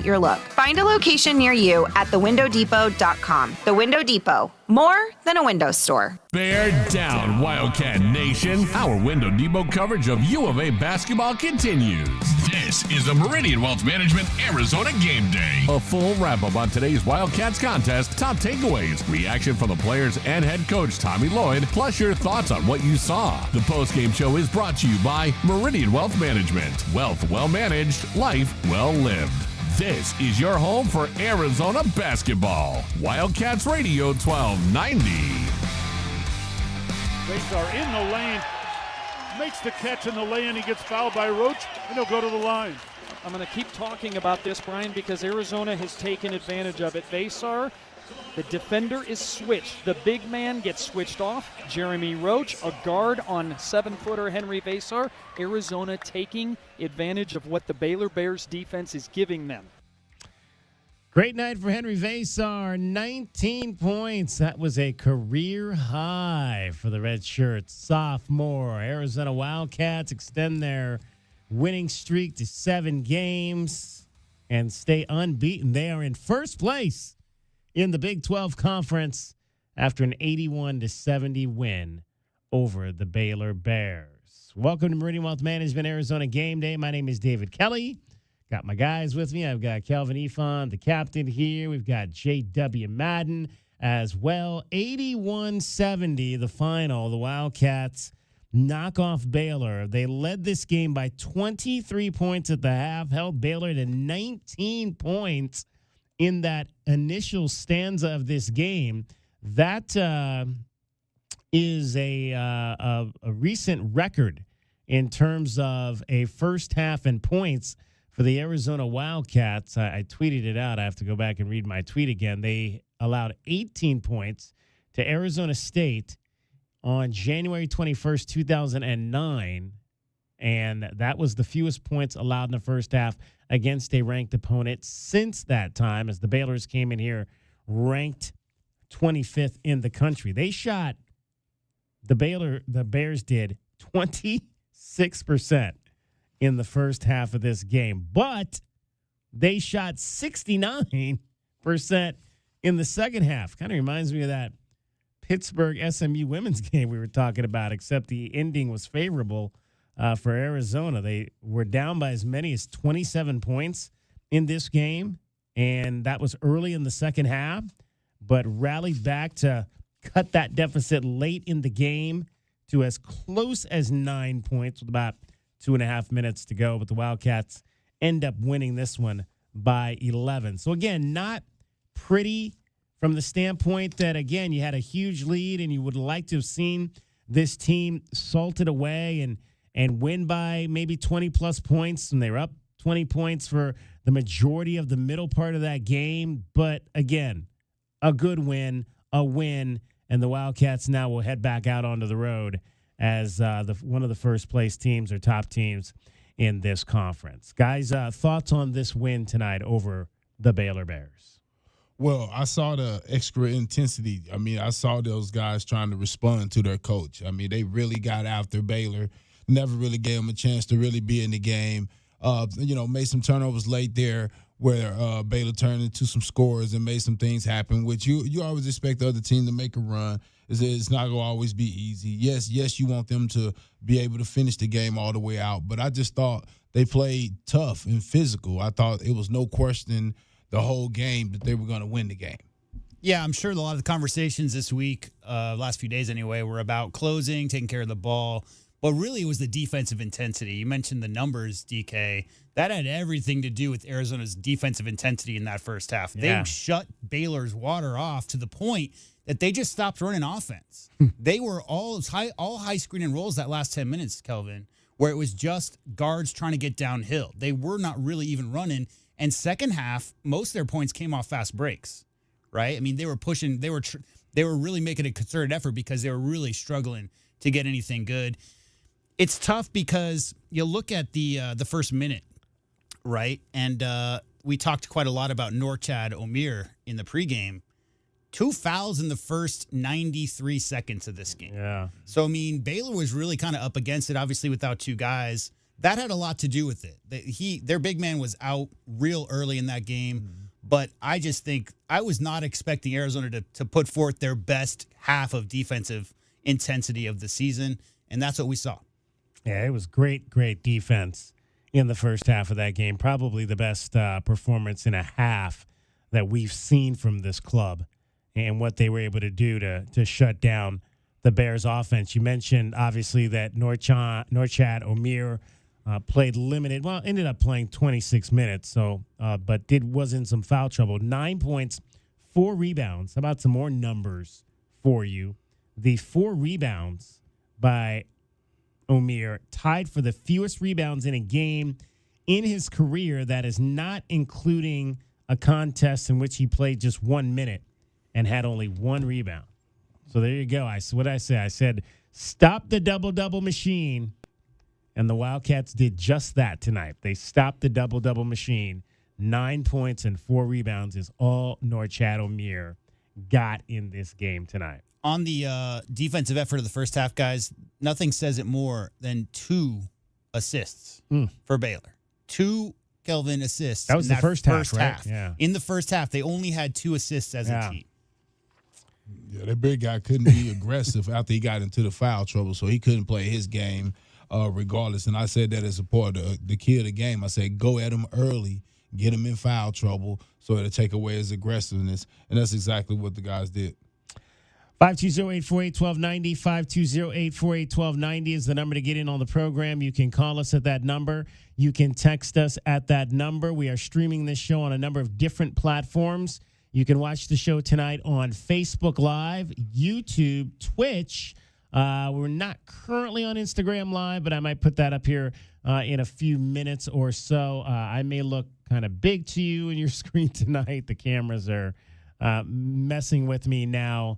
your look. Find a location near you at thewindow.depot.com. The Window Depot, more than a window store. Bear down, Wildcat Nation. Our Window Depot coverage of U of A basketball continues. This is the Meridian Wealth Management Arizona Game Day. A full wrap-up on today's Wildcats contest, top takeaways, reaction from the players and head coach Tommy Lloyd, plus your thoughts on what you saw. The post-game show is brought to you by Meridian Wealth Management. Wealth well managed, life well lived. This is your home for Arizona basketball. Wildcats Radio 1290. Veesaar in the lane, makes the catch in the lane. He gets fouled by Roach, and he'll go to the line. I'm going to keep talking about this, Brian, because Arizona has taken advantage of it. Veesaar, the defender is switched. The big man gets switched off. Jeremy Roach, a guard on 7-footer Henri Veesaar. Arizona taking advantage of what the Baylor Bears defense is giving them. Great night for Henri Veesaar, 19 points. That was a career high for the redshirt sophomore. Arizona Wildcats extend their winning streak to 7 games and stay unbeaten. They are in first place in the Big 12 Conference after an 81-70 win over the Baylor Bears. Welcome to Meridian Wealth Management Arizona Game Day. My name is David Kelly. Got my guys with me. I've got Kelvin Ifan, the captain here. We've got J.W. Madden as well. 81-70, the final. The Wildcats knock off Baylor. They led this game by 23 points at the half, held Baylor to 19 points in that initial stanza of this game. That is a recent record in terms of a first half in points for the Arizona Wildcats. I tweeted it out. I have to go back and read my tweet again. They allowed 18 points to Arizona State on January 21st, 2009, and that was the fewest points allowed in the first half against a ranked opponent since that time, as the Baylors came in here ranked 25th in the country. They shot, the Bears did 26% in the first half of this game, but they shot 69% in the second half. Kind of reminds me of that Pittsburgh SMU women's game we were talking about, except the ending was favorable for Arizona. They were down by as many as 27 points in this game, and that was early in the second half, but rallied back to cut that deficit late in the game to as close as 9 points with about 2.5 minutes to go. But the Wildcats end up winning this one by 11. So, again, not pretty from the standpoint that, again, you had a huge lead and you would like to have seen this team salted away and win by maybe 20-plus points, and they were up 20 points for the majority of the middle part of that game. But, again, a good win, a win, and the Wildcats now will head back out onto the road as one of the first-place teams or top teams in this conference. Guys, thoughts on this win tonight over the Baylor Bears? Well, I saw the extra intensity. I mean, I saw those guys trying to respond to their coach. I mean, they really got after Baylor. Never really gave them a chance to really be in the game. Made some turnovers late there where Baylor turned into some scores and made some things happen, which you always expect the other team to make a run. It's not going to always be easy. Yes, you want them to be able to finish the game all the way out, but I just thought they played tough and physical. I thought it was no question the whole game that they were going to win the game. Yeah, I'm sure a lot of the conversations this week, last few days anyway, were about closing, taking care of the ball. But really, it was the defensive intensity. You mentioned the numbers, DK. That had everything to do with Arizona's defensive intensity in that first half. Yeah. They shut Baylor's water off to the point that they just stopped running offense. They were all high screen and rolls that last 10 minutes, Kelvin, where it was just guards trying to get downhill. They were not really even running. And second half, most of their points came off fast breaks, right? I mean, they were pushing. They were really making a concerted effort because they were really struggling to get anything good. It's tough because you look at the first minute, right? And we talked quite a lot about Norchad Omir in the pregame. 2 fouls in the first 93 seconds of this game. Yeah. So, I mean, Baylor was really kind of up against it, obviously without two guys That had a lot to do with it. Their big man was out real early in that game, but I just think I was not expecting Arizona to put forth their best half of defensive intensity of the season, and that's what we saw. Yeah, it was great defense in the first half of that game. Probably the best performance in a half that we've seen from this club, and what they were able to do to shut down the Bears offense. You mentioned, obviously, that Norchad Omier played limited. Well, ended up playing 26 minutes, but was in some foul trouble. 9 points, 4 rebounds. How about some more numbers for you? The 4 rebounds by Omier tied for the fewest rebounds in a game in his career. That is not including a contest in which he played just 1 minute and had only 1 rebound. So there you go. What I said, stop the double-double machine, and the Wildcats did just that tonight. They stopped the double-double machine. 9 points and 4 rebounds is all Norchad Omier got in this game tonight. On the defensive effort of the first half, guys, nothing says it more than 2 assists for Baylor. 2 Kelvin assists. That was the first half, right? Yeah. In the first half, they only had 2 assists as a team. Yeah, that big guy couldn't be aggressive after he got into the foul trouble, so he couldn't play his game regardless. And I said that as a part of the key of the game. I said, go at him early, get him in foul trouble so it'll take away his aggressiveness. And that's exactly what the guys did. 520-848-1290, 520-848-1290 is the number to get in on the program. You can call us at that number. You can text us at that number. We are streaming this show on a number of different platforms. You can watch the show tonight on Facebook Live, YouTube, Twitch. We're not currently on Instagram Live, but I might put that up here in a few minutes or so. I may look kind of big to you in your screen tonight. The cameras are messing with me now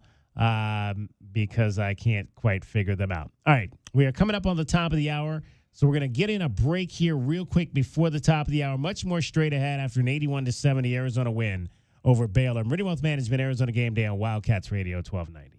because I can't quite figure them out. All right, we are coming up on the top of the hour, so we're going to get in a break here real quick before the top of the hour. Much more straight ahead after an 81-70 Arizona win over Baylor. Meridian Wealth Management, Arizona Game Day on Wildcats Radio 1290.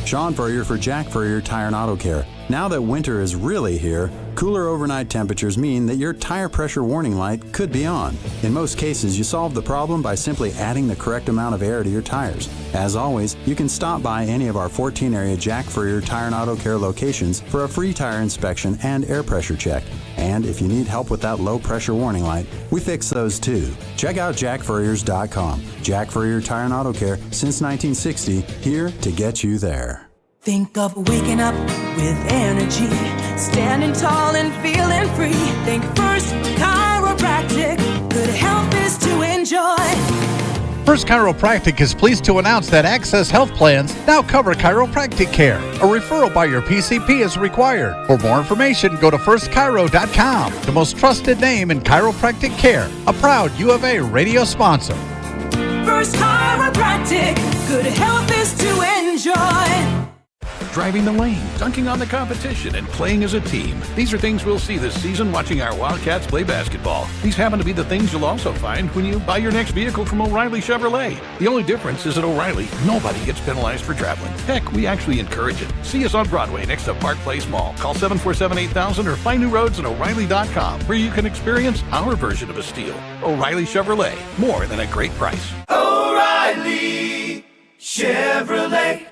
Sean Furrier for Jack Furrier Tire and Auto Care. Now that winter is really here, cooler overnight temperatures mean that your tire pressure warning light could be on. In most cases, you solve the problem by simply adding the correct amount of air to your tires. As always, you can stop by any of our 14 area Jack Furrier Tire and Auto Care locations for a free tire inspection and air pressure check. And if you need help with that low pressure warning light, we fix those too. Check out jackfurriers.com. Jack Furrier Tire and Auto Care since 1960, here to get you there. Think of waking up with energy, standing tall and feeling free. Think First Chiropractic, good health is to enjoy. First Chiropractic is pleased to announce that Access Health Plans now cover chiropractic care. A referral by your PCP is required. For more information, go to firstchiro.com, the most trusted name in chiropractic care. A proud U of A radio sponsor. First Chiropractic, good health is to enjoy. Driving the lane, dunking on the competition, and playing as a team. These are things we'll see this season watching our Wildcats play basketball. These happen to be the things you'll also find when you buy your next vehicle from O'Reilly Chevrolet. The only difference is at O'Reilly, nobody gets penalized for traveling. Heck, we actually encourage it. See us on Broadway next to Park Place Mall. Call 747-8000 or find new roads at O'Reilly.com, where you can experience our version of a steal. O'Reilly Chevrolet, more than a great price. O'Reilly Chevrolet.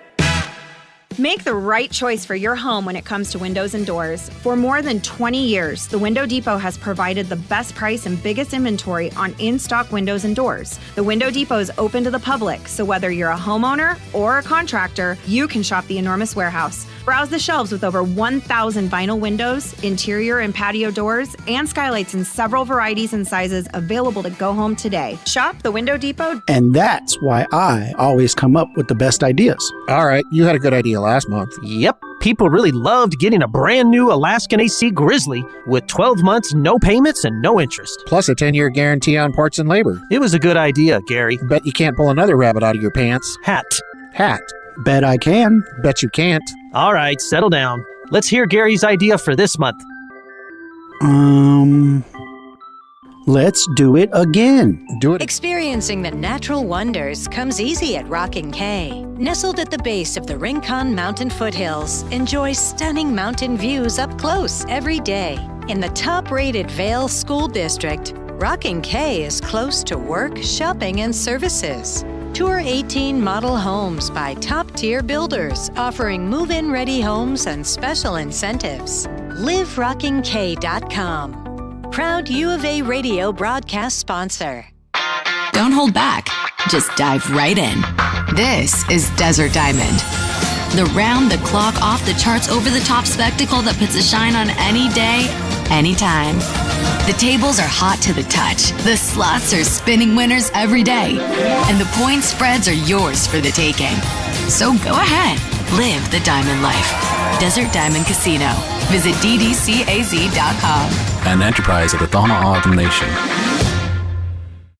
Make the right choice for your home when it comes to windows and doors. For more than 20 years, the Window Depot has provided the best price and biggest inventory on in-stock windows and doors. The Window Depot is open to the public, so whether you're a homeowner or a contractor, you can shop the enormous warehouse. Browse the shelves with over 1,000 vinyl windows, interior and patio doors, and skylights in several varieties and sizes available to go home today. Shop the Window Depot. And that's why I always come up with the best ideas. All right, you had a good idea last month. Yep, people really loved getting a brand new Alaskan AC Grizzly with 12 months, no payments, and no interest. Plus a 10-year guarantee on parts and labor. It was a good idea, Gary. Bet you can't pull another rabbit out of your pants. Hat. Bet I can. Bet you can't. All right, settle down. Let's hear Gary's idea for this month. Let's do it again. Do it. Experiencing the natural wonders comes easy at Rockin' K. Nestled at the base of the Rincon Mountain foothills, enjoy stunning mountain views up close every day. In the top-rated Vale School District, Rocking K is close to work, shopping, and services. Tour 18 model homes by top-tier builders offering move-in ready homes and special incentives. LiveRockingK.com. Proud U of A radio broadcast sponsor. Don't hold back. Just dive right in. This is Desert Diamond. The round-the-clock, off-the-charts, over-the-top spectacle that puts a shine on any day, anytime. The tables are hot to the touch. The slots are spinning winners every day. And the point spreads are yours for the taking. So go ahead. Live the diamond life. Desert Diamond Casino. Visit ddcaz.com. An enterprise of the Donna Autumn Nation.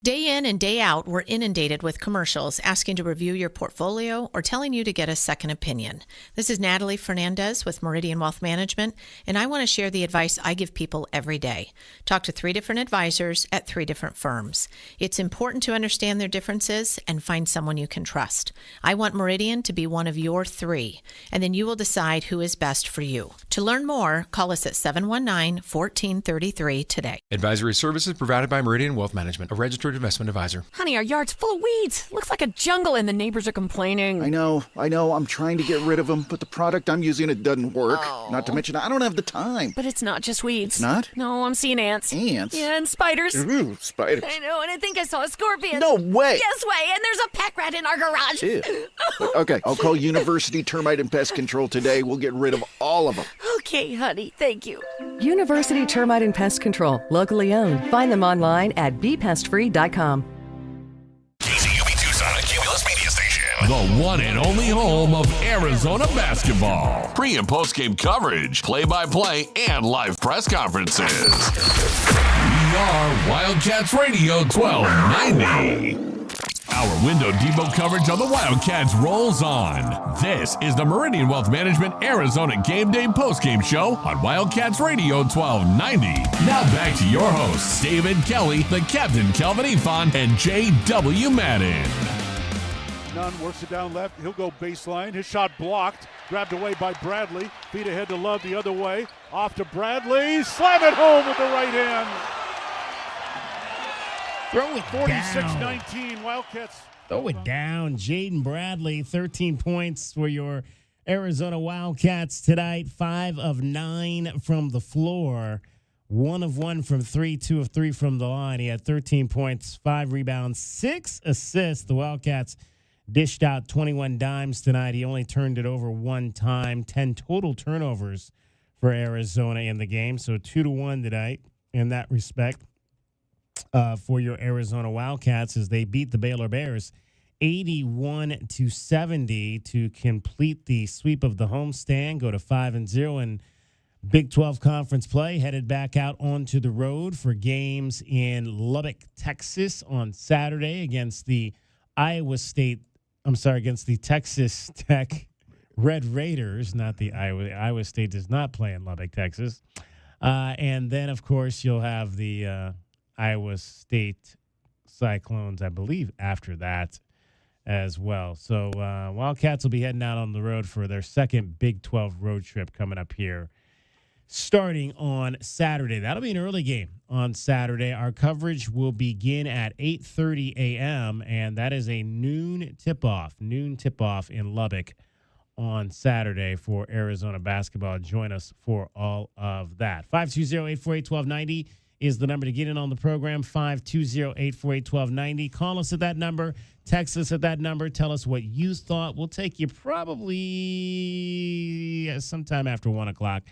Day in and day out, we're inundated with commercials asking to review your portfolio or telling you to get a second opinion. This is Natalie Fernandez with Meridian Wealth Management, and I want to share the advice I give people every day. Talk to 3 different advisors at 3 different firms. It's important to understand their differences and find someone you can trust. I want Meridian to be one of your 3, and then you will decide who is best for you. To learn more, call us at 719-1433 today. Advisory services provided by Meridian Wealth Management, a registered investment advisor. Honey, our yard's full of weeds. Looks like a jungle and the neighbors are complaining. I know. I'm trying to get rid of them, but the product I'm using, it doesn't work. Oh. Not to mention, I don't have the time. But it's not just weeds. It's not? No, I'm seeing ants. Ants? Yeah, and spiders. Ooh, spiders. I know, and I think I saw a scorpion. No way. Yes way, and there's a pack rat in our garage. Ew. Okay, I'll call University Termite and Pest Control today. We'll get rid of all of them. Okay, honey, thank you. University Termite and Pest Control, locally owned. Find them online at bpestfree.com. The one and only home of Arizona basketball. Pre- and post-game coverage, play-by-play, and live press conferences. We are Wildcats Radio 1290. Our Window Depot coverage of the Wildcats rolls on. This is the Meridian Wealth Management Arizona Game Day post-game show on Wildcats Radio 1290. Now back to your hosts, David Kelly, the Captain Kelvin Ifan, and J.W. Madden. Nunn works it down left. He'll go baseline. His shot blocked. Grabbed away by Bradley. Feet ahead to Love the other way. Off to Bradley. Slam it home with the right hand. Throw it 46-19. Wildcats. Throw it down. Jaden Bradley, 13 points for your Arizona Wildcats tonight. 5 of 9 from the floor. 1 of 1 from 3, 2 of 3 from the line. He had 13 points, 5 rebounds, 6 assists. The Wildcats dished out 21 dimes tonight. He only turned it over 1 time. 10 total turnovers for Arizona in the game. So 2-1 tonight in that respect for your Arizona Wildcats as they beat the Baylor Bears 81-70 to complete the sweep of the homestand, go to 5-0 in Big 12 conference play. Headed back out onto the road for games in Lubbock, Texas on Saturday against the against the Texas Tech Red Raiders, not the Iowa State does not play in Lubbock, Texas. And then, of course, you'll have the Iowa State Cyclones, I believe, after that as well. So Wildcats will be heading out on the road for their second Big 12 road trip coming up here starting on Saturday. That'll be an early game on Saturday. Our coverage will begin at 8:30 a.m., and that is a noon tip-off in Lubbock on Saturday for Arizona basketball. Join us for all of that. 520-848-1290 is the number to get in on the program, 520-848-1290. Call us at that number. Text us at that number. Tell us what you thought. We'll take you probably sometime after 1 o'clock.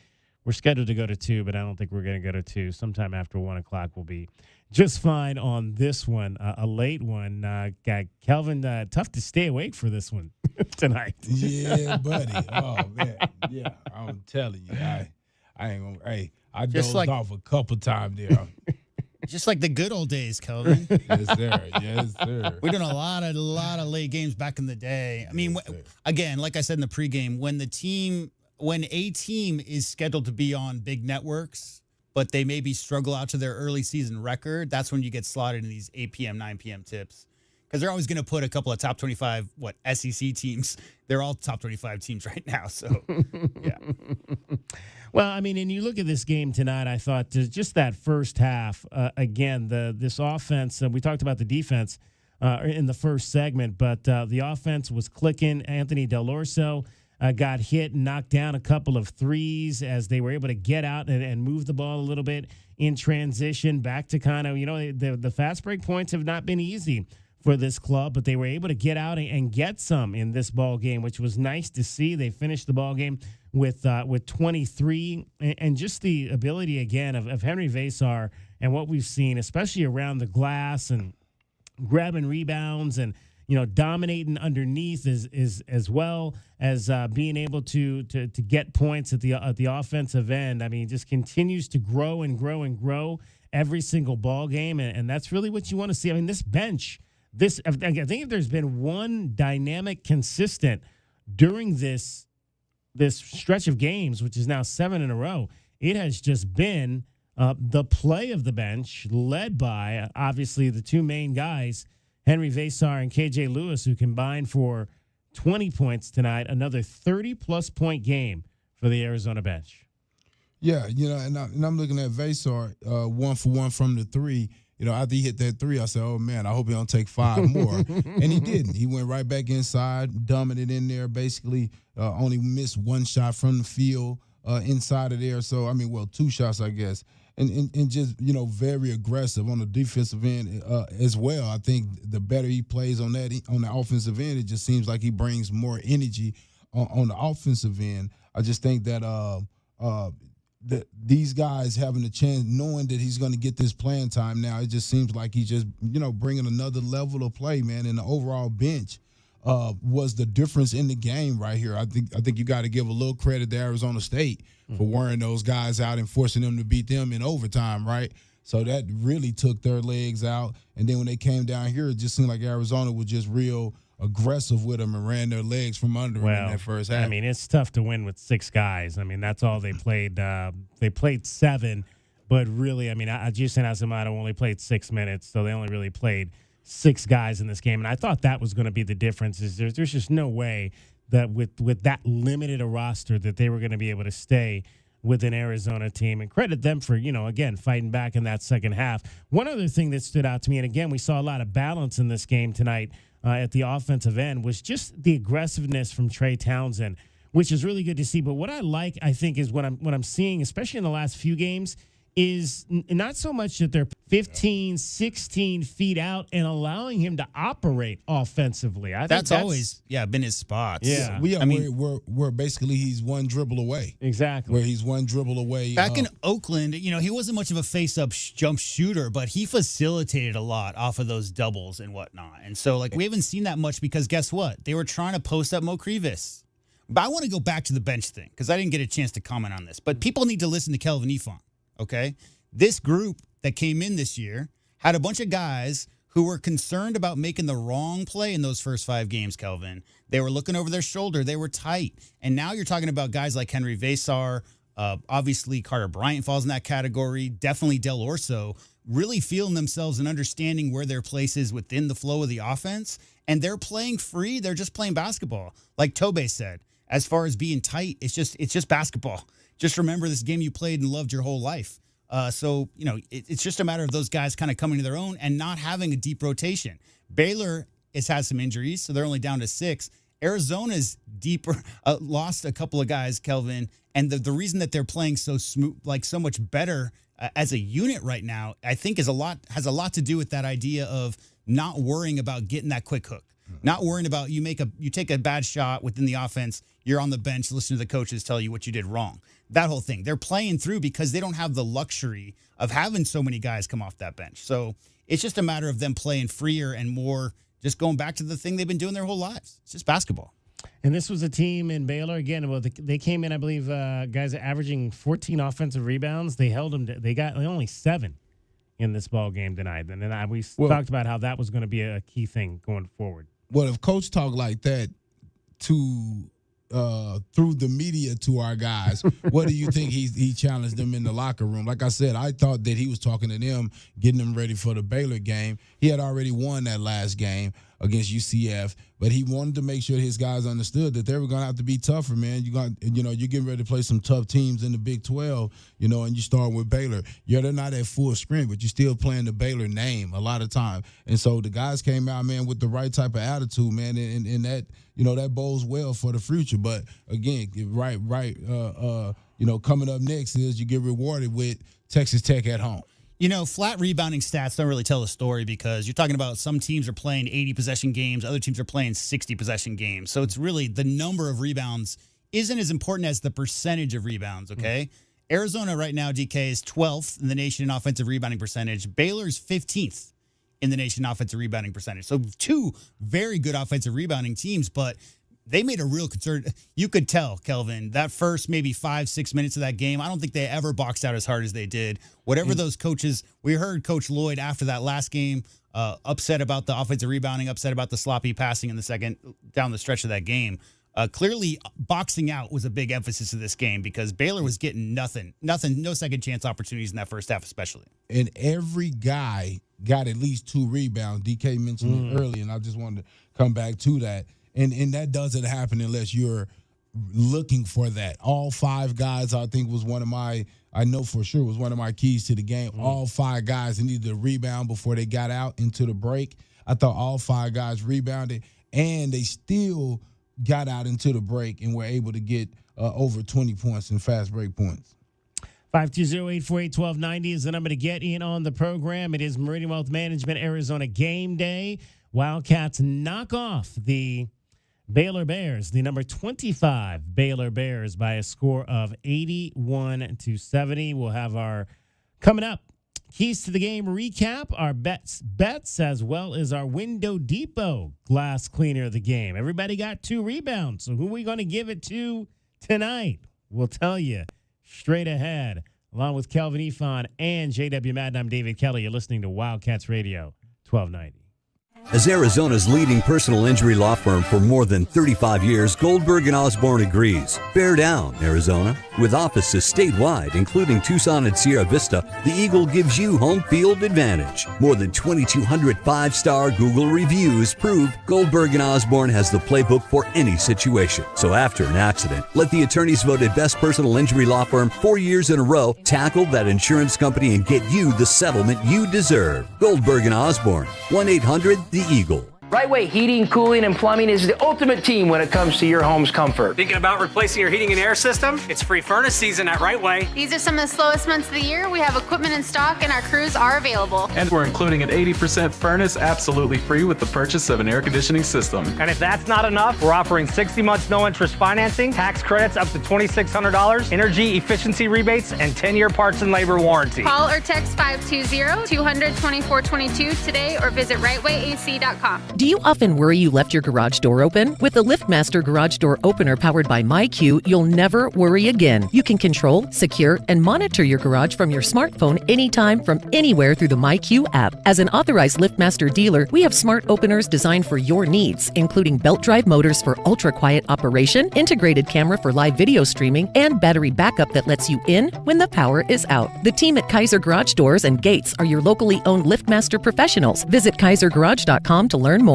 We're scheduled to go to 2, but I don't think we're going to go to 2. Sometime after 1 o'clock will be just fine on this one, a late one. Got Kelvin, tough to stay awake for this one tonight. Yeah, buddy. Oh, man. Yeah, I'm telling you. I ain't going to. Hey, I dozed off a couple times there. Just like the good old days, Kelvin. Yes, sir. Yes, sir. We're doing a lot of late games back in the day. I mean, again, like I said in the pregame, when a team is scheduled to be on big networks, but they maybe struggle out to their early season record, that's when you get slotted in these 8 p.m., 9 p.m. tips. Because they're always going to put a couple of top 25, SEC teams. They're all top 25 teams right now. So, yeah. Well, I mean, and you look at this game tonight, I thought just that first half, again, this offense, we talked about the defense in the first segment, but the offense was clicking. Anthony Del Orso got hit and knocked down a couple of threes as they were able to get out and move the ball a little bit in transition back to kind of, the fast break points have not been easy for this club, but they were able to get out and get some in this ball game, which was nice to see. They finished the ball game with 23, and just the ability again of Henri Veesaar and what we've seen, especially around the glass and grabbing rebounds and dominating underneath as well as being able to get points at the offensive end. I mean, just continues to grow and grow and grow every single ball game, and that's really what you want to see. I mean, this bench. I think if there's been one dynamic consistent during this stretch of games, which is now 7 in a row, it has just been the play of the bench, led by obviously the two main guys, Henri Veesaar and KJ Lewis, who combined for 20 points tonight. Another 30-plus point game for the Arizona bench. Yeah, and I'm looking at Veesaar, 1 for 1 from the three. After he hit that three, I said, oh, man, I hope he don't take 5 more. And he didn't. He went right back inside, dumping it in there, basically only missed 1 shot from the field inside of there. So, 2 shots, I guess. And just, very aggressive on the defensive end as well. I think the better he plays on the offensive end, it just seems like he brings more energy on the offensive end. I just think that these guys having a chance, knowing that he's going to get this playing time now, it just seems like he's just, bringing another level of play, man. And the overall bench was the difference in the game right here. I think you got to give a little credit to Arizona State for wearing those guys out and forcing them to beat them in overtime, right? So that really took their legs out. And then when they came down here, it just seemed like Arizona was just real aggressive with them and ran their legs from under them in that first half. It's tough to win with 6 guys. That's all they played. They played 7, but really, Ajusen Asamado only played 6 minutes, so they only really played 6 guys in this game. And I thought that was going to be the difference. Is there's just no way that with that limited a roster that they were going to be able to stay with an Arizona team, and credit them for, again, fighting back in that second half. One other thing that stood out to me, and again, we saw a lot of balance in this game tonight at the offensive end, was just the aggressiveness from Trey Townsend, which is really good to see. But what I like, I think, is what I'm seeing, especially in the last few games, is not so much that they're 15, 16 feet out and allowing him to operate offensively. I think that's always been his spots. Yeah. Where basically he's one dribble away. Exactly. Where he's one dribble away. Back in Oakland, he wasn't much of a face-up jump shooter, but he facilitated a lot off of those doubles and whatnot. And so, we haven't seen that much because guess what? They were trying to post up Mo Krevis. But I want to go back to the bench thing because I didn't get a chance to comment on this. But people need to listen to Kelvin Efon. Okay, this group that came in this year had a bunch of guys who were concerned about making the wrong play in those first 5 games, Kelvin. They were looking over their shoulder. They were tight. And now you're talking about guys like Henri Veesaar. Obviously, Carter Bryant falls in that category. Definitely Del Orso, really feeling themselves and understanding where their place is within the flow of the offense. And they're playing free. They're just playing basketball. Like Tobe said, as far as being tight, it's just basketball. Just remember this game you played and loved your whole life. So, it's just a matter of those guys kind of coming to their own and not having a deep rotation. Baylor has had some injuries, so they're only down to 6. Arizona's deeper, lost a couple of guys, Kelvin, and the reason that they're playing so smooth, so much better as a unit right now, I think has a lot to do with that idea of not worrying about getting that quick hook. Not worrying about you take a bad shot within the offense, you're on the bench, listen to the coaches tell you what you did wrong. That whole thing. They're playing through because they don't have the luxury of having so many guys come off that bench. So it's just a matter of them playing freer and more, just going back to the thing they've been doing their whole lives. It's just basketball. And this was a team in Baylor, again, well, they came in, I believe, guys averaging 14 offensive rebounds. They held them, they got only 7 in this ball game tonight. And then we talked about how that was going to be a key thing going forward. Well, if Coach talk like that to through the media to our guys, what do you think he challenged them in the locker room? Like I said, I thought that he was talking to them, getting them ready for the Baylor game. He had already won that last game against UCF. But he wanted to make sure his guys understood that they were going to have to be tougher, man. You're getting ready to play some tough teams in the Big 12, and you start with Baylor. Yeah, they're not at full strength, but you're still playing the Baylor name a lot of time. And so the guys came out, man, with the right type of attitude, man, and that, that bodes well for the future. But again, coming up next is you get rewarded with Texas Tech at home. Flat rebounding stats don't really tell the story because you're talking about some teams are playing 80-possession games, other teams are playing 60-possession games. So it's really the number of rebounds isn't as important as the percentage of rebounds, okay? Arizona right now, DK, is 12th in the nation in offensive rebounding percentage. Baylor's 15th in the nation in offensive rebounding percentage. So two very good offensive rebounding teams, but they made a real concern. You could tell, Kelvin, that first maybe 5-6 minutes of that game, I don't think they ever boxed out as hard as they did. Whatever those coaches, we heard Coach Lloyd after that last game upset about the offensive rebounding, upset about the sloppy passing in the second down the stretch of that game. Clearly, boxing out was a big emphasis of this game because Baylor was getting nothing, no second chance opportunities in that first half especially. And every guy got at least 2 rebounds. DK mentioned it earlier, and I just wanted to come back to that. And that doesn't happen unless you're looking for that. All 5 guys, I think, was one of my keys to the game. All 5 guys needed to rebound before they got out into the break. I thought all 5 guys rebounded, and they still got out into the break and were able to get over 20 points in fast break points. 520-848-1290 is the number to get in on the program. It is Meridian Wealth Management Arizona Game Day. Wildcats knock off the Baylor Bears, the number 25 Baylor Bears, by a score of 81-70. We'll have our coming up keys to the game recap, our bets, as well as our Window Depot glass cleaner of the game. Everybody got 2 rebounds, so who are we going to give it to tonight? We'll tell you straight ahead, along with Kelvin Ifan and JW Madden. I'm David Kelly. You're listening to Wildcats Radio 1290. As Arizona's leading personal injury law firm for more than 35 years, Goldberg & Osborne agrees. Bear down, Arizona. With offices statewide, including Tucson and Sierra Vista, the Eagle gives you home field advantage. More than 2,200 5-star Google reviews prove Goldberg & Osborne has the playbook for any situation. So after an accident, let the attorneys voted best personal injury law firm 4 years in a row tackle that insurance company and get you the settlement you deserve. Goldberg & Osborne, 1-800-THE EAGLE. Right Way Heating, Cooling, and Plumbing is the ultimate team when it comes to your home's comfort. Thinking about replacing your heating and air system? It's free furnace season at Right Way. These are some of the slowest months of the year. We have equipment in stock and our crews are available. And we're including an 80% furnace absolutely free with the purchase of an air conditioning system. And if that's not enough, we're offering 60 months no interest financing, tax credits up to $2,600, energy efficiency rebates, and 10-year parts and labor warranty. Call or text 520-200-2422 today or visit rightwayac.com. Do you often worry you left your garage door open? With the LiftMaster Garage Door Opener powered by MyQ, you'll never worry again. You can control, secure, and monitor your garage from your smartphone anytime from anywhere through the MyQ app. As an authorized LiftMaster dealer, we have smart openers designed for your needs, including belt drive motors for ultra-quiet operation, integrated camera for live video streaming, and battery backup that lets you in when the power is out. The team at Kaiser Garage Doors and Gates are your locally owned LiftMaster professionals. Visit kaisergarage.com to learn more.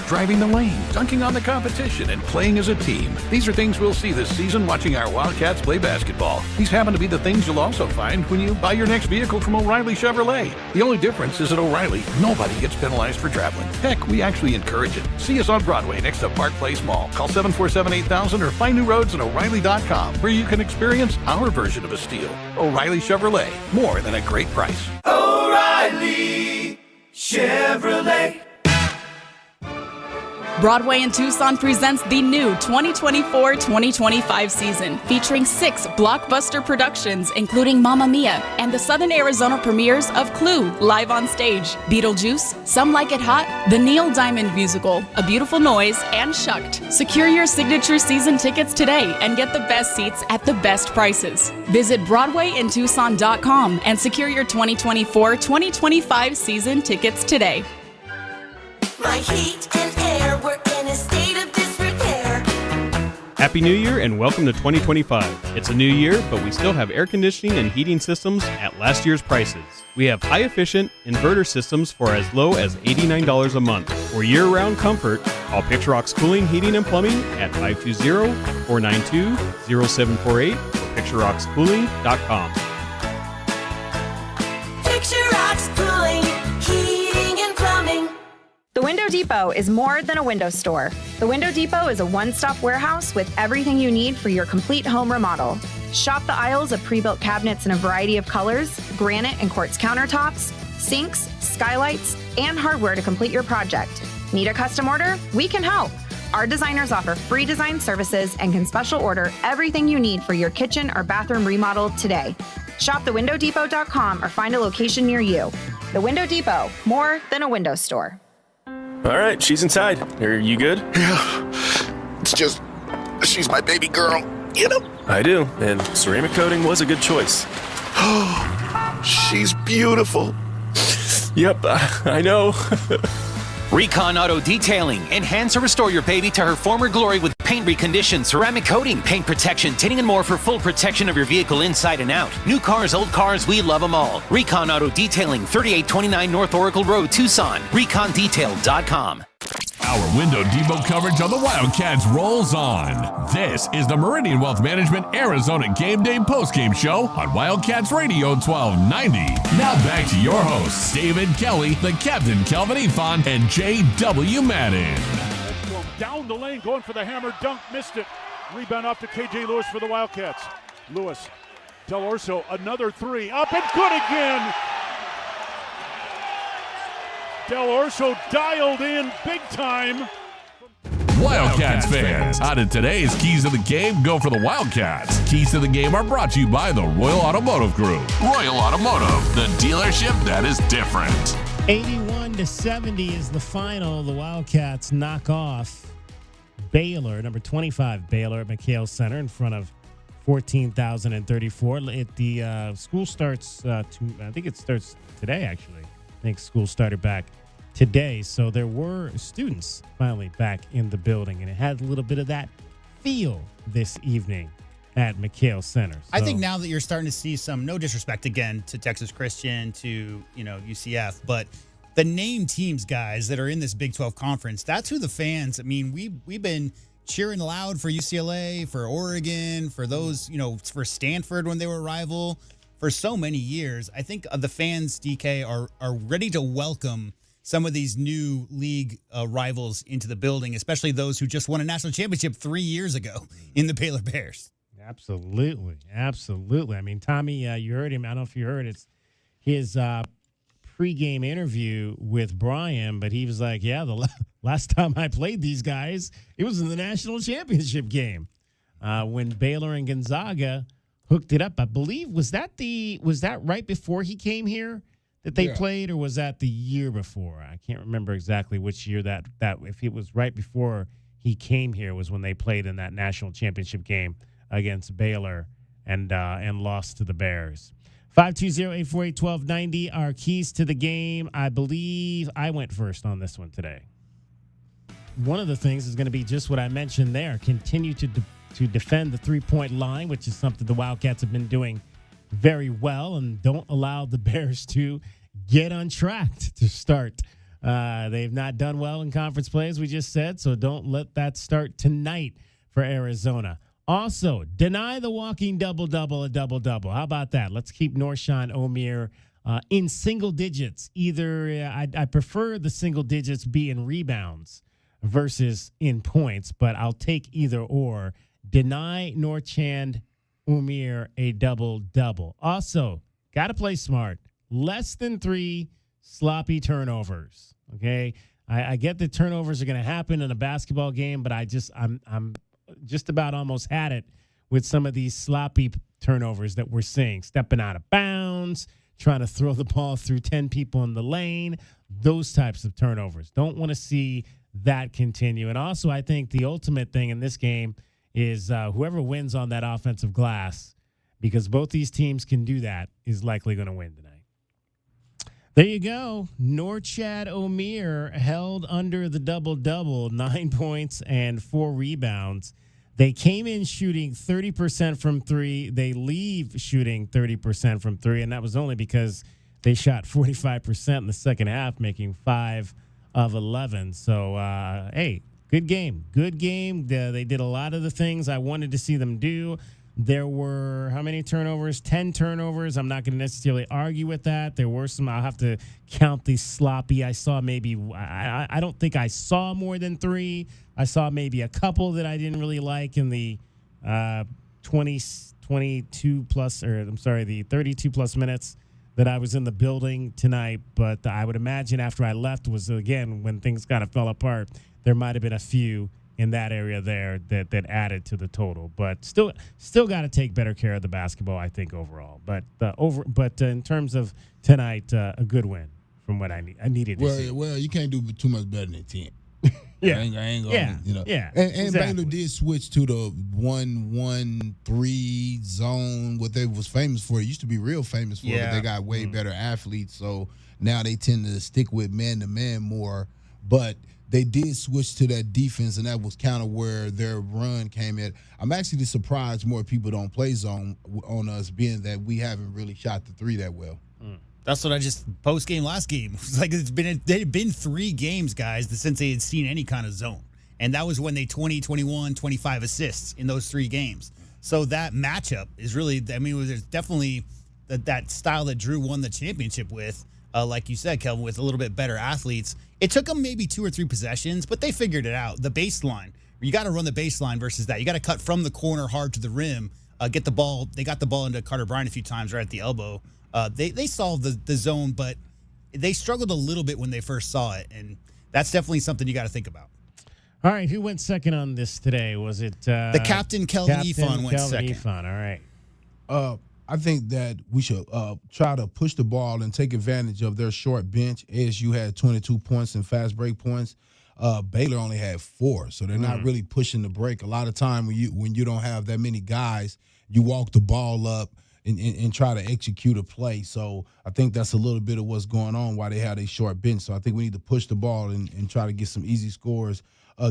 Driving the lane, dunking on the competition, and playing as a team. These are things we'll see this season watching our Wildcats play basketball. These happen to be the things you'll also find when you buy your next vehicle from O'Reilly Chevrolet. The only difference is at O'Reilly, nobody gets penalized for traveling. Heck, we actually encourage it. See us on Broadway next to Park Place Mall. Call 747-8000 or find new roads at O'Reilly.com where you can experience our version of a steal. O'Reilly Chevrolet, more than a great price. O'Reilly Chevrolet. Broadway in Tucson presents the new 2024-2025 season, featuring 6 blockbuster productions, including Mamma Mia and the Southern Arizona premieres of Clue, live on stage, Beetlejuice, Some Like It Hot, the Neil Diamond Musical, A Beautiful Noise, and Shucked. Secure your signature season tickets today and get the best seats at the best prices. Visit BroadwayInTucson.com and secure your 2024-2025 season tickets today. My heat and air were in a state of disrepair. Happy New Year and welcome to 2025. It's a new year, but we still have air conditioning and heating systems at last year's prices. We have high-efficient inverter systems for as low as $89 a month. For year-round comfort, call Picture Rocks Cooling, Heating, and Plumbing at 520-492-0748 or picturerockscooling.com. Picture Rocks Cooling, Heating, and Plumbing. The Window Depot is more than a window store. The Window Depot is a one-stop warehouse with everything you need for your complete home remodel. Shop the aisles of pre-built cabinets in a variety of colors, granite and quartz countertops, sinks, skylights, and hardware to complete your project. Need a custom order? We can help. Our designers offer free design services and can special order everything you need for your kitchen or bathroom remodel today. Shop thewindowdepot.com or find a location near you. The Window Depot, more than a window store. All right, she's inside. Are you good? Yeah. It's just, she's my baby girl, you know? I do, and ceramic coating was a good choice. Oh, she's beautiful. Yep, I know. Recon Auto Detailing. Enhance or restore your baby to her former glory with paint recondition, ceramic coating, paint protection, tinting, and more for full protection of your vehicle inside and out. New cars, old cars, we love them all. Recon Auto Detailing, 3829 North Oracle Road, Tucson. ReconDetail.com. Our Window Depot coverage of the Wildcats rolls on. This is the Meridian Wealth Management Arizona Game Day postgame show on Wildcats Radio 1290. Now back to your hosts, David Kelly, the Captain Kelvin Ifan, and J.W. Madden. Down the lane, going for the hammer dunk, missed it. Rebound off to K.J. Lewis for the Wildcats. Lewis, Del Orso, another three, up and good again. Del Orso dialed in big time. Wildcats fans, how did today's Keys to the Game go for the Wildcats? Keys to the Game are brought to you by the Royal Automotive Group. Royal Automotive, the dealership that is different. 81-70 is the final. The Wildcats knock off Baylor, number 25 Baylor at McHale Center in front of 14,034. The school starts, I think it starts today, actually. I think school started back today. So there were students finally back in the building, and it had a little bit of that feel this evening at McHale Center. So I think now that you're starting to see some, no disrespect again to Texas Christian, to UCF, but the name teams guys that are in this Big 12 conference, that's who the fans, I mean, we've been cheering loud for UCLA, for Oregon, for those, for Stanford when they were a rival for so many years. I think the fans, DK, are ready to welcome some of these new league rivals into the building, especially those who just won a national championship 3 years ago in the Baylor Bears. Absolutely. I mean, Tommy, you heard him. I don't know if you heard it. It's his pregame interview with Brian, but he was like, yeah, the last time I played these guys, it was in the national championship game when Baylor and Gonzaga hooked it up. I believe, was that right before he came here that they played, or was that the year before? I can't remember exactly which year that if it was right before he came here was when they played in that national championship game against Baylor and lost to the Bears. 520-848-1290, our keys to the game. I believe I went first on this one today. One of the things is going to be just what I mentioned there. Continue to defend the three-point line, which is something the Wildcats have been doing very well, and don't allow the Bears to get untracked to start. They've not done well in conference play, as we just said, so don't let that start tonight for Arizona. Also, deny the walking double-double a double-double. How about that? Let's keep Norshan Omier in single digits. Either I prefer the single digits be in rebounds versus in points, but I'll take either or. Deny Norchand Omier a double-double. Also, got to play smart. Less than 3 sloppy turnovers, okay? I get that turnovers are going to happen in a basketball game, but I'm just about almost had it with some of these sloppy turnovers that we're seeing. Stepping out of bounds, trying to throw the ball through 10 people in the lane, those types of turnovers. Don't want to see that continue. And also, I think the ultimate thing in this game is whoever wins on that offensive glass, because both these teams can do that, is likely going to win tonight. There you go. Norchad Omier held under the double-double, 9 points and 4 rebounds. They came in shooting 30% from 3. They leave shooting 30% from 3, and that was only because they shot 45% in the second half, making 5 of 11. So, hey, good game. Good game. They did a lot of the things I wanted to see them do. There were how many turnovers? 10 turnovers. I'm not going to necessarily argue with that. There were some. I'll have to count these sloppy. I saw maybe, I don't think I saw more than 3. I saw maybe a couple that I didn't really like in the 22 plus, or I'm sorry, the 32 plus minutes that I was in the building tonight. But I would imagine after I left was, again, when things kind of fell apart, there might have been a few in that area there that added to the total, but still got to take better care of the basketball, I think, overall. But in terms of tonight, a good win from what I needed to see. Well, you can't do too much better than 10. Yeah, I ain't gonna, you know. Yeah, and exactly. Baylor did switch to the 1-1-3 zone. What they was famous for, it used to be real famous for, but they got way better athletes. So now they tend to stick with man-to-man more. But they did switch to that defense, and that was kind of where their run came in. I'm actually surprised more people don't play zone on us, being that we haven't really shot the 3 that well. That's what I just post-game last game. It's like it had been 3 games, guys, since they had seen any kind of zone. And that was when they 20, 21, 25 assists in those 3 games. So that matchup is really, I mean, there's definitely that style that Drew won the championship with, like you said, Kelvin, with a little bit better athletes. It took them maybe 2 or 3 possessions, but they figured it out. The baseline, you got to run the baseline versus that. You got to cut from the corner hard to the rim, get the ball. They got the ball into Carter Bryant a few times right at the elbow. They solved the zone, but they struggled a little bit when they first saw it, and that's definitely something you got to think about. All right, who went second on this today? Was it the captain, Kelvin Efon, went second. Efon, all right. I think that we should try to push the ball and take advantage of their short bench. ASU had 22 points in fast break points. Baylor only had 4, so they're not really pushing the break. A lot of time when you don't have that many guys, you walk the ball up and try to execute a play. So I think that's a little bit of what's going on why they had a short bench. So I think we need to push the ball and try to get some easy scores.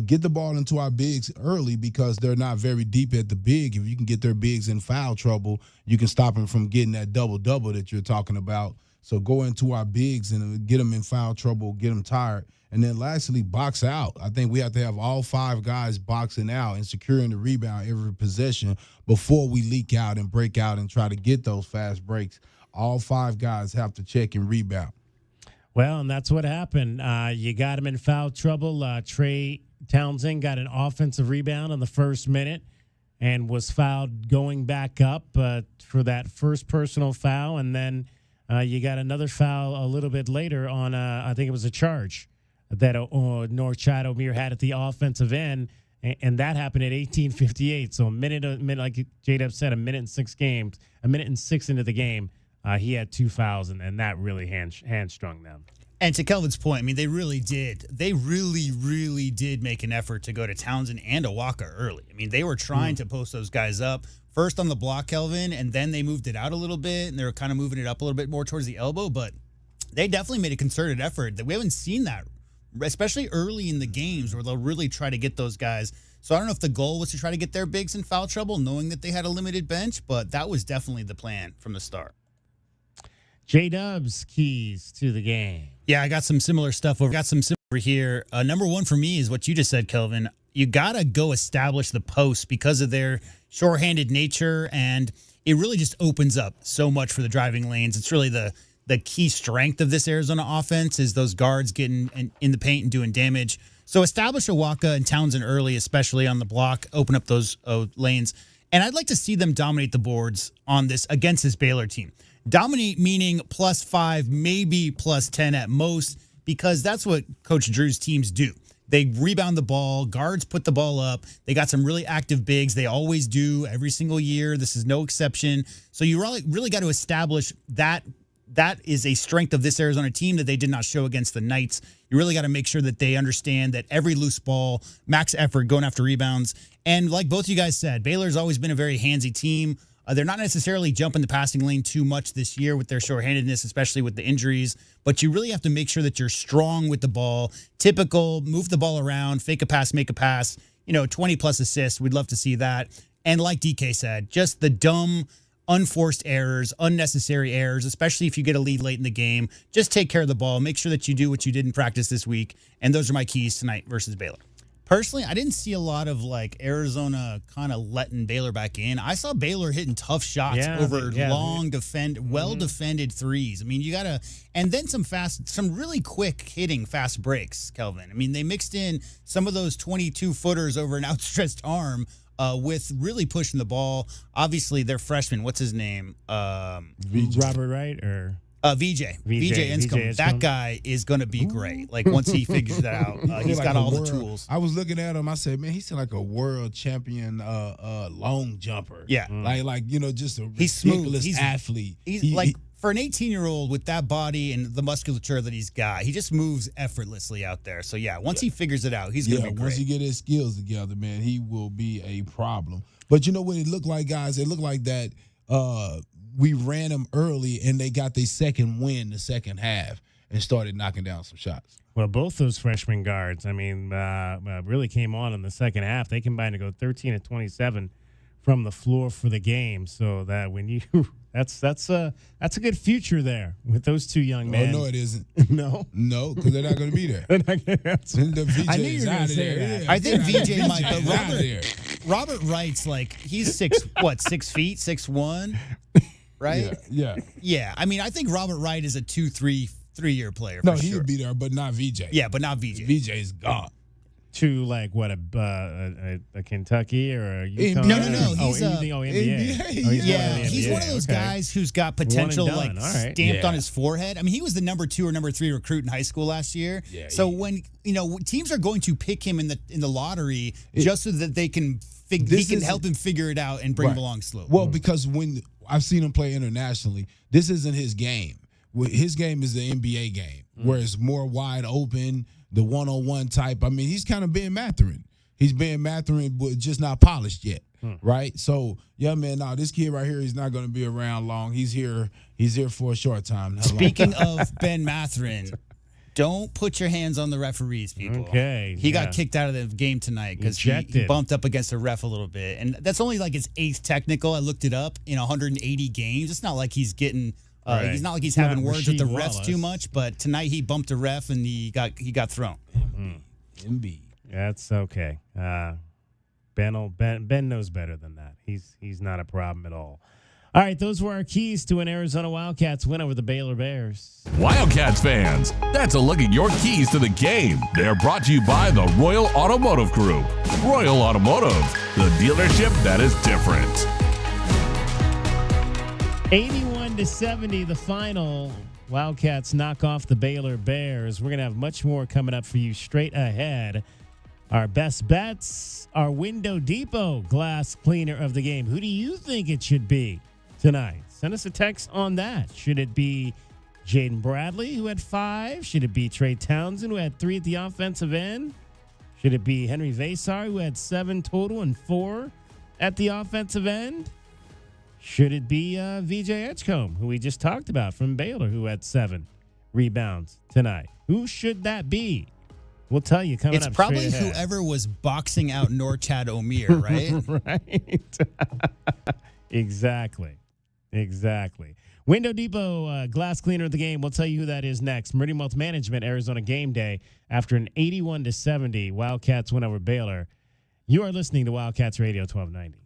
Get the ball into our bigs early because they're not very deep at the big. If you can get their bigs in foul trouble, you can stop them from getting that double-double that you're talking about. So go into our bigs and get them in foul trouble, get them tired. And then lastly, box out. I think we have to have all 5 guys boxing out and securing the rebound every possession before we leak out and break out and try to get those fast breaks. All 5 guys have to check and rebound. Well, and that's what happened. You got him in foul trouble. Trey Townsend got an offensive rebound in the first minute and was fouled going back up for that first personal foul. And then you got another foul a little bit later on, I think it was a charge that North Chadomir had at the offensive end, and that happened at 18:58. So a minute, like J-Dub said, a minute and 6 into the game, he had 2 fouls, and that really hamstrung them. And to Kelvin's point, I mean, they really did. They really, really did make an effort to go to Townsend and Awaka early. I mean, they were trying to post those guys up first on the block, Kelvin, and then they moved it out a little bit, and they were kind of moving it up a little bit more towards the elbow. But they definitely made a concerted effort. That we haven't seen that, especially early in the games where they'll really try to get those guys. So I don't know if the goal was to try to get their bigs in foul trouble, knowing that they had a limited bench, but that was definitely the plan from the start. J-Dub's keys to the game. Yeah, I got some similar stuff over here. Number 1 for me is what you just said, Kelvin. You got to go establish the post because of their short-handed nature, and it really just opens up so much for the driving lanes. It's really the key strength of this Arizona offense is those guards getting in the paint and doing damage. So establish Awaka and Townsend early, especially on the block, open up those lanes. And I'd like to see them dominate the boards on this against this Baylor team. Dominate meaning +5, maybe +10 at most, because that's what Coach Drew's teams do. They rebound the ball. Guards put the ball up. They got some really active bigs. They always do every single year. This is no exception. So you really got to establish that. That is a strength of this Arizona team that they did not show against the Knights. You really got to make sure that they understand that every loose ball, max effort, going after rebounds. And like both you guys said, Baylor's always been a very handsy team. They're not necessarily jumping the passing lane too much this year with their shorthandedness, especially with the injuries. But you really have to make sure that you're strong with the ball. Typical, move the ball around, fake a pass, make a pass. 20-plus assists. We'd love to see that. And like DK said, just the dumb unforced errors, unnecessary errors, especially if you get a lead late in the game. Just take care of the ball. Make sure that you do what you did in practice this week. And those are my keys tonight versus Baylor. Personally, I didn't see a lot of Arizona kind of letting Baylor back in. I saw Baylor hitting tough shots over long well-defended threes. I mean, you got to – and then some really quick hitting fast breaks, Kelvin. I mean, they mixed in some of those 22-footers over an outstretched arm with really pushing the ball. Obviously, their freshman, what's his name? Robert Wright or – VJ Enscombe. That guy is going to be great. Once he figures that out, he's got all the tools. I was looking at him. I said, man, he's like a world champion long jumper. Yeah. Just a ridiculous athlete. He's for an 18-year-old with that body and the musculature that he's got, he just moves effortlessly out there. So, once he figures it out, he's going to be great. Once he get his skills together, man, he will be a problem. But you know what it looked like, guys? It looked like that we ran them early, and they got their second win the second half and started knocking down some shots. Well, both those freshman guards, really came on in the second half. They combined to go 13 of 27 from the floor for the game. So that when you that's a good future there with those two young men. Oh, no, it isn't. No, because they're not going to be there. The VJ I knew you were going to say that. I think VJ might, but Robert Wright's he's 6 feet, 6'1". Right? Yeah. I mean, I think Robert Wright is a 3-year player. No, he would be there, but not VJ. Yeah, but not VJ. VJ is gone. To a Kentucky or a Utah? No. He's NBA. He's one of those guys who's got potential stamped on his forehead. I mean, he was the number 2 or number 3 recruit in high school last year. Yeah, so when teams are going to pick him in the lottery just so that they can he can help him figure it out and bring him along slowly. Well, because when I've seen him play internationally, this isn't his game. His game is the NBA game, where it's more wide open, the one-on-one type. I mean, he's kind of Ben Mathurin. He's Ben Mathurin, but just not polished yet, right? So, this kid right here, he's not going to be around long. He's here for a short time. Speaking of Ben Mathurin, don't put your hands on the referees, people. Okay. He got kicked out of the game tonight because he bumped up against a ref a little bit. And that's only his 8th technical. I looked it up in 180 games. It's not like he's getting he's not like he's having words with the refs too much, but tonight he bumped a ref and he got thrown. MB. That's okay. Ben knows better than that. He's not a problem at all. All right, those were our keys to an Arizona Wildcats win over the Baylor Bears. Wildcats fans, that's a look at your keys to the game. They're brought to you by the Royal Automotive Group. Royal Automotive, the dealership that is different. 81-70, the final. Wildcats knock off the Baylor Bears. We're going to have much more coming up for you straight ahead. Our best bets, our Window Depot glass cleaner of the game. Who do you think it should be tonight? Send us a text on that. Should it be Jaden Bradley, who had 5? Should it be Trey Townsend, who had 3 at the offensive end? Should it be Henri Veesaar, who had 7 total and 4 at the offensive end? Should it be VJ Edgecombe, who we just talked about from Baylor, who had 7 rebounds tonight? Who should that be? We'll tell you coming up. It's probably whoever was boxing out Norchad Omir, right? Right. Exactly. Window Depot glass cleaner of the game. We'll tell you who that is next. Meridian Wealth Management, Arizona Game Day. After an 81-70 Wildcats win over Baylor. You are listening to Wildcats Radio 1290.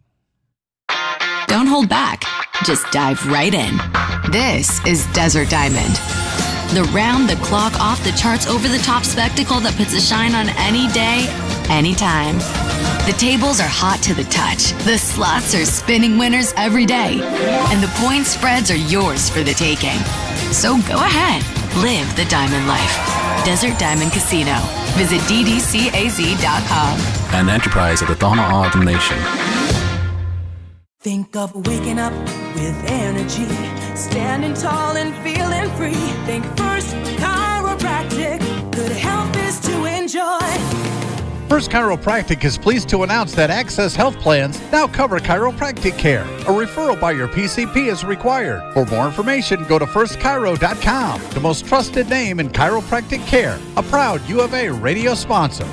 Don't hold back. Just dive right in. This is Desert Diamond. The round-the-clock, off-the-charts, over-the-top spectacle that puts a shine on any day, anytime. The tables are hot to the touch. The slots are spinning winners every day. And the point spreads are yours for the taking. So go ahead. Live the diamond life. Desert Diamond Casino. Visit ddcaz.com. An enterprise of the Donna Autumn Nation. Think of waking up with energy, standing tall and feeling free. Think First Chiropractic, good health is to enjoy. First Chiropractic is pleased to announce that Access Health Plans now cover chiropractic care. A referral by your PCP is required. For more information, go to firstchiro.com, the most trusted name in chiropractic care. A proud U of A radio sponsor.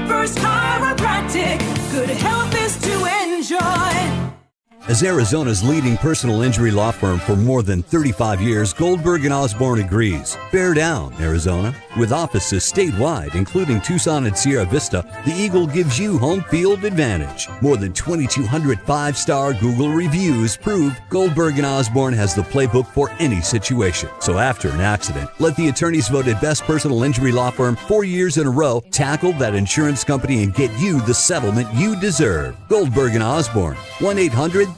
First Chiropractic, good health is to enjoy. As Arizona's leading personal injury law firm for more than 35 years, Goldberg & Osborne agrees. Bear down, Arizona. With offices statewide, including Tucson and Sierra Vista, the Eagle gives you home field advantage. More than 2,200 five-star Google reviews prove Goldberg & Osborne has the playbook for any situation. So after an accident, let the attorneys voted best personal injury law firm 4 years in a row tackle that insurance company and get you the settlement you deserve. Goldberg & Osborne, 1-800-THE-EAGLE.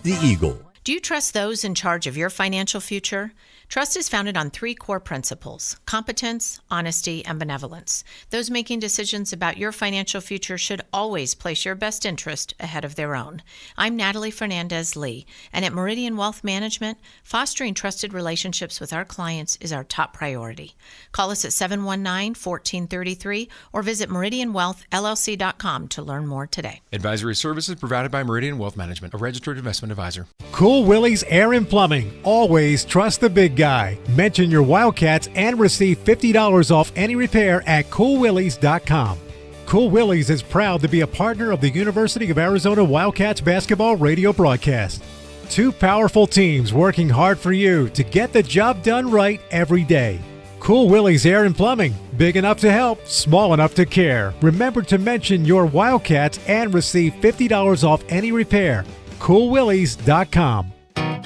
Do you trust those in charge of your financial future? Trust is founded on 3 core principles: competence, honesty, and benevolence. Those making decisions about your financial future should always place your best interest ahead of their own. I'm Natalie Fernandez-Lee, and at Meridian Wealth Management, fostering trusted relationships with our clients is our top priority. Call us at 719-1433 or visit meridianwealthllc.com to learn more today. Advisory services provided by Meridian Wealth Management, a registered investment advisor. Cool Willie's Air and Plumbing. Always trust the big guy. Mention your Wildcats and receive $50 off any repair at coolwillies.com. Cool Willie's is proud to be a partner of the University of Arizona Wildcats basketball radio broadcast. 2 powerful teams working hard for you to get the job done right every day. Cool Willie's Air and Plumbing. Big enough to help, small enough to care. Remember to mention your Wildcats and receive $50 off any repair. coolwillies.com.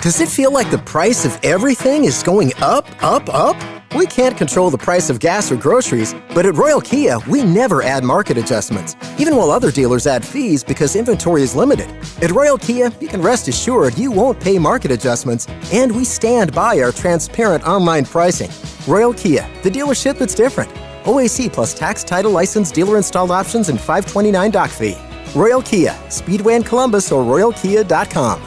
Does it feel like the price of everything is going up, up, up? We can't control the price of gas or groceries, but at Royal Kia, we never add market adjustments, even while other dealers add fees because inventory is limited. At Royal Kia, you can rest assured you won't pay market adjustments, and we stand by our transparent online pricing. Royal Kia, the dealership that's different. OAC plus tax, title, license, dealer installed options, and $529 doc fee. Royal Kia, Speedway in Columbus or royalkia.com.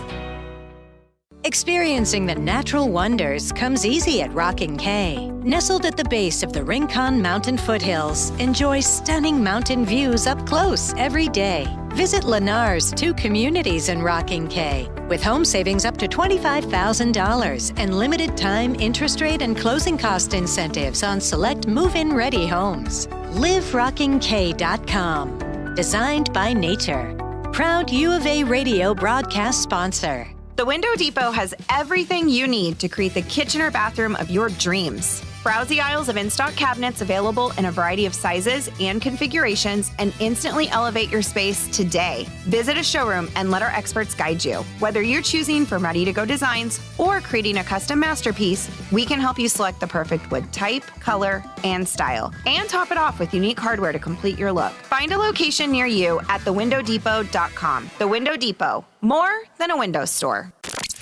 Experiencing the natural wonders comes easy at Rocking K. Nestled at the base of the Rincon Mountain foothills, enjoy stunning mountain views up close every day. Visit Lennar's 2 communities in Rocking K, with home savings up to $25,000 and limited time interest rate and closing cost incentives on select move-in ready homes. LiveRockingK.com. Designed by nature. Proud U of A radio broadcast sponsor. The Window Depot has everything you need to create the kitchen or bathroom of your dreams. Browse the aisles of in-stock cabinets available in a variety of sizes and configurations and instantly elevate your space today. Visit a showroom and let our experts guide you. Whether you're choosing from ready-to-go designs or creating a custom masterpiece, we can help you select the perfect wood type, color, and style, and top it off with unique hardware to complete your look. Find a location near you at thewindowdepot.com. The Window Depot, more than a window store.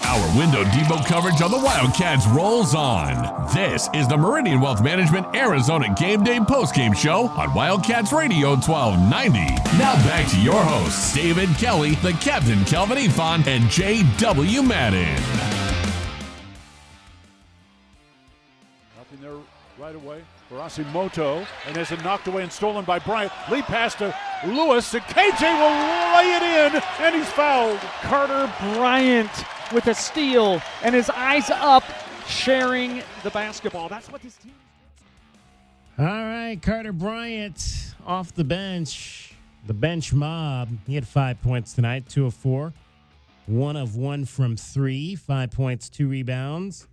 Our Window Depot coverage on the Wildcats rolls on. This is the Meridian Wealth Management Arizona Game Day postgame show on Wildcats Radio 1290. Now back to your hosts, David Kelly, the Captain Kelvin Ifan, and J.W. Madden. Nothing there right away for Asimoto, and as it knocked away and stolen by Bryant. Lead pass to Lewis, and KJ will lay it in, and he's fouled. Carter Bryant with a steal, and his eyes up, sharing the basketball. That's what this team. All right, Carter Bryant off the bench. The bench mob. He had 5 points tonight, 2 of 4. 1 of 1 from 3, 5 points, 2 rebounds,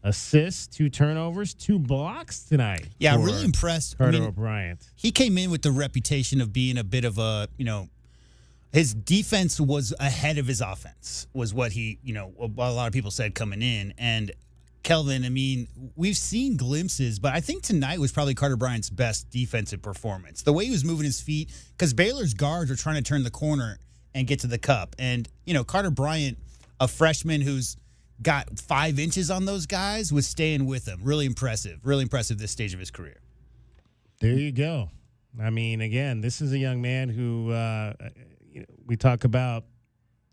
assists, 2 turnovers, 2 blocks tonight. Yeah, really impressed. Carter Bryant. He came in with the reputation of being a bit of a, his defense was ahead of his offense, was what he, what a lot of people said coming in. And Kelvin, we've seen glimpses, but I think tonight was probably Carter Bryant's best defensive performance. The way he was moving his feet, because Baylor's guards are trying to turn the corner and get to the cup. And, Carter Bryant, a freshman who's got 5 inches on those guys, was staying with them. Really impressive this stage of his career. There you go. Again, this is a young man who we talk about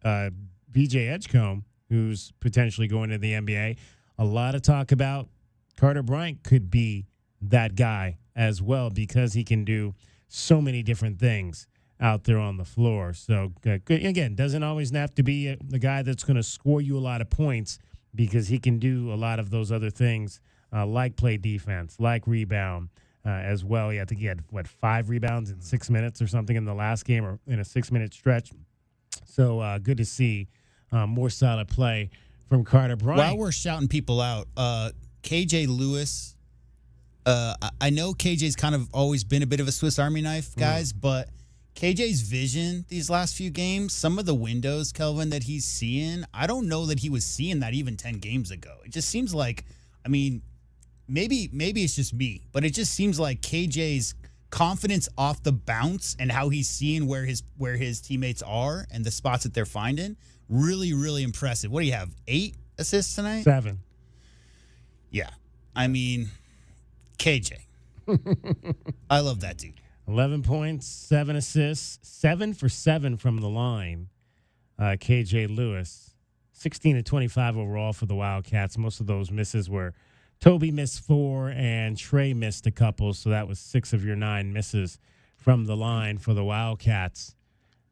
BJ Edgecombe, who's potentially going to the NBA. A lot of talk about Carter Bryant could be that guy as well because he can do so many different things out there on the floor. So, again, doesn't always have to be the guy that's going to score you a lot of points because he can do a lot of those other things like play defense, like rebound as well. I think he had, 5 rebounds in 6 minutes or something in the last game or in a 6-minute stretch. So good to see more solid play from Carter Bryant. While we're shouting people out, KJ Lewis, I know KJ's kind of always been a bit of a Swiss Army knife, guys, but KJ's vision these last few games, some of the windows, Kelvin, that he's seeing, I don't know that he was seeing that even 10 games ago. It just seems like, I mean, maybe it's just me, but it just seems like KJ's confidence off the bounce and how he's seeing where his teammates are and the spots that they're finding, really, really impressive. What do you have, 8 assists tonight? 7. Yeah. I mean, KJ. I love that dude. 11 points, 7 assists, 7 for 7 from the line. KJ Lewis, 16 to 25 overall for the Wildcats. Most of those misses were Toby missed 4 and Trey missed a couple, so that was 6 of your 9 misses from the line for the Wildcats.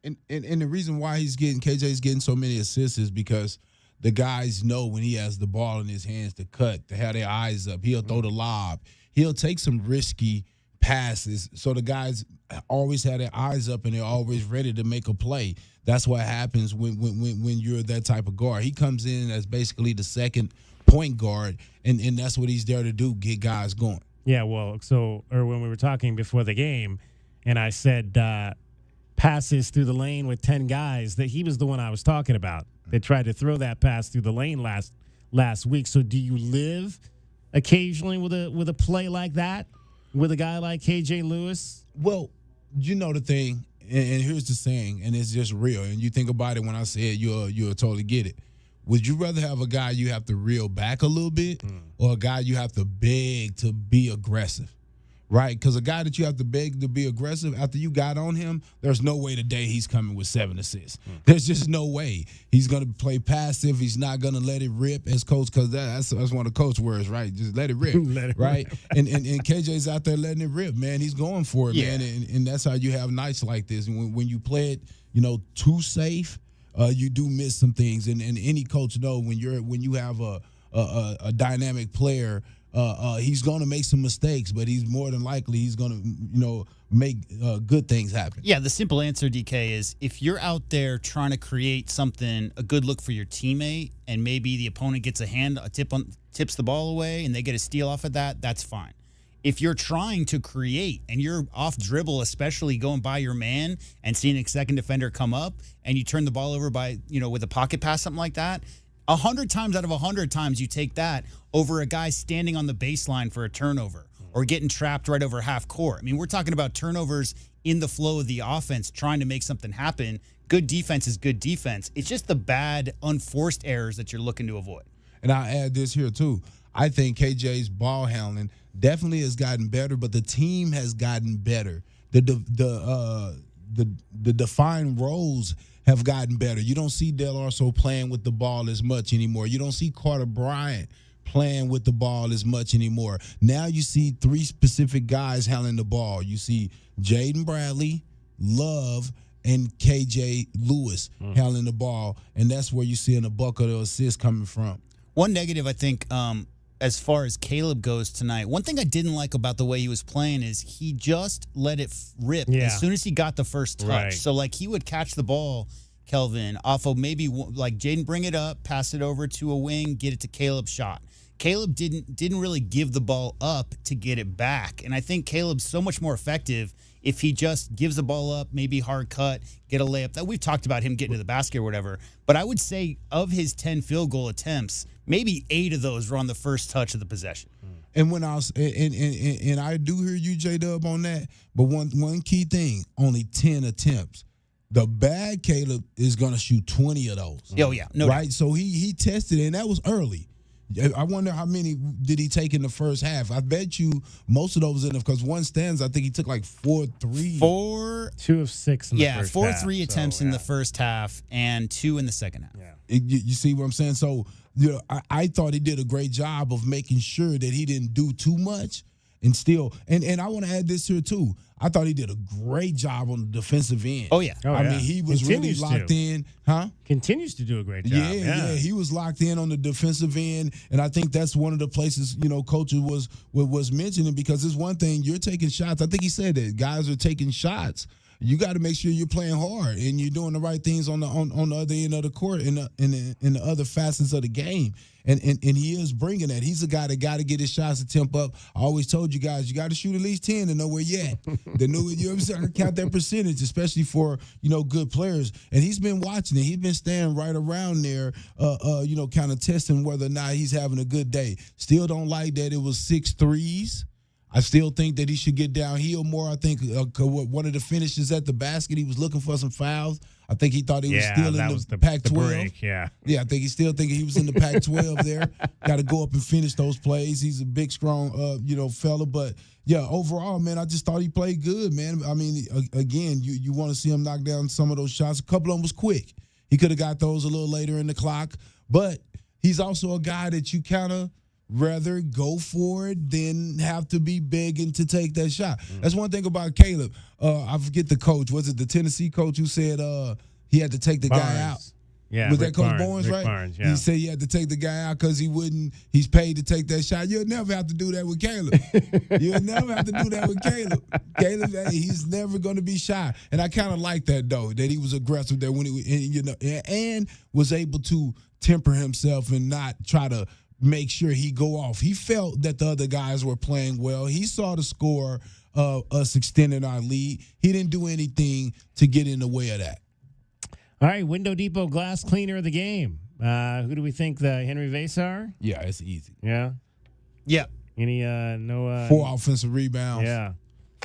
And the reason why KJ's getting so many assists is because the guys know when he has the ball in his hands to cut, to have their eyes up. He'll throw the lob. He'll take some risky passes, so the guys always have their eyes up and they're always ready to make a play. That's what happens when you're that type of guard. He comes in as basically the second point guard, and that's what he's there to do, get guys going. Yeah, well, when we were talking before the game, and I said passes through the lane with 10 guys, that he was the one I was talking about. They tried to throw that pass through the lane last week. So do you live occasionally with a play like that? With a guy like KJ Lewis? Well, you know the thing, and here's the saying, and it's just real. And you think about it when I say it, you'll totally get it. Would you rather have a guy you have to reel back a little bit or a guy you have to beg to be aggressive? Right? Because a guy that you have to beg to be aggressive, after you got on him, there's no way today he's coming with 7 assists. There's just no way. He's going to play passive. He's not going to let it rip as coach, because that's one of the coach words, right? Just let it rip, right? And KJ's out there letting it rip, man. He's going for it, man. And that's how you have nights like this. And when you play it, too safe, you do miss some things. And any coach know when you have a dynamic player, he's going to make some mistakes, but he's more than likely he's going to, make good things happen. Yeah, the simple answer, DK, is if you're out there trying to create something, a good look for your teammate, and maybe the opponent gets tips the ball away, and they get a steal off of that, that's fine. If you're trying to create and you're off dribble, especially going by your man and seeing a second defender come up, and you turn the ball over by, with a pocket pass, something like that, 100 times out of 100 times you take that over a guy standing on the baseline for a turnover or getting trapped right over half court. I mean, we're talking about turnovers in the flow of the offense, trying to make something happen. Good defense is good defense. It's just the bad, unforced errors that you're looking to avoid. And I'll add this here, too. I think KJ's ball handling definitely has gotten better, but the team has gotten better. The defined roles have gotten better. You don't see Del Arso playing with the ball as much anymore. You don't see Carter Bryant playing with the ball as much anymore. Now you see 3 specific guys handling the ball. You see Jaden Bradley, Love, and KJ Lewis handling the ball, and that's where you're seeing a buck of the assists coming from. One negative, I think, as far as Caleb goes tonight, one thing I didn't like about the way he was playing is he just let it rip as soon as he got the first touch. Right. So, he would catch the ball, Kelvin, off of maybe, Jaden bring it up, pass it over to a wing, get it to Caleb, shot. Caleb didn't really give the ball up to get it back. And I think Caleb's so much more effective if he just gives the ball up, maybe hard cut, get a layup. That we've talked about him getting to the basket or whatever. But I would say of his 10 field goal attempts, maybe 8 of those were on the first touch of the possession. And when I was and I do hear you, J-Dub, on that, but one key thing, only 10 attempts. The bad Caleb is going to shoot 20 of those. Oh, yeah. No right? doubt. So he tested it, and that was early. I wonder how many did he take in the first half. I bet you most of those in it, because one stands, I think he took 4 3. 2 of 6 in the first 4 half. 3 attempts in the first half and 2 in the second half. Yeah. You see what I'm saying? So I thought he did a great job of making sure that he didn't do too much. And still, and I want to add this here too. I thought he did a great job on the defensive end. Oh, yeah. I mean, he was Continues really locked in. Huh? Continues to do a great job. Yeah. He was locked in on the defensive end. And I think that's one of the places, coaches was mentioning, because it's one thing, you're taking shots. I think he said that guys are taking shots. you got to make sure you're playing hard and you're doing the right things on the other end of the court in the other facets of the game. And he is bringing that. He's a guy that got to get his shots to temp up. I always told you guys, you got to shoot at least 10 to know where you're at. You know what I'm saying? Count that percentage, especially for, good players. And he's been watching it. He's been staying right around there, kind of testing whether or not he's having a good day. Still don't like that it was 6 threes. I still think that he should get downhill more. I think one of the finishes at the basket, he was looking for some fouls. I think he thought he was still in the Pac-12. Yeah, I think he's still thinking he was in the Pac-12 there. Got to go up and finish those plays. He's a big, strong, fella. But, overall, man, I just thought he played good, man. I mean, again, you want to see him knock down some of those shots. A couple of them was quick. He could have got those a little later in the clock. But he's also a guy that you kind of rather go for it than have to be begging to take that shot. That's one thing about Caleb. I forget the coach. Was it the Tennessee coach who said he had to take the guy out? Yeah, was Rick that Coach Barnes, right? Barnes, yeah. He said he had to take the guy out because he's paid to take that shot. You'll never have to do that with Caleb. You'll never have to do that with Caleb. Caleb, he's never going to be shy. And I kind of like that, though, that he was aggressive there when and was able to temper himself and not try to make sure he go off. He felt that the other guys were playing well. He saw the score of us extending our lead. He didn't do anything to get in the way of that. All right, Window Depot glass cleaner of the game. Who do we think? The Henri Veesaar? Yeah, it's easy. Yeah? Yeah. Any, no... 4 offensive rebounds. Yeah.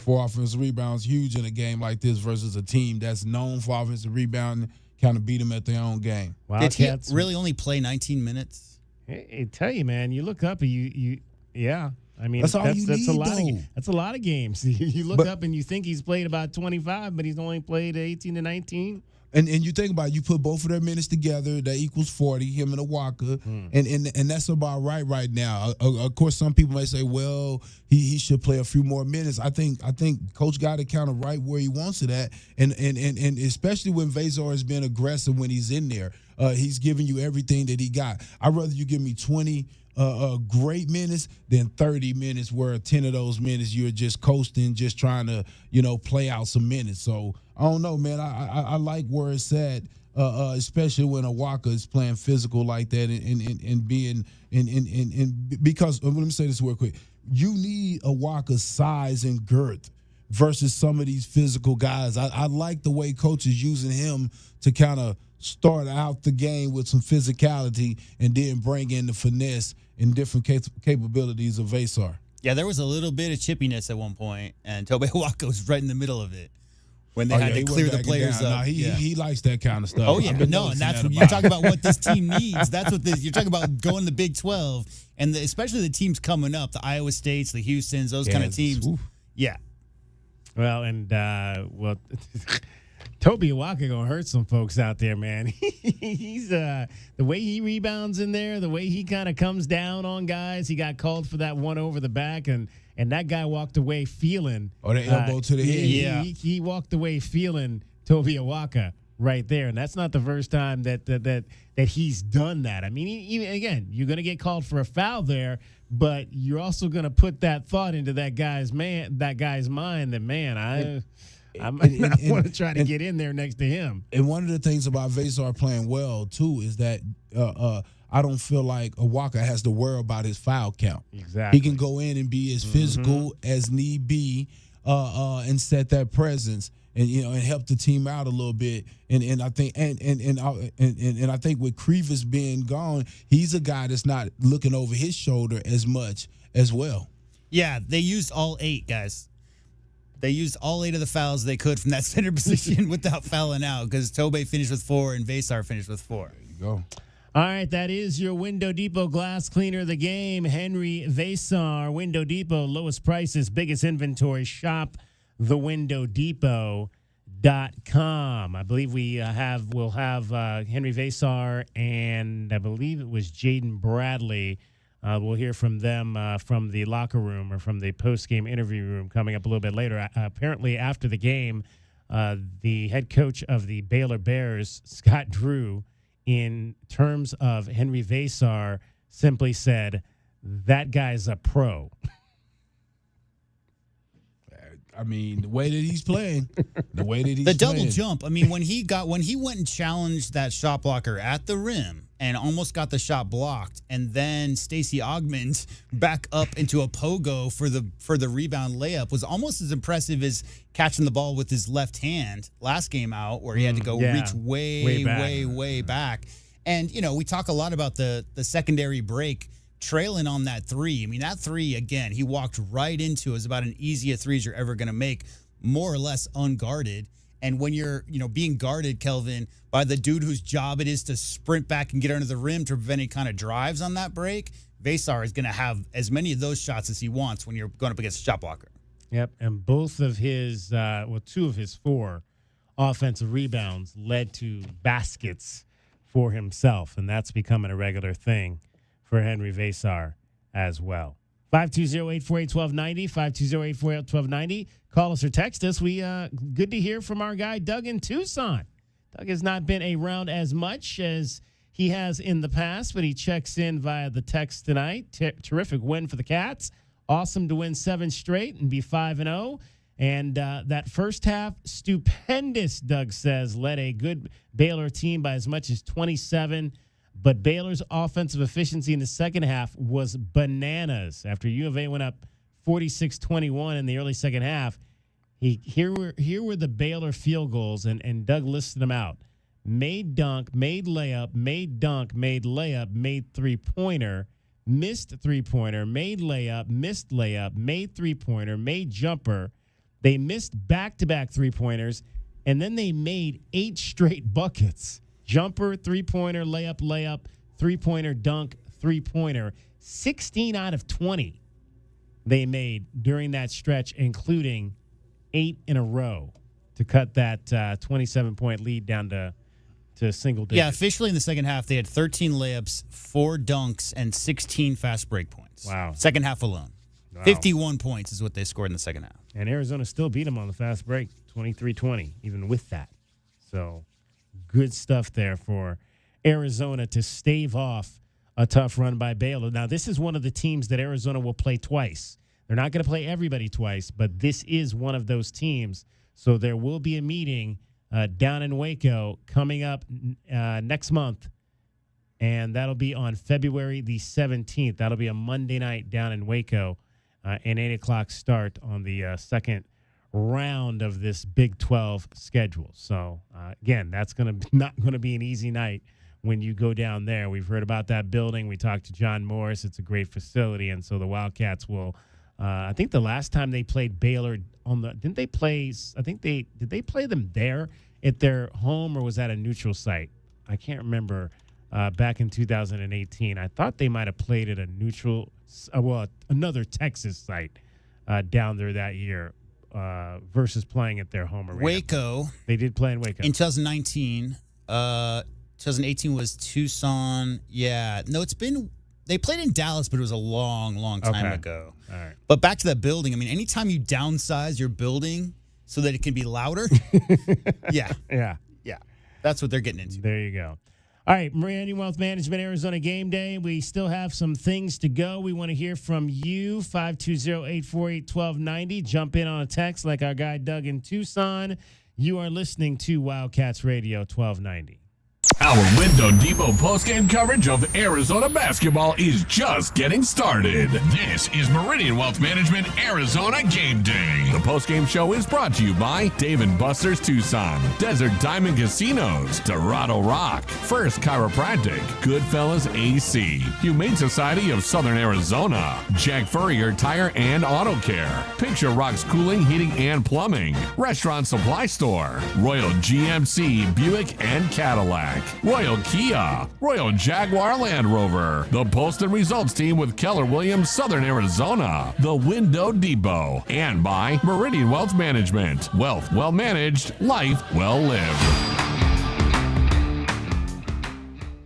4 offensive rebounds, huge in a game like this versus a team that's known for offensive rebounding, kind of beat them at their own game. Did he really only play 19 minutes? I tell you, man, you look up and yeah. I mean, that's all you need, a lot though. That's a lot of games. You look up and you think he's played about 25, but he's only played 18 to 19. And you think about it, you put both of their minutes together, that equals 40, him and Awaka, and that's about right now. Of course, some people may say, well, he should play a few more minutes. I think Coach got it kind of right where he wants it at, and especially when Veesaar has been aggressive when he's in there. He's giving you everything that he got. I'd rather you give me 20 great minutes than 30 minutes where 10 of those minutes you're just coasting, just trying to, play out some minutes. So I don't know, man. I like where it's at, especially when Awaka is playing physical like that and being because let me say this real quick. You need Awaka's size and girth versus some of these physical guys. I like the way Coach is using him to kind of start out the game with some physicality and then bring in the finesse and different capabilities of Veesaar. Yeah, there was a little bit of chippiness at one point, and Tobe Awaka was right in the middle of it when they had to clear the players up. No, he likes that kind of stuff. Oh, yeah. No, and that's what you're talking about what this team needs. That's what you're talking about going to the Big 12, and especially the teams coming up, the Iowa States, the Houstons, those kind of teams. Oof. Yeah. Well, and, Tobe Awaka gonna hurt some folks out there, man. He's the way he rebounds in there, the way he kind of comes down on guys. He got called for that one over the back, and that guy walked away feeling. Oh, the elbow to the head. Yeah, he walked away feeling Tobe Awaka right there, and that's not the first time that he's done that. I mean, again, you're gonna get called for a foul there, but you're also gonna put that thought into that guy's mind that, man, I want to try to get in there next to him. And one of the things about Veesaar playing well, too, is that I don't feel like Awaka has to worry about his foul count. Exactly. He can go in and be as physical as need be and set that presence and help the team out a little bit. And I think and I think with Krivas being gone, he's a guy that's not looking over his shoulder as much as well. Yeah, they used all 8 guys. They used all 8 of the fouls they could from that center position without fouling out because Tobe finished with 4 and Veesaar finished with 4. There you go. All right, that is your Window Depot glass cleaner of the game, Henri Veesaar. Window Depot, lowest prices, biggest inventory. Shop thewindowdepot.com. I believe we'll have Henri Veesaar and I believe it was Jaden Bradley. We'll hear from them from the locker room or from the post-game interview room coming up a little bit later. Apparently, after the game, the head coach of the Baylor Bears, Scott Drew, in terms of Henri Veesaar, simply said, that guy's a pro. I mean, the way that he's playing, the double jump. I mean, when he went and challenged that shot blocker at the rim and almost got the shot blocked, and then Stacey Augmund back up into a pogo for the rebound layup was almost as impressive as catching the ball with his left hand last game out, where he had to go reach way back. And we talk a lot about the secondary break. Trailing on that three. I mean, that three, again, he walked right into it. It was about an easy three as you're ever going to make, more or less unguarded. And when you're, being guarded, Kelvin, by the dude whose job it is to sprint back and get under the rim to prevent any kind of drives on that break, Veesaar is going to have as many of those shots as he wants when you're going up against a shot blocker. Yep, and both of his, 2 of his 4 offensive rebounds led to baskets for himself, and that's becoming a regular thing for Henri Veesaar as well. 520-848-1290, 520-848-1290. Call us or text us. We good to hear from our guy Doug in Tucson. Doug has not been around as much as he has in the past, but he checks in via the text tonight. Terrific win for the Cats. Awesome to win 7 straight and be 5-0. And that first half, stupendous, Doug says, led a good Baylor team by as much as 27. But Baylor's offensive efficiency in the second half was bananas. After U of A went up 46-21 in the early second half, here were the Baylor field goals, and Doug listed them out. Made dunk, made layup, made dunk, made layup, made three-pointer, missed three-pointer, made layup, made three-pointer, made jumper. They missed back-to-back three-pointers, and then they made 8 straight buckets. Jumper, three-pointer, layup, three-pointer, dunk, three-pointer. 16 out of 20 they made during that stretch, including 8 in a row to cut that 27-point lead down to single digits. Yeah, officially in the second half, they had 13 layups, 4 dunks, and 16 fast break points. Wow. Second half alone. Wow. 51 points is what they scored in the second half. And Arizona still beat them on the fast break, 23-20, even with that. So good stuff there for Arizona to stave off a tough run by Baylor. Now, this is one of the teams that Arizona will play twice. They're not going to play everybody twice, but this is one of those teams. So there will be a meeting down in Waco coming up next month, and that'll be on February the 17th. That'll be a Monday night down in Waco, an 8 o'clock start on the second round of this Big 12 schedule. So, again, that's not going to be an easy night when you go down there. We've heard about that building. We talked to John Morris. It's a great facility, and so the Wildcats will I think the last time they played Baylor did they play them there at their home, or was that a neutral site? I can't remember. Back in 2018, I thought they might have played at a neutral, another Texas site down there that year versus playing at their home arena. Waco. They did play in Waco. In 2019, 2018 was Tucson. Yeah. No, they played in Dallas, but it was a long, long time ago. All right. But back to that building. I mean, anytime you downsize your building so that it can be louder, yeah. That's what they're getting into. There you go. All right, Meridian Wealth Management, Arizona Game Day. We still have some things to go. We want to hear from you, 520-848-1290. Jump in on a text like our guy Doug in Tucson. You are listening to Wildcats Radio 1290. Our Window Depot postgame coverage of Arizona basketball is just getting started. This is Meridian Wealth Management Arizona Game Day. The postgame show is brought to you by Dave & Buster's Tucson, Desert Diamond Casinos, Dorado Rock, First Chiropractic, Goodfellas AC, Humane Society of Southern Arizona, Jack Furrier Tire and Auto Care, Picture Rocks Cooling, Heating and Plumbing, Restaurant Supply Store, Royal GMC, Buick and Cadillac, Royal Kia, Royal Jaguar Land Rover, the Postal Results Team with Keller Williams, Southern Arizona, the Window Depot, and by Meridian Wealth Management. Wealth well managed, life well lived.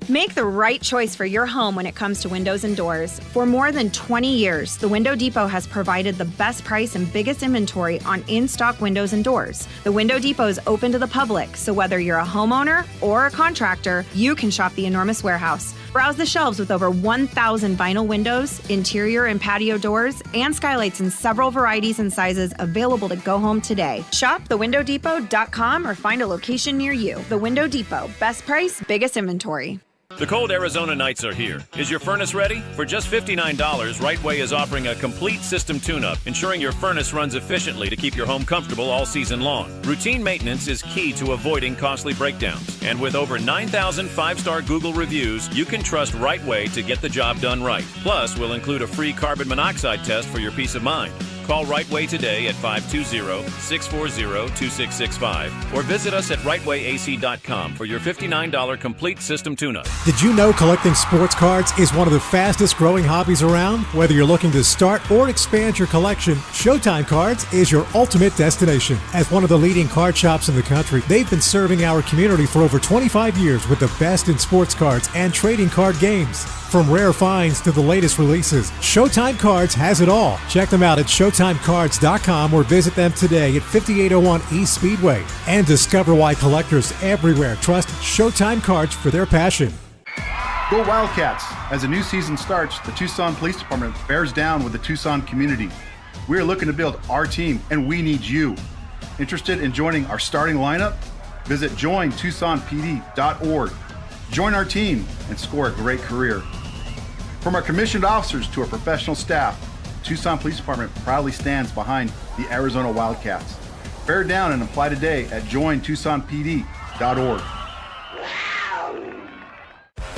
Make the right choice for your home when it comes to windows and doors. For more than 20 years, the Window Depot has provided the best price and biggest inventory on in-stock windows and doors. The Window Depot is open to the public, so whether you're a homeowner or a contractor, you can shop the enormous warehouse. Browse the shelves with over 1,000 vinyl windows, interior and patio doors, and skylights in several varieties and sizes available to go home today. Shop thewindowdepot.com or find a location near you. The Window Depot. Best price, biggest inventory. The cold Arizona nights are here. Is your furnace ready? For just $59, Right Way is offering a complete system tune-up, ensuring your furnace runs efficiently to keep your home comfortable all season long. Routine maintenance is key to avoiding costly breakdowns. And with over 9,000 five-star Google reviews, you can trust Right Way to get the job done right. Plus, we'll include a free carbon monoxide test for your peace of mind. Call Right Way today at 520-640-2665 or visit us at rightwayac.com for your $59 complete system tune-up. Did you know collecting sports cards is one of the fastest growing hobbies around? Whether you're looking to start or expand your collection, Showtime Cards is your ultimate destination. As one of the leading card shops in the country, they've been serving our community for over 25 years with the best in sports cards and trading card games. From rare finds to the latest releases, Showtime Cards has it all. Check them out at ShowtimeCards.com or visit them today at 5801 East Speedway. And discover why collectors everywhere trust Showtime Cards for their passion. Go Wildcats! As a new season starts, the Tucson Police Department bears down with the Tucson community. We are looking to build our team, and we need you. Interested in joining our starting lineup? Visit jointucsonpd.org. Join our team and score a great career. From our commissioned officers to our professional staff, the Tucson Police Department proudly stands behind the Arizona Wildcats. Bear down and apply today at jointucsonpd.org.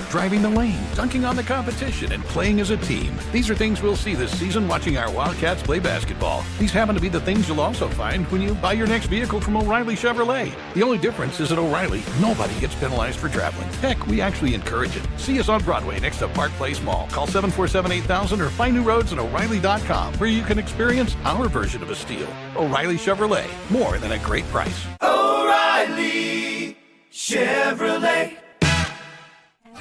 Driving the lane, dunking on the competition, and playing as a team. These are things we'll see this season watching our Wildcats play basketball. These happen to be the things you'll also find when you buy your next vehicle from O'Reilly Chevrolet. The only difference is at O'Reilly, nobody gets penalized for traveling. Heck, we actually encourage it. See us on Broadway next to Park Place Mall. Call 747-8000 or find new roads at O'Reilly.com where you can experience our version of a steal. O'Reilly Chevrolet, more than a great price. O'Reilly Chevrolet.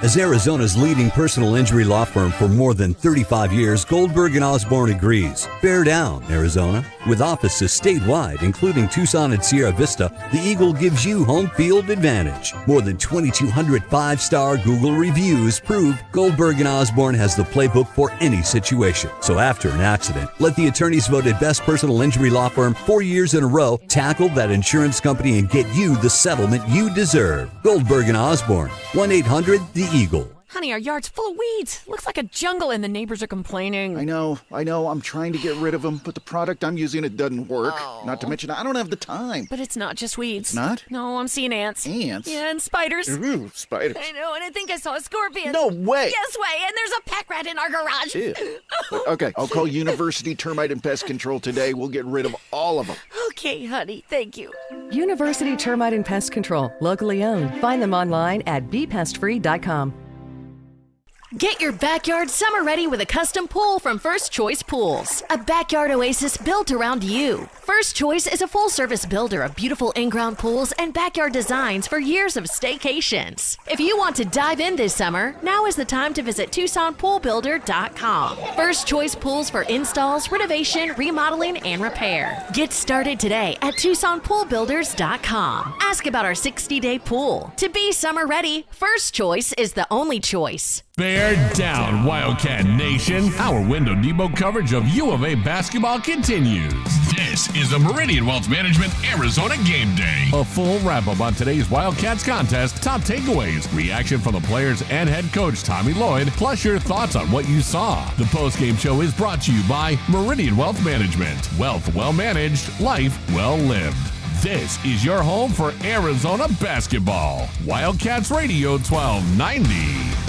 As Arizona's leading personal injury law firm for more than 35 years, Goldberg & Osborne agrees. Bear down, Arizona. With offices statewide, including Tucson and Sierra Vista, the Eagle gives you home field advantage. More than 2,200 five-star Google reviews prove Goldberg & Osborne has the playbook for any situation. So after an accident, let the attorneys voted best personal injury law firm 4 years in a row tackle that insurance company and get you the settlement you deserve. Goldberg & Osborne, 1-800-THE-EAGLE. Honey, our yard's full of weeds. Looks like a jungle and the neighbors are complaining. I know. I'm trying to get rid of them, but the product I'm using, it doesn't work. Oh. Not to mention, I don't have the time. But it's not just weeds. It's not? No, I'm seeing ants. Ants? Yeah, and spiders. Ooh, spiders. I know, and I think I saw a scorpion. No way. Yes way, and there's a pack rat in our garage. Ew. Okay, I'll call University Termite and Pest Control today. We'll get rid of all of them. Okay, honey, thank you. University Termite and Pest Control, locally owned. Find them online at bepestfree.com. Get your backyard summer ready with a custom pool from First Choice Pools. A backyard oasis built around you. First Choice is a full-service builder of beautiful in-ground pools and backyard designs for years of staycations. If you want to dive in this summer, now is the time to visit TucsonPoolBuilder.com. First Choice Pools for installs, renovation, remodeling, and repair. Get started today at TucsonPoolBuilders.com. Ask about our 60-day pool. To be summer ready, First Choice is the only choice. Bear down, Wildcat Nation. Our Window Depot coverage of U of A basketball continues. This is the Meridian Wealth Management Arizona Game Day. A full wrap-up on today's Wildcats contest, top takeaways, reaction from the players and head coach Tommy Lloyd, plus your thoughts on what you saw. The post-game show is brought to you by Meridian Wealth Management. Wealth well managed, life well lived. This is your home for Arizona basketball. Wildcats Radio 1290.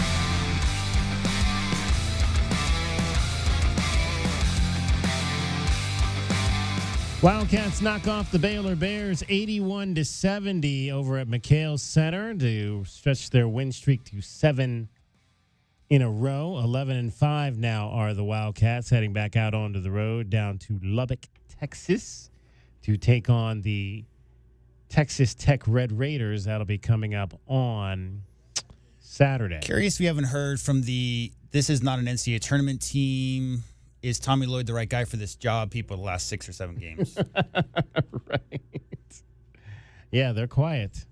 Wildcats knock off the Baylor Bears 81-70 over at McHale Center to stretch their win streak to 7 in a row. 11-5 now are the Wildcats heading back out onto the road down to Lubbock, Texas to take on the Texas Tech Red Raiders. That'll be coming up on Saturday. Curious if you haven't heard from this is not an NCAA tournament team. Is Tommy Lloyd the right guy for this job? People the last 6 or 7 games. Right. Yeah, they're quiet.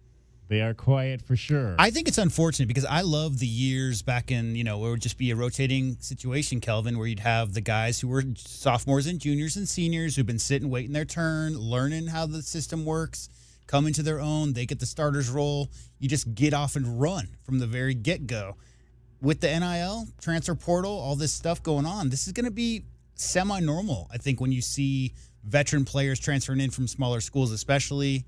They are quiet for sure. I think it's unfortunate because I love the years back in, where it would just be a rotating situation, Kelvin, where you'd have the guys who were sophomores and juniors and seniors who've been sitting, waiting their turn, learning how the system works, come into their own. They get the starters role. You just get off and run from the very get-go. With the NIL, transfer portal, all this stuff going on, this is going to be semi-normal, I think, when you see veteran players transferring in from smaller schools, especially.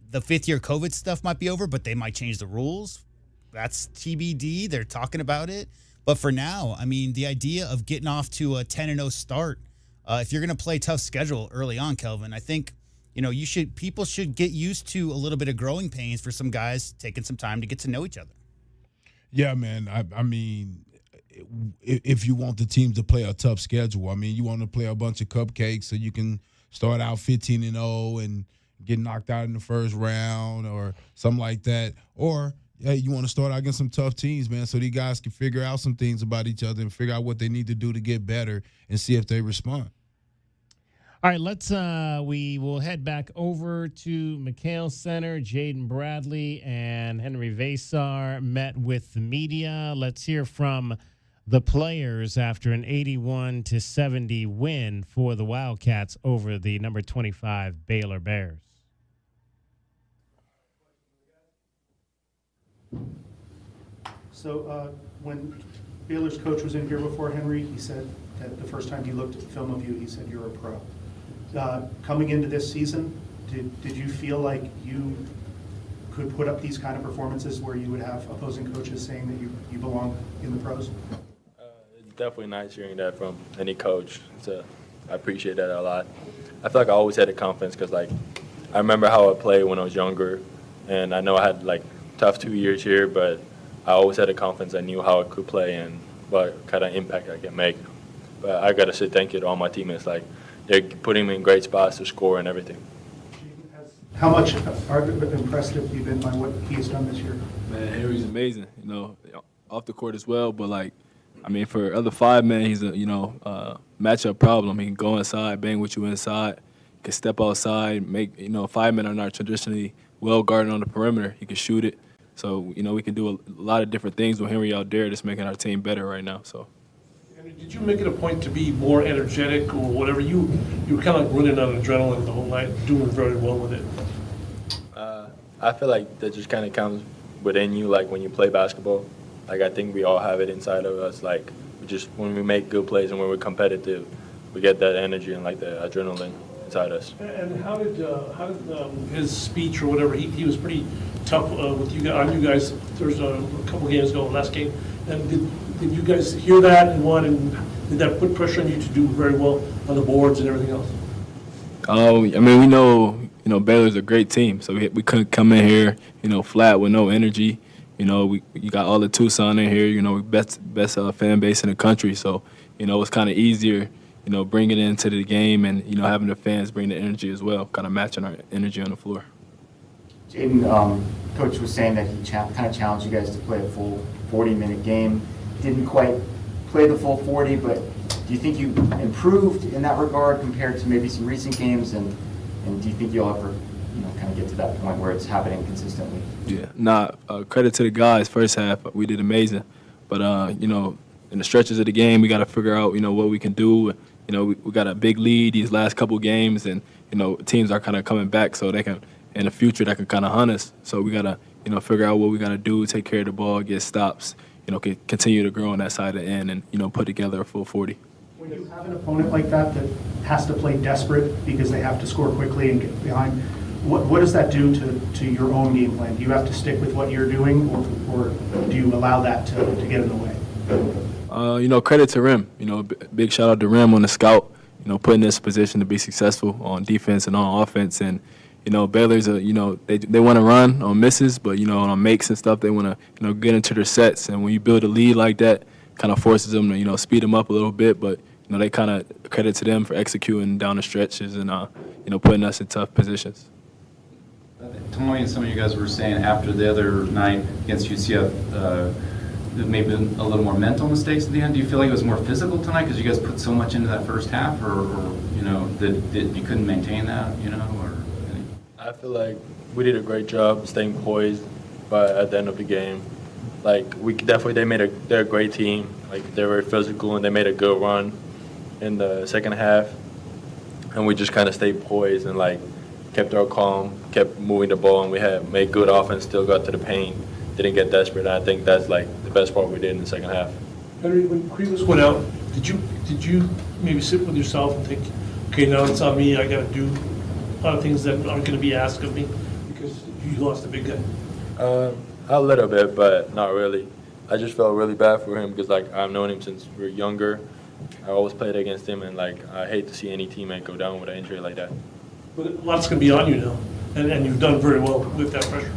The fifth-year COVID stuff might be over, but they might change the rules. That's TBD. They're talking about it. But for now, I mean, the idea of getting off to a 10-0 start, if you're going to play tough schedule early on, Kelvin, I think, people should get used to a little bit of growing pains for some guys taking some time to get to know each other. Yeah, man. I mean, if you want the teams to play a tough schedule, I mean, you want to play a bunch of cupcakes so you can start out 15-0 and get knocked out in the first round or something like that. Or, hey, you want to start out against some tough teams, man, so these guys can figure out some things about each other and figure out what they need to do to get better and see if they respond. All right, we will head back over to McHale Center. Jaden Bradley and Henri Veesaar met with the media. Let's hear from the players after an 81-70 win for the Wildcats over the number 25 Baylor Bears. So when Baylor's coach was in here before, Henry, he said that the first time he looked at the film of you, he said you're a pro. Coming into this season, did you feel like you could put up these kind of performances where you would have opposing coaches saying that you belong in the pros? It's definitely nice hearing that from any coach. I appreciate that a lot. I feel like I always had the confidence because, I remember how I played when I was younger, and I know I had, tough 2 years here, but I always had the confidence. I knew how I could play and what kind of impact I could make. But I got to say thank you to all my teammates. They're putting me in great spots to score and everything. How much impressed have you been by what he has done this year? Man, Henry's amazing, off the court as well. But, for other 5 men, he's a, matchup problem. He can go inside, bang with you inside, he can step outside, make, 5 men are not traditionally well guarded on the perimeter. He can shoot it. So, we can do a lot of different things with Henry out there that's making our team better right now. So. Did you make it a point to be more energetic or whatever? You were kind of running on adrenaline the whole night, doing very well with it. I feel like that just kind of comes within you, when you play basketball. I think we all have it inside of us. When we make good plays and when we're competitive, we get that energy and the adrenaline inside us. And how did his speech or whatever? He was pretty tough with you guys. On you guys. There's a couple games ago, last game, and did you guys hear that and did that put pressure on you to do very well on the boards and everything else? We know, Baylor's a great team, so we couldn't come in here, flat with no energy. You got all the Tucson in here, best fan base in the country, so it's kind of easier, bringing it into the game and having the fans bring the energy as well, kind of matching our energy on the floor. Jaden, Coach was saying that he kind of challenged you guys to play a full 40-minute game. Didn't quite play the full 40, but do you think you improved in that regard compared to maybe some recent games? And do you think you'll ever, kind of get to that point where it's happening consistently? Yeah, credit to the guys. First half, we did amazing. But, in the stretches of the game, we got to figure out, what we can do. We got a big lead these last couple games, and, teams are kind of coming back so they can, in the future, that can kind of hunt us. So we got to, figure out what we got to do, take care of the ball, get stops, continue to grow on that side of the end and, put together a full 40. When you have an opponent like that has to play desperate because they have to score quickly and get behind, what does that do to your own game plan? Do you have to stick with what you're doing, or do you allow that to get in the way? Credit to Rim. Big shout out to Rim on the scout, putting us in position to be successful on defense and on offense. And, Baylor's, they want to run on misses, but, on makes and stuff, they want to, get into their sets. And when you build a lead like that, kind of forces them to, speed them up a little bit. But, they kind of credit to them for executing down the stretches and, putting us in tough positions. Tony and some of you guys were saying after the other night against UCF, maybe a little more mental mistakes at the end. Do you feel like it was more physical tonight because you guys put so much into that first half, or that you couldn't maintain that, or? I feel like we did a great job staying poised, but at the end of the game, like they're a great team. Like they're very physical and they made a good run in the second half, and we just kind of stayed poised and like kept our calm, kept moving the ball, and we had made good offense. Still got to the paint, didn't get desperate. And I think that's like the best part we did in the second half. Henry, when Krivas went out, did you maybe sit with yourself and think, okay, now it's on me. I got to do a lot of things that aren't going to be asked of me because you lost a big guy. A little bit, but not really. I just felt really bad for him because like I've known him since we were younger. I always played against him, and like I hate to see any teammate go down with an injury like that. But a lot's going to be on you now, and you've done very well with that pressure.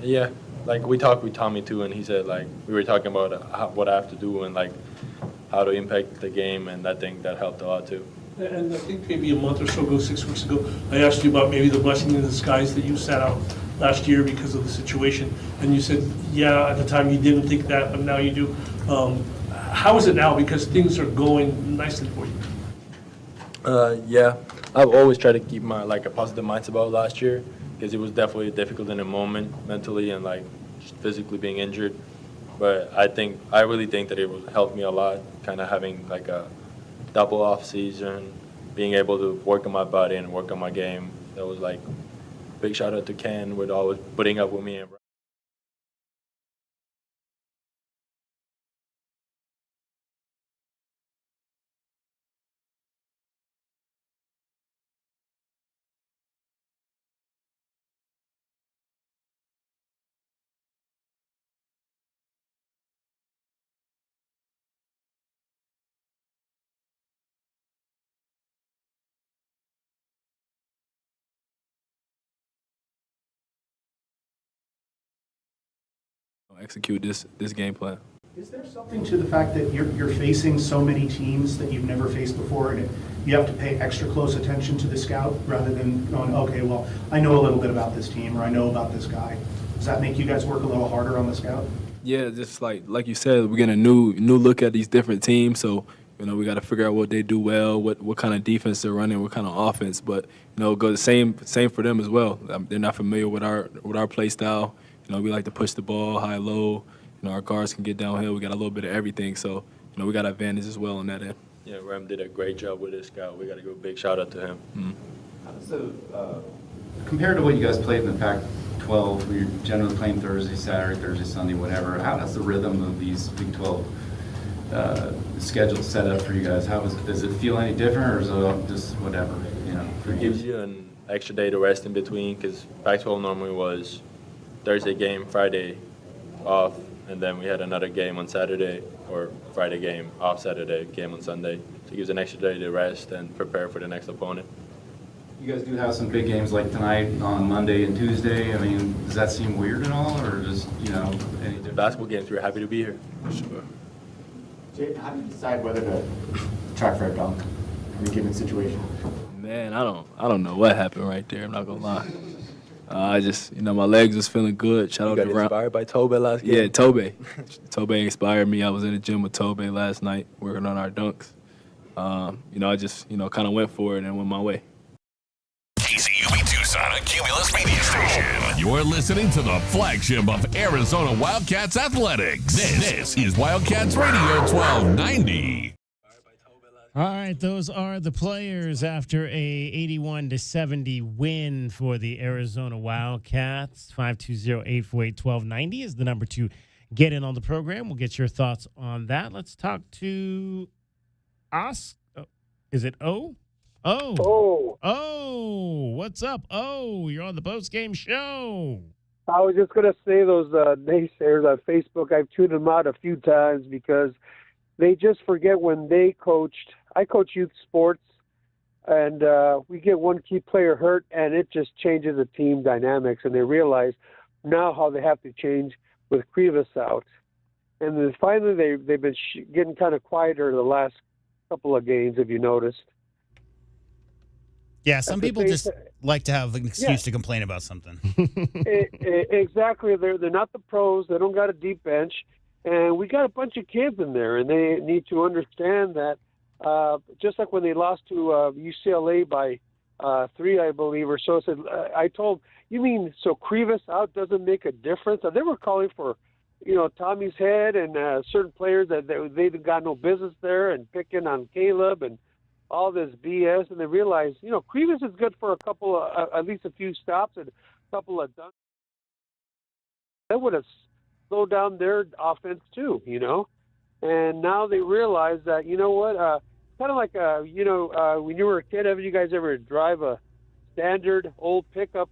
Yeah, like we talked with Tommy too, and he said like we were talking about what I have to do and like how to impact the game, and I think that helped a lot too. And I think maybe a month or so ago, 6 weeks ago, I asked you about maybe the blessing in disguise that you sat out last year because of the situation, and you said, yeah, at the time you didn't think that, but now you do. How is it now? Because things are going nicely for you. Yeah, I've always tried to keep a positive mindset about last year because it was definitely difficult in the moment mentally and like just physically being injured. But I really think that it will help me a lot, kind of having like a double off season, being able to work on my body and work on my game. That was like big shout out to Ken with always putting up with me. And execute this game plan. Is there something to the fact that you're facing so many teams that you've never faced before, and you have to pay extra close attention to the scout rather than going, okay, well, I know a little bit about this team or I know about this guy? Does that make you guys work a little harder on the scout? Yeah, just like you said, we're getting a new look at these different teams. So we got to figure out what they do well, what kind of defense they're running, what kind of offense. But go the same for them as well. They're not familiar with our play style. We like to push the ball high, low. Our guards can get downhill. We got a little bit of everything. So, we got an advantage as well on that end. Yeah, Rem did a great job with his scout. We got to give a big shout out to him. Mm-hmm. How does compared to what you guys played in the Pac-12, where you're generally playing Thursday, Saturday, Thursday, Sunday, whatever, how does the rhythm of these Big 12 schedules set up for you guys? Does it feel any different, or is it just whatever? It gives you an extra day to rest in between because Pac-12 normally was Thursday game, Friday off, and then we had another game on Saturday, or Friday game, off Saturday, game on Sunday. So it gives an extra day to rest and prepare for the next opponent. You guys do have some big games like tonight on Monday and Tuesday. I mean, does that seem weird at all, or just, any different? Basketball games, we're happy to be here. Sure. Jay, how do you decide whether to try for a dunk in a given situation? Man, I don't know what happened right there. I'm not gonna lie. I just, my legs was feeling good. Shout out to Ron. Inspired by Tobe last game? Yeah, Tobe. Tobe inspired me. I was in the gym with Tobe last night working on our dunks. I just, kind of went for it and went my way. KCUB Tucson, a Cumulus media station. You're listening to the flagship of Arizona Wildcats athletics. This is Wildcats Radio 1290. All right, those are the players after a 81-70 win for the Arizona Wildcats. 520-848-1290 is the number to get in on the program. We'll get your thoughts on that. Let's talk to Os. Is it O? Oh, what's up? Oh, you're on the postgame show. I was just going to say those naysayers on Facebook, I've tuned them out a few times because they just forget when they coached. I coach youth sports, and we get one key player hurt, and it just changes the team dynamics, and they realize now how they have to change with Krivas out. And then finally, they've been getting kind of quieter the last couple of games, if you noticed. Yeah, some people just like to have an excuse to complain about something. Exactly. They're not the pros. They don't got a deep bench. And we got a bunch of kids in there, and they need to understand that just like when they lost to UCLA by 3, I believe, or so, I told, you mean so Krivas out doesn't make a difference? And they were calling for, Tommy's head and certain players that they got no business there and picking on Caleb and all this BS. And they realized, Krivas is good for a couple of, at least a few stops and a couple of dunks. That would have slow down their offense too, And now they realize that, kind of like, when you were a kid, haven't you guys ever drive a standard old pickup?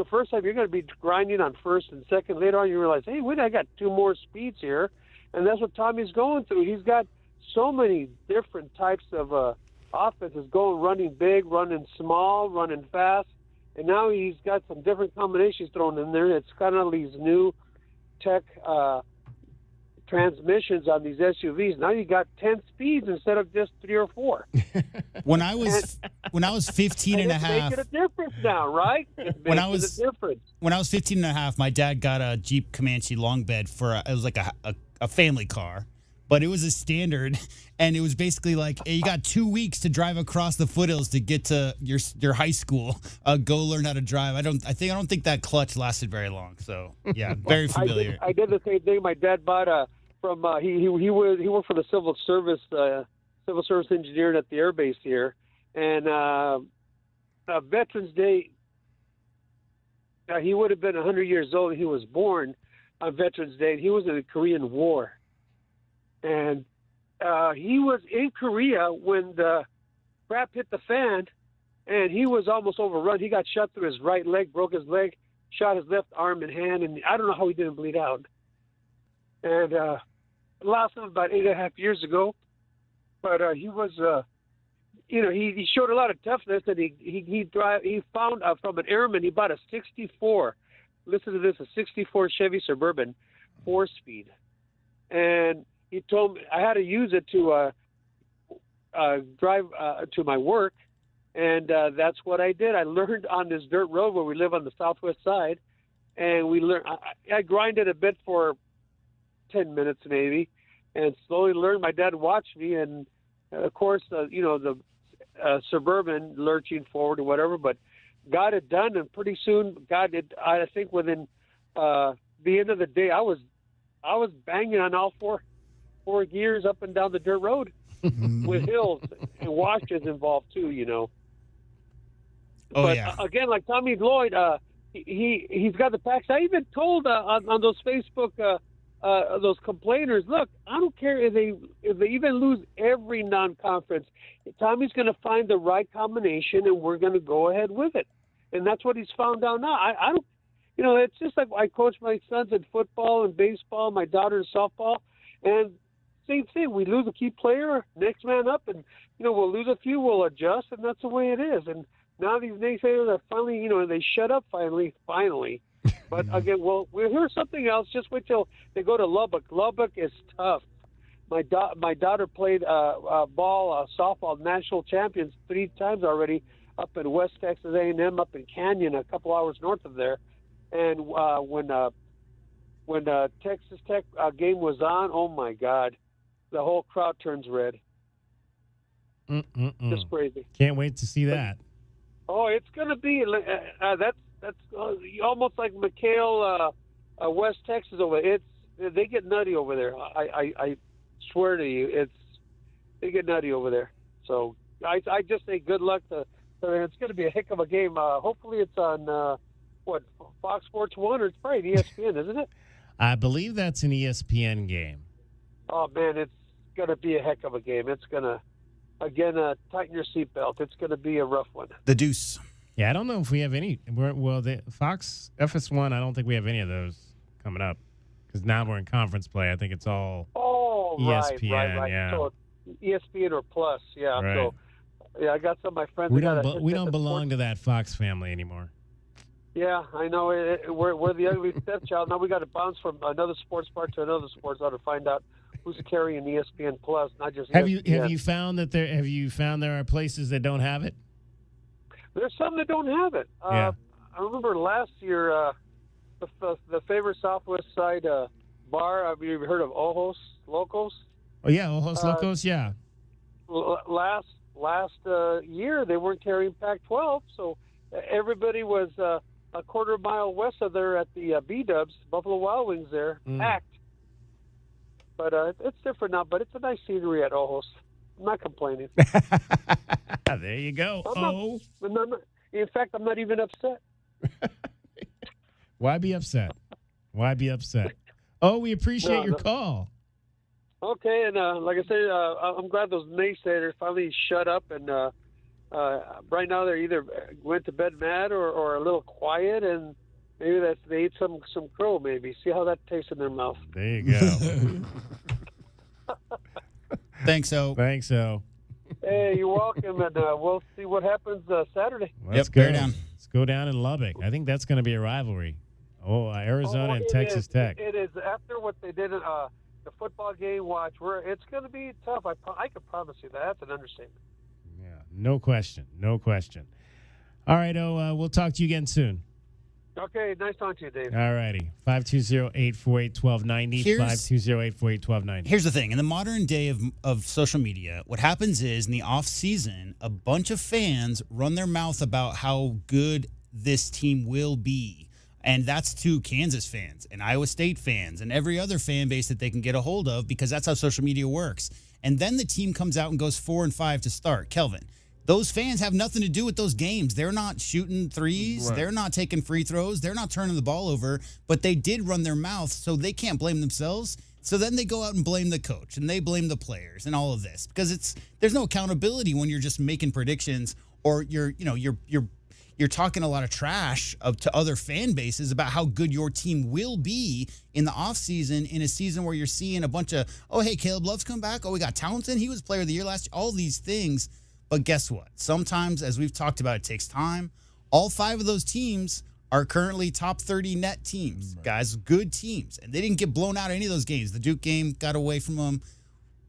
First time you're going to be grinding on first and second. Later on you realize, hey, wait, I got 2 more speeds here. And that's what Tommy's going through. He's got so many different types of offenses going, running big, running small, running fast. And now he's got some different combinations thrown in there. It's kind of these new tech transmissions on these SUVs. Now you got 10 speeds instead of just 3 or 4. When I was 15 and a half, making a difference now, right? When I was 15 and a half, my dad got a Jeep Comanche long bed it was like a family car, but it was a standard, and it was basically like, hey, you got 2 weeks to drive across the foothills to get to your high school. Go learn how to drive. I don't think that clutch lasted very long. So yeah, very familiar. I did the same thing. My dad bought from he worked for the civil service engineer at the air base here, and Veterans Day. He would have been 100 years old. He was born on Veterans Day. And he was in the Korean War, and he was in Korea when the crap hit the fan, and he was almost overrun. He got shot through his right leg, broke his leg, shot his left arm and hand, and I don't know how he didn't bleed out. And lost him about 8.5 years ago, but he was, he showed a lot of toughness, and he found from an airman, he bought a 64. Listen to this, a 64 Chevy Suburban 4-speed, and he told me I had to use it to drive to my work, and that's what I did. I learned on this dirt road where we live on the southwest side, and we learned. I grinded a bit for 10 minutes maybe, and slowly learned. My dad watched me, and of course, the Suburban lurching forward or whatever, but got it done, and pretty soon got it. I think within the end of the day, I was banging on all four gears up and down the dirt road with hills and washes involved too, Oh, but yeah. Again, like Tommy Lloyd, he's got the packs. I even told on those Facebook those complainers, look, I don't care if they even lose every non-conference. Tommy's going to find the right combination, and we're going to go ahead with it. And that's what he's found out now. I don't, it's just like I coach my sons in football and baseball, my daughter in softball, and same thing. We lose a key player, next man up, and we'll lose a few, we'll adjust, and that's the way it is. And now these naysayers are finally, they shut up finally. But again, we'll hear something else. Just wait till they go to Lubbock. Lubbock is tough. My daughter played softball national champions 3 times already up in West Texas A&M, up in Canyon, a couple hours north of there. And when Texas Tech game was on, oh my God, the whole crowd turns red. Just crazy. Can't wait to see that. Oh, it's going to be that's almost like McHale, West Texas over. They get nutty over there. I swear to you, they get nutty over there. So I just say good luck to. It's going to be a heck of a game. Hopefully it's on Fox Sports 1 or it's probably ESPN, isn't it? I believe that's an ESPN game. Oh man, it's going to be a heck of a game. It's going to tighten your seatbelt. It's going to be a rough one. The deuce. Yeah, I don't know if we have any. The Fox FS1, I don't think we have any of those coming up because now we're in conference play. I think it's all ESPN. Right. Yeah. So ESPN or Plus. Yeah. Right. So yeah, I got some of my friends. We don't belong to that Fox family anymore. Yeah, I know. We're the ugly stepchild. Now we got to bounce from another sports part to another sports part to find out who's carrying ESPN Plus, not just. Have ESPN. you found that there are places that don't have it? There's some that don't have it. Yeah. I remember last year, the favorite Southwest Side bar. Have you heard of Ojos Locos? Oh yeah, Ojos Locos. Yeah. Last year they weren't carrying Pac-12, so everybody was a quarter mile west of there at the B-Dubs, Buffalo Wild Wings there, packed. But it's different now, but it's a nice scenery at Ojos. I'm not complaining. There you go. In fact, I'm not even upset. Why be upset? Why be upset? Oh, we appreciate your call. Okay, and like I said, I'm glad those naysayers finally shut up. And right now they're either went to bed mad or a little quiet, and maybe they ate some crow. Maybe see how that tastes in their mouth. There you go. Thanks, O. Thanks, O. Hey, you're welcome, and we'll see what happens Saturday. Let's go. Let's go down in Lubbock. I think that's going to be a rivalry. Arizona and Texas Tech. It is after what they did in the football game. Watch, it's going to be tough. I can promise you that. That's an understatement. Yeah, no question. No question. All right, we'll talk to you again soon. Okay, nice talking to you, Dave. All righty. 520-848-1290. 520-848-1290. Here's the thing. In the modern day of social media, what happens is in the off season, a bunch of fans run their mouth about how good this team will be. And that's to Kansas fans and Iowa State fans and every other fan base that they can get a hold of, because that's how social media works. And then the team comes out and goes 4-5 to start. Kelvin, those fans have nothing to do with those games. They're not shooting threes. Right. They're not taking free throws. They're not turning the ball over. But they did run their mouth, so they can't blame themselves. So then they go out and blame the coach and they blame the players and all of this, because there's no accountability when you're just making predictions, or you're talking a lot of trash to other fan bases about how good your team will be in the offseason, in a season where you're seeing a bunch of, oh, hey, Caleb Love's come back. Oh, we got Townsend. He was player of the year last year. All these things. But guess what? Sometimes, as we've talked about, it takes time. All 5 of those teams are currently top 30 net teams, guys, good teams. And they didn't get blown out of any of those games. The Duke game got away from them.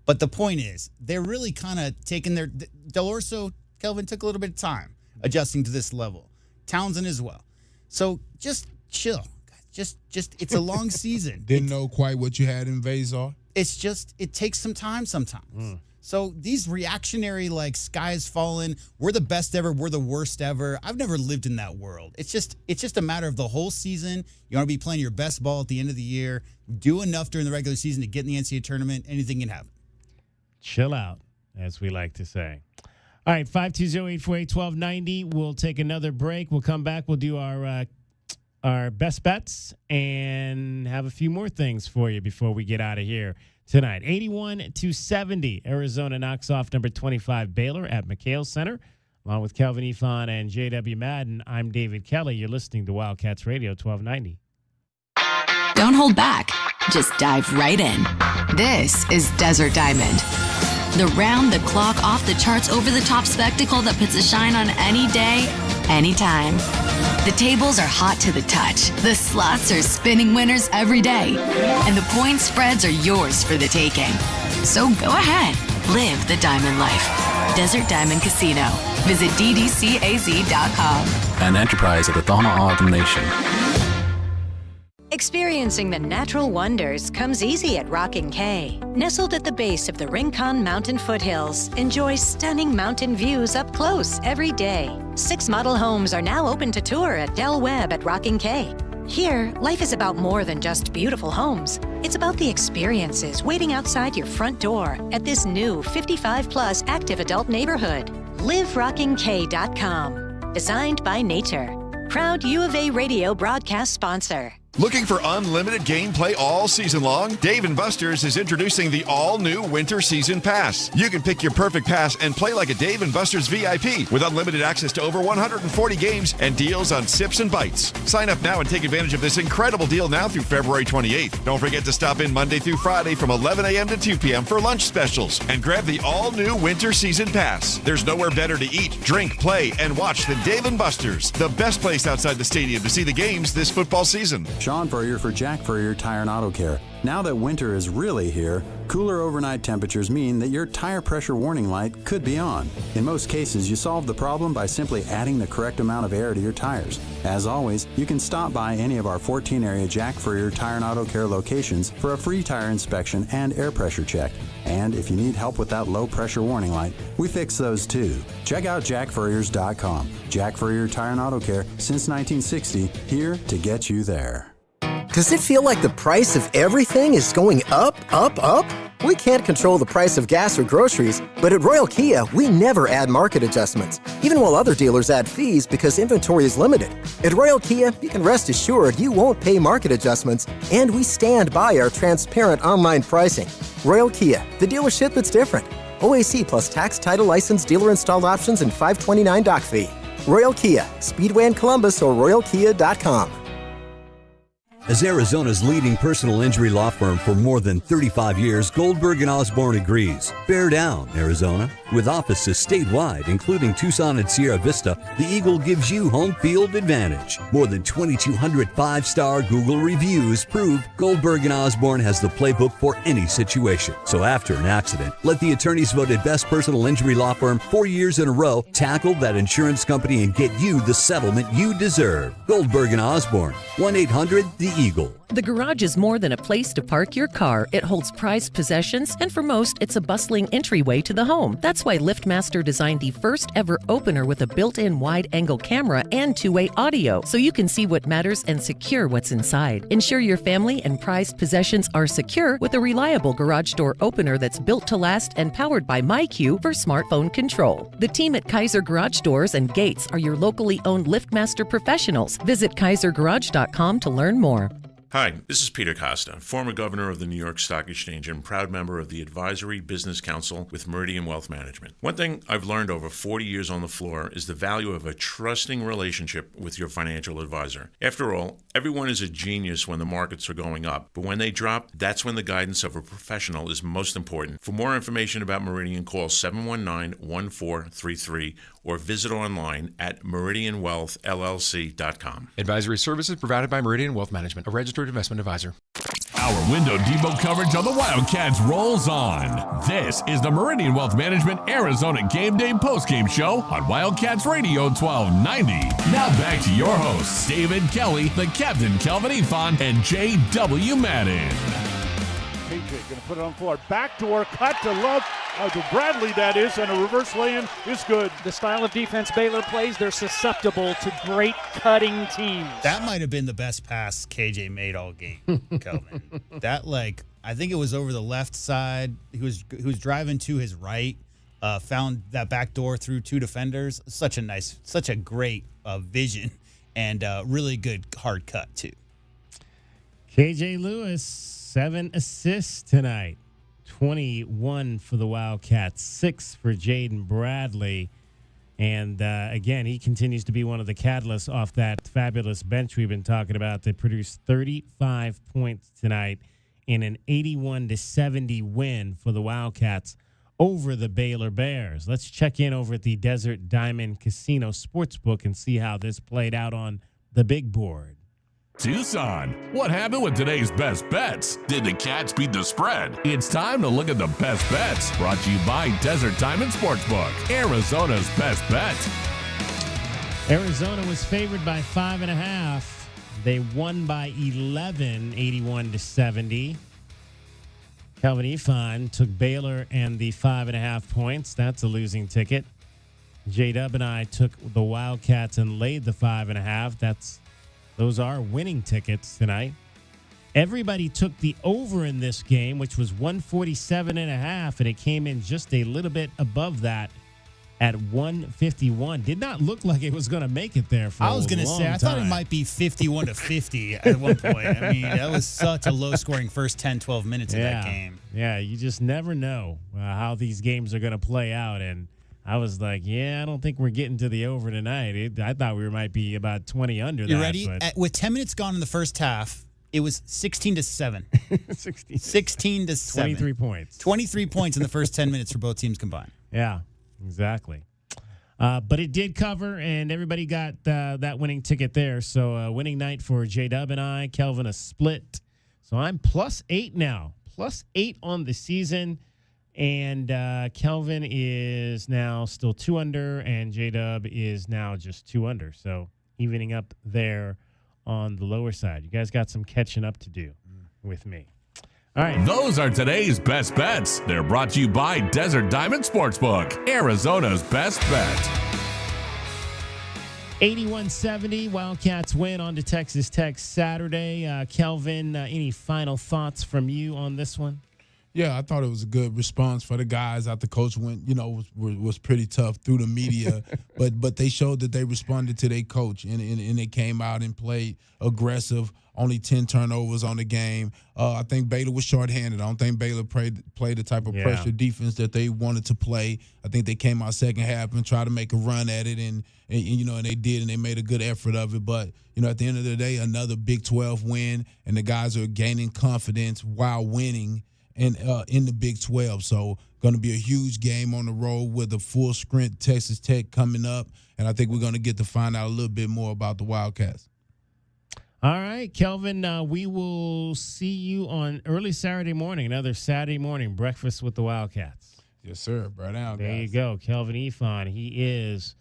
But the point is, they're really kind of taking Del Orso, Kelvin, took a little bit of time adjusting to this level. Townsend as well. So just chill. Just it's a long season. Didn't know quite what you had in Veesaar. It's just, it takes some time sometimes. So these reactionary, like, sky is falling, we're the best ever, we're the worst ever. I've never lived in that world. It's just a matter of the whole season. You want to be playing your best ball at the end of the year, do enough during the regular season to get in the NCAA tournament, anything can happen. Chill out, as we like to say. All right, 520-848-1290. We'll take another break. We'll come back. We'll do our best bets and have a few more things for you before we get out of here tonight. 81-70. Arizona knocks off number 25 Baylor at McHale Center. Along with Kelvin Ifan and J.W. Madden, I'm David Kelly. You're listening to Wildcats Radio 1290. Don't hold back. Just dive right in. This is Desert Diamond. The round-the-clock, off-the-charts, over-the-top spectacle that puts a shine on any day, anytime. The tables are hot to the touch. The slots are spinning winners every day. And the point spreads are yours for the taking. So go ahead. Live the diamond life. Desert Diamond Casino. Visit ddcaz.com. An enterprise of the Thana Ardent Nation. Experiencing the natural wonders comes easy at Rockin' K. Nestled at the base of the Rincon Mountain foothills, enjoy stunning mountain views up close every day. 6 model homes are now open to tour at Del Webb at Rockin' K. Here, life is about more than just beautiful homes. It's about the experiences waiting outside your front door at this new 55-plus active adult neighborhood. LiveRockingK.com. Designed by nature. Proud U of A radio broadcast sponsor. Looking for unlimited gameplay all season long? Dave & Buster's is introducing the all-new Winter Season Pass. You can pick your perfect pass and play like a Dave & Buster's VIP with unlimited access to over 140 games and deals on sips and bites. Sign up now and take advantage of this incredible deal now through February 28th. Don't forget to stop in Monday through Friday from 11 a.m. to 2 p.m. for lunch specials and grab the all-new Winter Season Pass. There's nowhere better to eat, drink, play, and watch than Dave & Buster's, the best place outside the stadium to see the games this football season. Sean Furrier for Jack Furrier Tire and Auto Care. Now that winter is really here, cooler overnight temperatures mean that your tire pressure warning light could be on. In most cases, you solve the problem by simply adding the correct amount of air to your tires. As always, you can stop by any of our 14-area Jack Furrier Tire and Auto Care locations for a free tire inspection and air pressure check. And if you need help with that low pressure warning light, we fix those too. Check out jackfurriers.com. Jack Furrier Tire and Auto Care since 1960, here to get you there. Does it feel like the price of everything is going up, up, up? We can't control the price of gas or groceries, but at Royal Kia, we never add market adjustments, even while other dealers add fees because inventory is limited. At Royal Kia, you can rest assured you won't pay market adjustments, and we stand by our transparent online pricing. Royal Kia, the dealership that's different. OAC plus tax, title, license, dealer installed options, and $529 doc fee. Royal Kia, Speedway in Columbus or royalkia.com. As Arizona's leading personal injury law firm for more than 35 years, Goldberg & Osborne agrees. Bear down, Arizona. With offices statewide, including Tucson and Sierra Vista, the Eagle gives you home field advantage. More than 2,200 five-star Google reviews prove Goldberg & Osborne has the playbook for any situation. So after an accident, let the attorneys voted best personal injury law firm 4 years in a row tackle that insurance company and get you the settlement you deserve. Goldberg & Osborne, 1-800-THE-EAGLE. The garage is more than a place to park your car. It holds prized possessions, and for most, it's a bustling entryway to the home. That's why LiftMaster designed the first ever opener with a built-in wide-angle camera and two-way audio, so you can see what matters and secure what's inside. Ensure your family and prized possessions are secure with a reliable garage door opener that's built to last and powered by MyQ for smartphone control. The team at Kaiser Garage Doors and Gates are your locally owned LiftMaster professionals. Visit kaisergarage.com to learn more. Hi, this is Peter Costa, former governor of the New York Stock Exchange and proud member of the Advisory Business Council with Meridian Wealth Management. One thing I've learned over 40 years on the floor is the value of a trusting relationship with your financial advisor. After all, everyone is a genius when the markets are going up, but when they drop, that's when the guidance of a professional is most important. For more information about Meridian, call 719-1433 or visit online at meridianwealthllc.com. Advisory services provided by Meridian Wealth Management, a registered investment advisor. Our Window Depot coverage of the Wildcats rolls on. This is the Meridian Wealth Management Arizona Game Day postgame show on Wildcats Radio 1290. Now back to your hosts, David Kelly, the Captain Kelvin Ifan, and J.W. Madden. KJ going to put it on the floor. Backdoor cut to Love. To Bradley, that is, and a reverse lay-in is good. The style of defense Baylor plays, they're susceptible to great cutting teams. That might have been the best pass KJ made all game, Kelvin. That, I think it was over the left side. He was driving to his right, found that back door through two defenders. Such a great vision, and really good hard cut, too. KJ Lewis, 7 assists tonight. 21 for the Wildcats, 6 for Jaden Bradley. And again, he continues to be one of the catalysts off that fabulous bench we've been talking about that produced 35 points tonight in an 81-70 win for the Wildcats over the Baylor Bears. Let's check in over at the Desert Diamond Casino Sportsbook and see how this played out on the big board. Tucson, what happened with today's best bets? Did the Cats beat the spread? It's time to look at the best bets, brought to you by Desert Diamond Sportsbook, Arizona's best bet. Arizona was favored by 5.5. They won by 11, 81-70. Calvin Ifan took Baylor and the 5.5 points. That's a losing ticket. J-Dub and I took the Wildcats and laid the 5.5. Those are winning tickets tonight. Everybody took the over in this game, which was 147.5, and it came in just a little bit above that at 151. Did not look like it was going to make it there for a long time. I was going to say, I thought it might be 51-50 at one point. I mean, that was such a low-scoring first 10, 12 minutes of that game. Yeah, you just never know how these games are going to play out, and I was like, I don't think we're getting to the over tonight. I thought we might be about 20 under that. You ready? With 10 minutes gone in the first half, it was 16-7. 16-7. 23 points. 23 points in the first 10 minutes for both teams combined. Yeah, exactly. But it did cover, and everybody got that winning ticket there. So winning night for J-Dub and I. Kelvin, a split. So I'm +8 now. +8 on the season. And Kelvin is now still 2 under, and J-Dub is now just 2 under. So evening up there on the lower side. You guys got some catching up to do with me. All right. Those are today's best bets. They're brought to you by Desert Diamond Sportsbook, Arizona's best bet. 81-70, Wildcats win on to Texas Tech Saturday. Kelvin, any final thoughts from you on this one? Yeah, I thought it was a good response for the guys. I thought the coach went, was pretty tough through the media, but they showed that they responded to their coach, and they came out and played aggressive. Only 10 turnovers on the game. I think Baylor was shorthanded. I don't think Baylor played the type of pressure defense that they wanted to play. I think they came out second half and tried to make a run at it, and they did, and they made a good effort of it. But at the end of the day, another Big 12 win, and the guys are gaining confidence while winning. In the Big 12. So going to be a huge game on the road with a full sprint Texas Tech coming up. And I think we're going to get to find out a little bit more about the Wildcats. All right, Kelvin, we will see you on early Saturday morning, another Saturday morning breakfast with the Wildcats. Yes, sir. Right now, there guys. you go. Kelvin Ifan, he is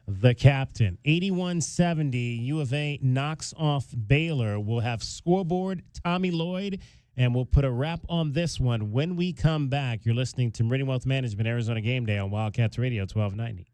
the captain. 81-70, U of A knocks off Baylor. We'll have scoreboard, Tommy Lloyd, and we'll put a wrap on this one when we come back. You're listening to Meridian Wealth Management, Arizona Game Day on Wildcats Radio 1290.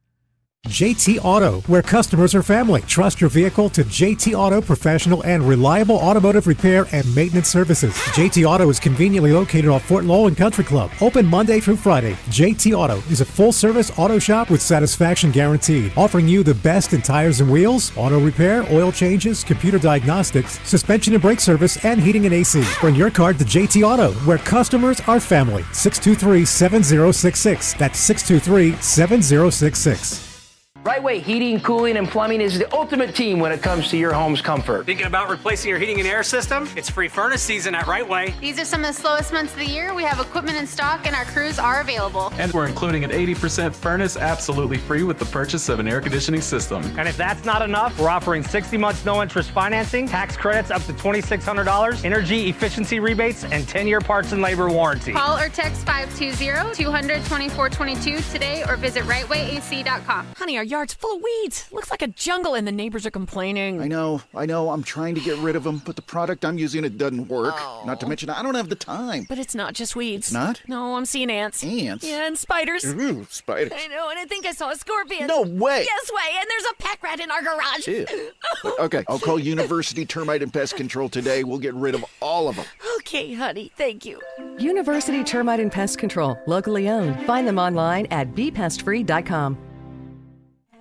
JT Auto, where customers are family. Trust your vehicle to JT Auto professional and reliable automotive repair and maintenance services. JT Auto is conveniently located off Fort Lowell and Country Club. Open Monday through Friday. JT Auto is a full-service auto shop with satisfaction guaranteed, offering you the best in tires and wheels, auto repair, oil changes, computer diagnostics, suspension and brake service, and heating and AC. Bring your car to JT Auto, where customers are family. 623-7066. That's 623-7066. Right Way Heating, Cooling, and Plumbing is the ultimate team when it comes to your home's comfort. Thinking about replacing your heating and air system? It's free furnace season at Right Way. These are some of the slowest months of the year. We have equipment in stock and our crews are available. And we're including an 80% furnace absolutely free with the purchase of an air conditioning system. And if that's not enough, we're offering 60 months no interest financing, tax credits up to $2,600, energy efficiency rebates, and 10-year parts and labor warranty. Call or text 520-200-2422 today or visit rightwayac.com. Honey, our yard's full of weeds. Looks like a jungle and the neighbors are complaining. I know. I'm trying to get rid of them, but the product I'm using, it doesn't work. Oh. Not to mention, I don't have the time. But it's not just weeds. It's not? No, I'm seeing ants. Ants? Yeah, and spiders. Ooh, spiders. I know, and I think I saw a scorpion. No way. Yes way, and there's a pack rat in our garage. Ew. Okay, I'll call University Termite and Pest Control today. We'll get rid of all of them. Okay, honey, thank you. University Termite and Pest Control, locally owned. Find them online at bepestfree.com.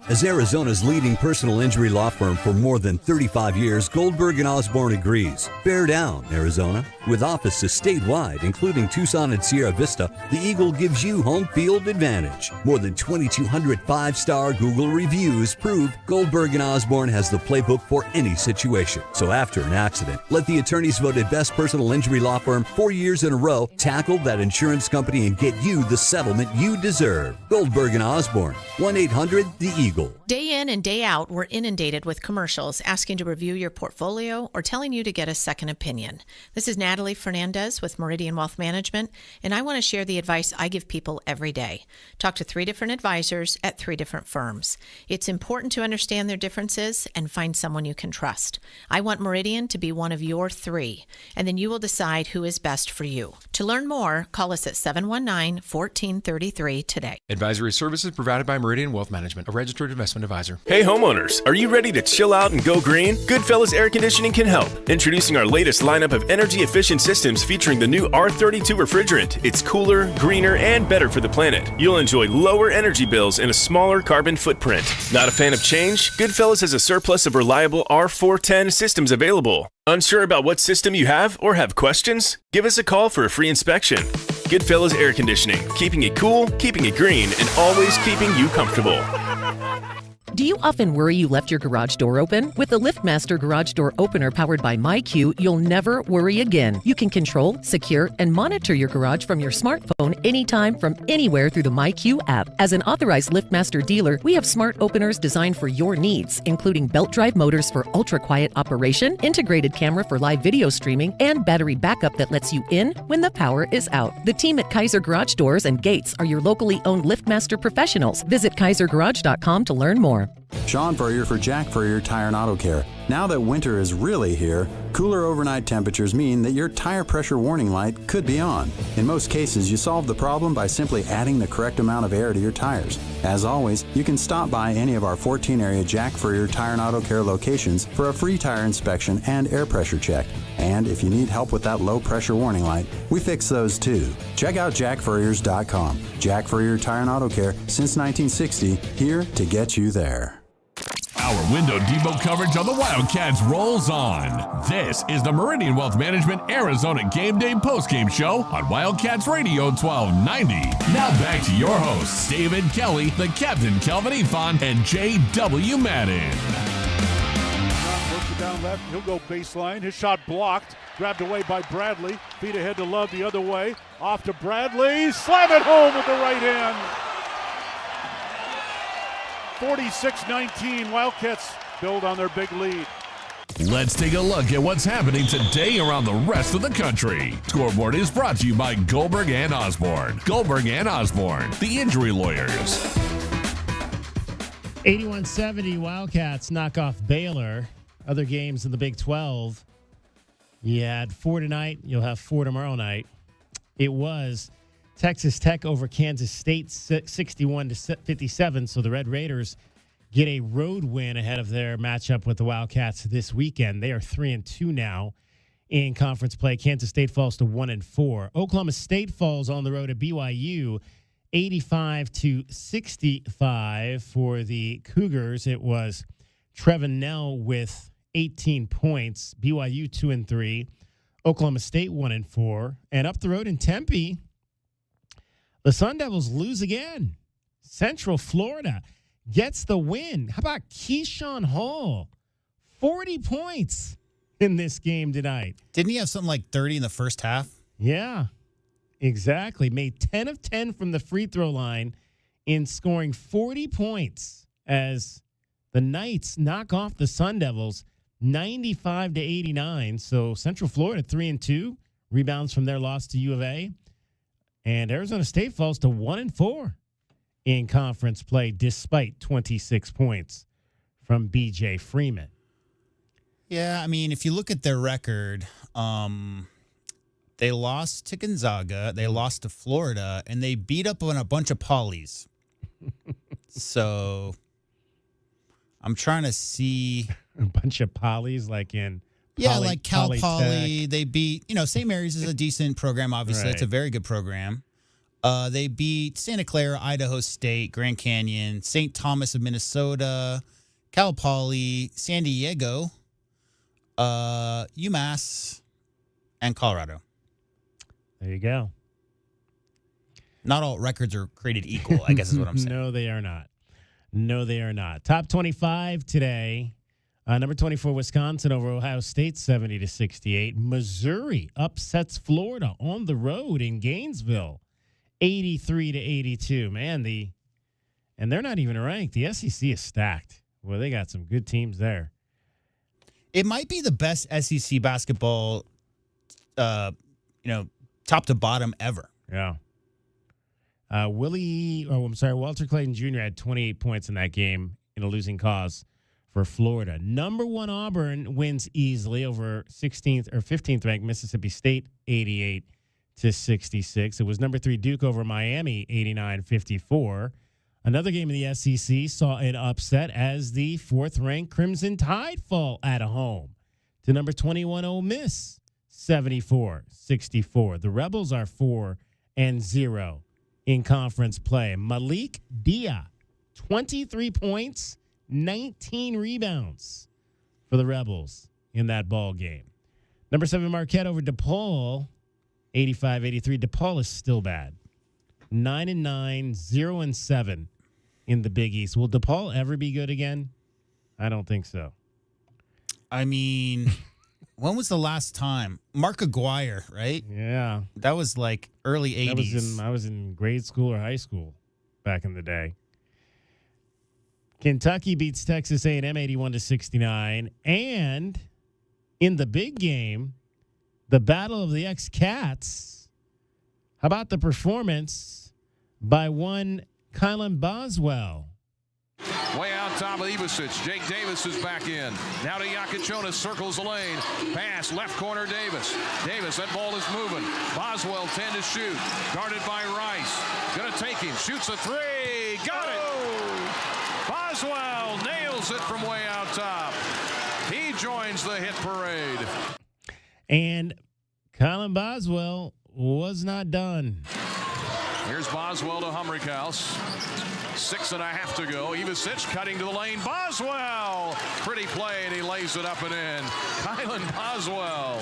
As Arizona's leading personal injury law firm for more than 35 years, Goldberg & Osborne agrees. Bear down, Arizona. With offices statewide, including Tucson and Sierra Vista, the Eagle gives you home field advantage. More than 2,200 five-star Google reviews prove Goldberg & Osborne has the playbook for any situation. So after an accident, let the attorneys voted best personal injury law firm 4 years in a row tackle that insurance company and get you the settlement you deserve. Goldberg & Osborne, 1-800-THE-EAGLE. Day in and day out, we're inundated with commercials asking to review your portfolio or telling you to get a second opinion. This is Natalie Fernandez with Meridian Wealth Management, and I want to share the advice I give people every day. Talk to 3 different advisors at 3 different firms. It's important to understand their differences and find someone you can trust. I want Meridian to be one of your 3, and then you will decide who is best for you. To learn more, call us at 719-1433 today. Advisory services provided by Meridian Wealth Management, a registered investment advisor. Hey homeowners, are you ready to chill out and go green? Goodfellas Air Conditioning can help. Introducing our latest lineup of energy-efficient systems featuring the new R32 refrigerant. It's cooler, greener, and better for the planet. You'll enjoy lower energy bills and a smaller carbon footprint. Not a fan of change? Goodfellas has a surplus of reliable R410 systems available. Unsure about what system you have or have questions? Give us a call for a free inspection. Goodfellas Air Conditioning, keeping it cool, keeping it green, and always keeping you comfortable. Do you often worry you left your garage door open? With the LiftMaster Garage Door Opener powered by MyQ, you'll never worry again. You can control, secure, and monitor your garage from your smartphone anytime from anywhere through the MyQ app. As an authorized LiftMaster dealer, we have smart openers designed for your needs, including belt drive motors for ultra-quiet operation, integrated camera for live video streaming, and battery backup that lets you in when the power is out. The team at Kaiser Garage Doors and Gates are your locally owned LiftMaster professionals. Visit KaiserGarage.com to learn more. Sean Furrier for Jack Furrier Tire and Auto Care. Now that winter is really here, cooler overnight temperatures mean that your tire pressure warning light could be on. In most cases, you solve the problem by simply adding the correct amount of air to your tires. As always, you can stop by any of our 14-area Jack Furrier Tire and Auto Care locations for a free tire inspection and air pressure check. And if you need help with that low pressure warning light, we fix those too. Check out jackfurriers.com. Jack Furrier Tire and Auto Care since 1960, here to get you there. Our Window Depot coverage on the Wildcats rolls on. This is the Meridian Wealth Management Arizona Gameday postgame show on Wildcats Radio 1290. Now back to your hosts, David Kelly, the Captain Kelvin Ifan, and J.W. Madden. Works it down left. He'll go baseline. His shot blocked. Grabbed away by Bradley. Feet ahead to Love the other way. Off to Bradley. Slam it home with the right hand. 46-19, Wildcats build on their big lead. Let's take a look at what's happening today around the rest of the country. Scoreboard is brought to you by Goldberg and Osborne. Goldberg and Osborne, the injury lawyers. 81-70, Wildcats knock off Baylor. Other games in the Big 12. You had 4 tonight. You'll have 4 tomorrow night. It was Texas Tech over Kansas State 61-57, so the Red Raiders get a road win ahead of their matchup with the Wildcats this weekend. They are 3-2 now in conference play. Kansas State falls to 1-4. Oklahoma State falls on the road at BYU 85-65 for the Cougars. It was Trevin Nell with 18 points, BYU 2-3, Oklahoma State 1-4, and up the road in Tempe, the Sun Devils lose again. Central Florida gets the win. How about Keyshawn Hall? 40 points in this game tonight. Didn't he have something like 30 in the first half? Yeah, exactly. Made 10 of 10 from the free throw line in scoring 40 points as the Knights knock off the Sun Devils 95-89. So Central Florida 3-2, rebounds from their loss to U of A. And Arizona State falls to 1-4 in conference play despite 26 points from B.J. Freeman. Yeah, I mean, if you look at their record, they lost to Gonzaga, they lost to Florida, and they beat up on a bunch of polys. So I'm trying to see. A bunch of polys like in Yeah, like Cal Poly. They beat, St. Mary's is a decent program, obviously. Right. It's a very good program. They beat Santa Clara, Idaho State, Grand Canyon, St. Thomas of Minnesota, Cal Poly, San Diego, UMass, and Colorado. There you go. Not all records are created equal, I guess is what I'm saying. No, they are not. No, they are not. Top 25 today. Number 24, Wisconsin over Ohio State, 70-68. Missouri upsets Florida on the road in Gainesville, 83-82. Man, and they're not even ranked. The SEC is stacked. Well, they got some good teams there. It might be the best SEC basketball, top to bottom ever. Yeah. Walter Clayton Jr. had 28 points in that game in a losing cause for Florida. Number 1 Auburn wins easily over 16th or 15th ranked Mississippi State 88-66. It was number 3 Duke over Miami 89-54. Another game in the SEC saw an upset as the 4th ranked Crimson Tide fall at home to number 21 Ole Miss 74-64. The Rebels are 4-0 in conference play. Malik Dia, 23 points, 19 rebounds for the Rebels in that ball game. Number 7 Marquette over DePaul, 85-83. DePaul is still bad. 9-9, 0-7 in the Big East. Will DePaul ever be good again? I don't think so. I mean, when was the last time? Mark Aguirre, right? Yeah. That was like early 80s. I was in grade school or high school back in the day. Kentucky beats Texas A&M 81-69. And in the big game, the Battle of the X-Cats. How about the performance by one Kylan Boswell? Way out top of Ivasic. Jake Davis is back in. Now to Yakichonis, circles the lane. Pass, left corner Davis. Davis, that ball is moving. Boswell 10 to shoot. Guarded by Rice. Gonna take him. Shoots a three. Got it. Boswell nails it from way out top. He joins the hit parade. And Kylan Boswell was not done. Here's Boswell to Humrichhaus. 6.5 to go. Ivasic cutting to the lane. Boswell! Pretty play, and he lays it up and in. Kylan Boswell.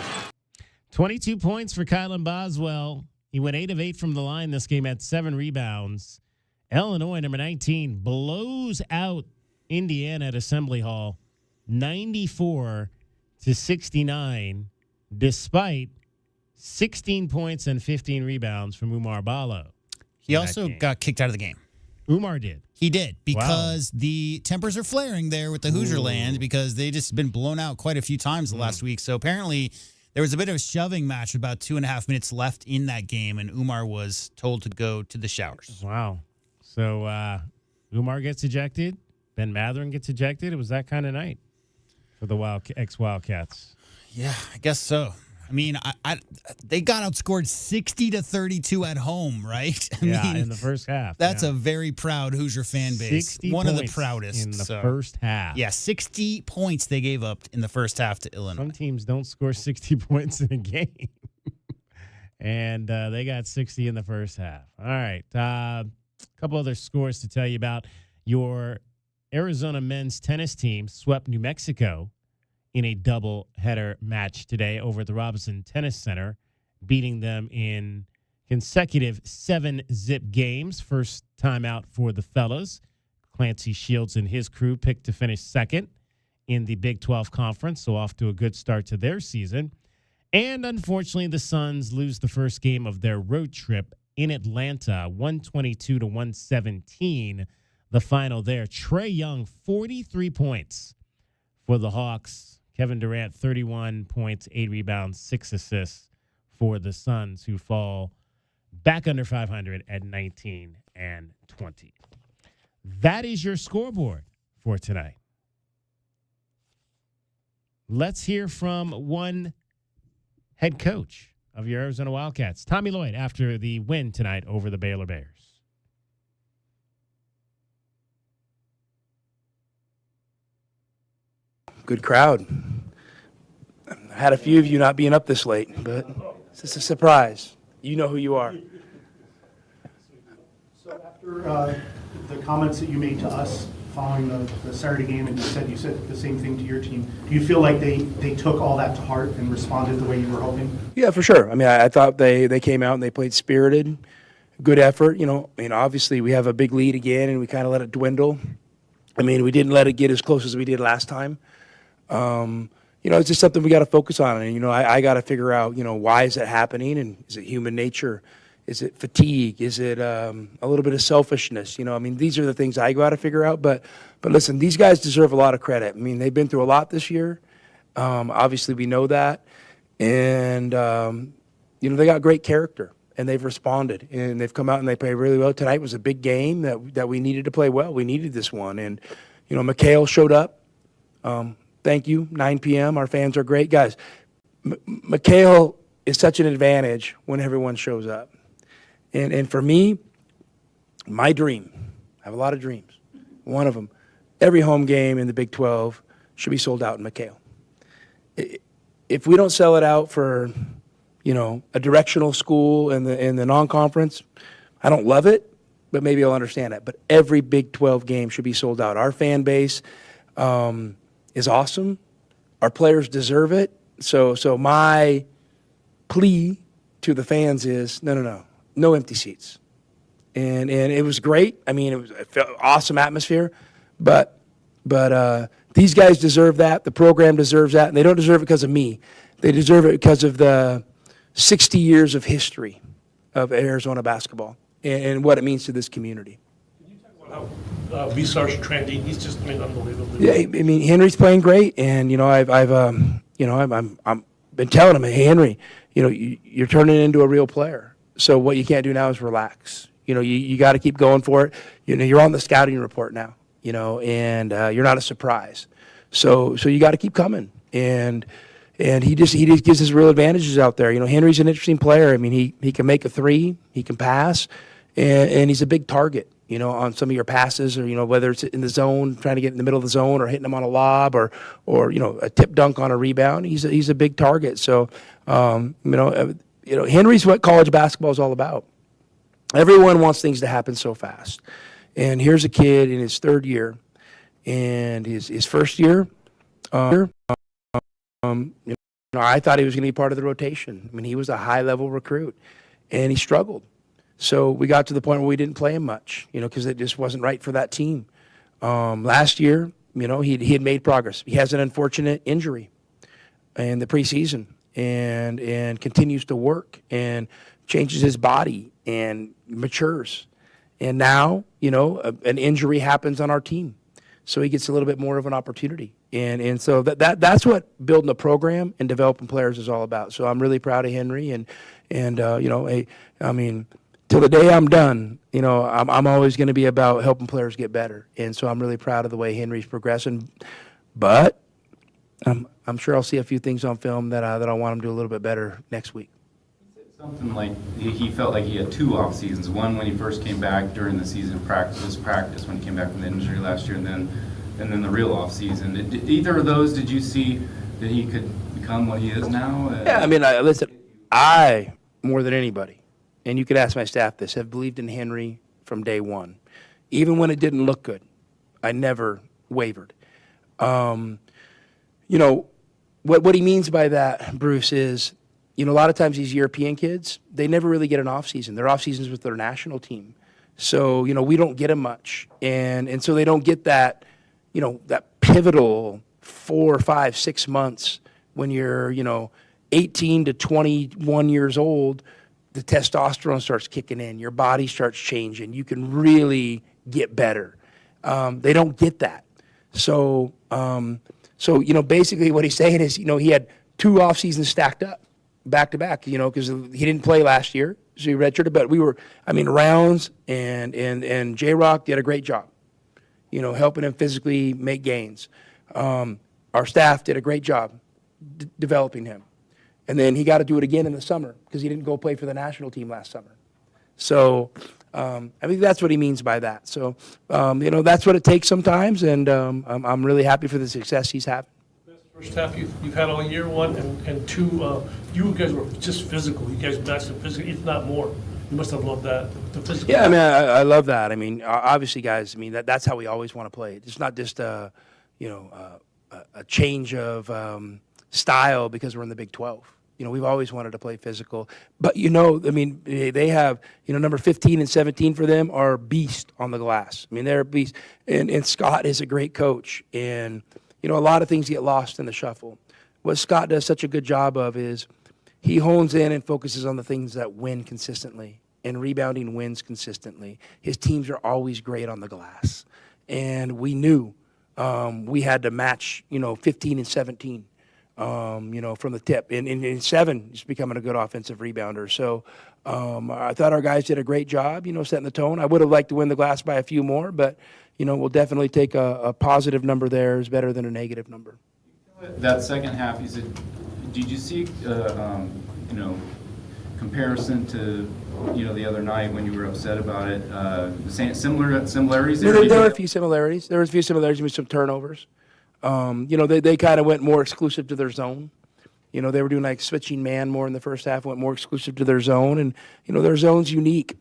22 points for Kylan Boswell. He went 8 of 8 from the line this game, had 7 rebounds. Illinois, number 19, blows out Indiana at Assembly Hall 94-69, despite 16 points and 15 rebounds from Umar Ballo. He also got kicked out of the game. Umar did. He did, because the tempers are flaring there with the Hoosier land, because they just been blown out quite a few times the last week. So apparently there was a bit of a shoving match with about 2.5 minutes left in that game, and Umar was told to go to the showers. Wow. So Umar gets ejected. Ben Matherin gets ejected. It was that kind of night for the ex-Wildcats. Yeah, I guess so. I mean, they got outscored 60-32 at home, right? I mean, in the first half. That's a very proud Hoosier fan base. 60 One of the points proudest. in the first half. Yeah, 60 points they gave up in the first half to Illinois. Some teams don't score 60 points in a game. And they got 60 in the first half. All right. A couple other scores to tell you about. Your Arizona men's tennis team swept New Mexico in a double-header match today over at the Robinson Tennis Center, beating them in consecutive 7-zip games. First time out for the fellas. Clancy Shields and his crew picked to finish second in the Big 12 Conference, so off to a good start to their season. And unfortunately, the Suns lose the first game of their road trip in Atlanta, 122-117, the final there. Trae Young, 43 points for the Hawks. Kevin Durant, 31 points, 8 rebounds, 6 assists for the Suns, who fall back under 500 at 19-20. That is your scoreboard for tonight. Let's hear from one head coach of your Arizona Wildcats, Tommy Lloyd, after the win tonight over the Baylor Bears. Good crowd. I had a few of you not being up this late, but it's just a surprise. You know who you are. So after the comments that you made to us following the Saturday game, and you said the same thing to your team, do you feel like they took all that to heart and responded the way you were hoping? Yeah, for sure. I mean, I thought they came out and they played spirited, good effort. You know, I mean, obviously we have a big lead again, and we kind of let it dwindle. I mean, we didn't let it get as close as we did last time. You know, it's just something we got to focus on. And, you know, I got to figure out, you know, why is it happening? And is it human nature? Is it fatigue? Is it a little bit of selfishness? You know, I mean, these are the things I got to figure out. But listen, these guys deserve a lot of credit. I mean, they've been through a lot this year. Obviously, we know that. And, you know, they got great character. And they've responded. And they've come out and they played really well. Tonight was a big game that we needed to play well. We needed this one. And, you know, Mikhail showed up. Thank you. 9 p.m. Our fans are great. Guys, Mikhail is such an advantage when everyone shows up. And for me, my dream, I have a lot of dreams. One of them, every home game in the Big 12 should be sold out in Mikhail. If we don't sell it out for, you know, a directional school in the non-conference, I don't love it, but maybe I'll understand it. But every Big 12 game should be sold out. Our fan base is awesome. Our players deserve it. So my plea to the fans is, no empty seats. and it was great. I mean, it felt awesome atmosphere, but these guys deserve that. The program deserves that, and they don't deserve it because of me. They deserve it because of the 60 years of history of Arizona basketball and what it means to this community. Veesaar's trending. He's just unbelievable. Yeah, I mean, Henry's playing great, and I've been telling him, hey, Henry, you're turning into a real player. So what you can't do now is relax. You got to keep going for it. You're on the scouting report now. And you're not a surprise. So you got to keep coming. And he just gives us real advantages out there. Henry's an interesting player. I mean, he can make a three, he can pass, and he's a big target. On some of your passes, or whether it's in the zone, trying to get in the middle of the zone, or hitting them on a lob, or a tip dunk on a rebound. He's a big target. So Henry's what college basketball is all about. Everyone wants things to happen so fast, and here's a kid in his third year, and his first year. I thought he was going to be part of the rotation. I mean, he was a high-level recruit, and he struggled. So we got to the point where we didn't play him much, because it just wasn't right for that team. Last year, he had made progress. He has an unfortunate injury in the preseason, and continues to work and changes his body and matures. And now, an injury happens on our team, so he gets a little bit more of an opportunity. And so that's what building a program and developing players is all about. So I'm really proud of Henry, and till the day I'm done, I'm always going to be about helping players get better. And so I'm really proud of the way Henry's progressing. But I'm sure I'll see a few things on film that I want him to do a little bit better next week. Something like he felt like he had two off seasons. One when he first came back during the season practice when he came back from the injury last year, and then the real off season. Did either of those, did you see that he could become what he is now? Yeah, listen, I more than anybody, and you could ask my staff this, have believed in Henry from day one. Even when it didn't look good, I never wavered. What he means by that, Bruce, is, a lot of times these European kids, they never really get an off season. Their off seasons with their national team. So, we don't get them much. And so they don't get that, that pivotal 4, 5, 6 months when you're, 18 to 21 years old. The testosterone starts kicking in, your body starts changing, you can really get better. They don't get that. So basically what he's saying is, he had 2 off seasons stacked up, back to back, because he didn't play last year, so he redshirted, but Rounds and J-Rock did a great job, helping him physically make gains. Our staff did a great job developing him. And then he got to do it again in the summer because he didn't go play for the national team last summer. So I think that's what he means by that. So, that's what it takes sometimes, and I'm really happy for the success he's having. First half you've had all year, 1, and 2, you guys were just physical. You guys matched it physically, if not more. You must have loved that, the physical. Yeah, I love that. Obviously, guys, that's how we always want to play. It's not just a change of style because we're in the Big 12. We've always wanted to play physical. But, they have, number 15 and 17 for them are beasts on the glass. They're beasts. And Scott is a great coach. And, a lot of things get lost in the shuffle. What Scott does such a good job of is he hones in and focuses on the things that win consistently. And rebounding wins consistently. His teams are always great on the glass. And we knew we had to match, 15 and 17. From the tip. And 7, he's becoming a good offensive rebounder. So I thought our guys did a great job, setting the tone. I would have liked to win the glass by a few more, but, we'll definitely take a positive number there is better than a negative number. That second half, you said, did you see, comparison to, the other night when you were upset about it, similarities? There were a few similarities. There was a few similarities with some turnovers. They kind of went more exclusive to their zone. They were doing like switching man more in the first half, went more exclusive to their zone. And, their zone's unique.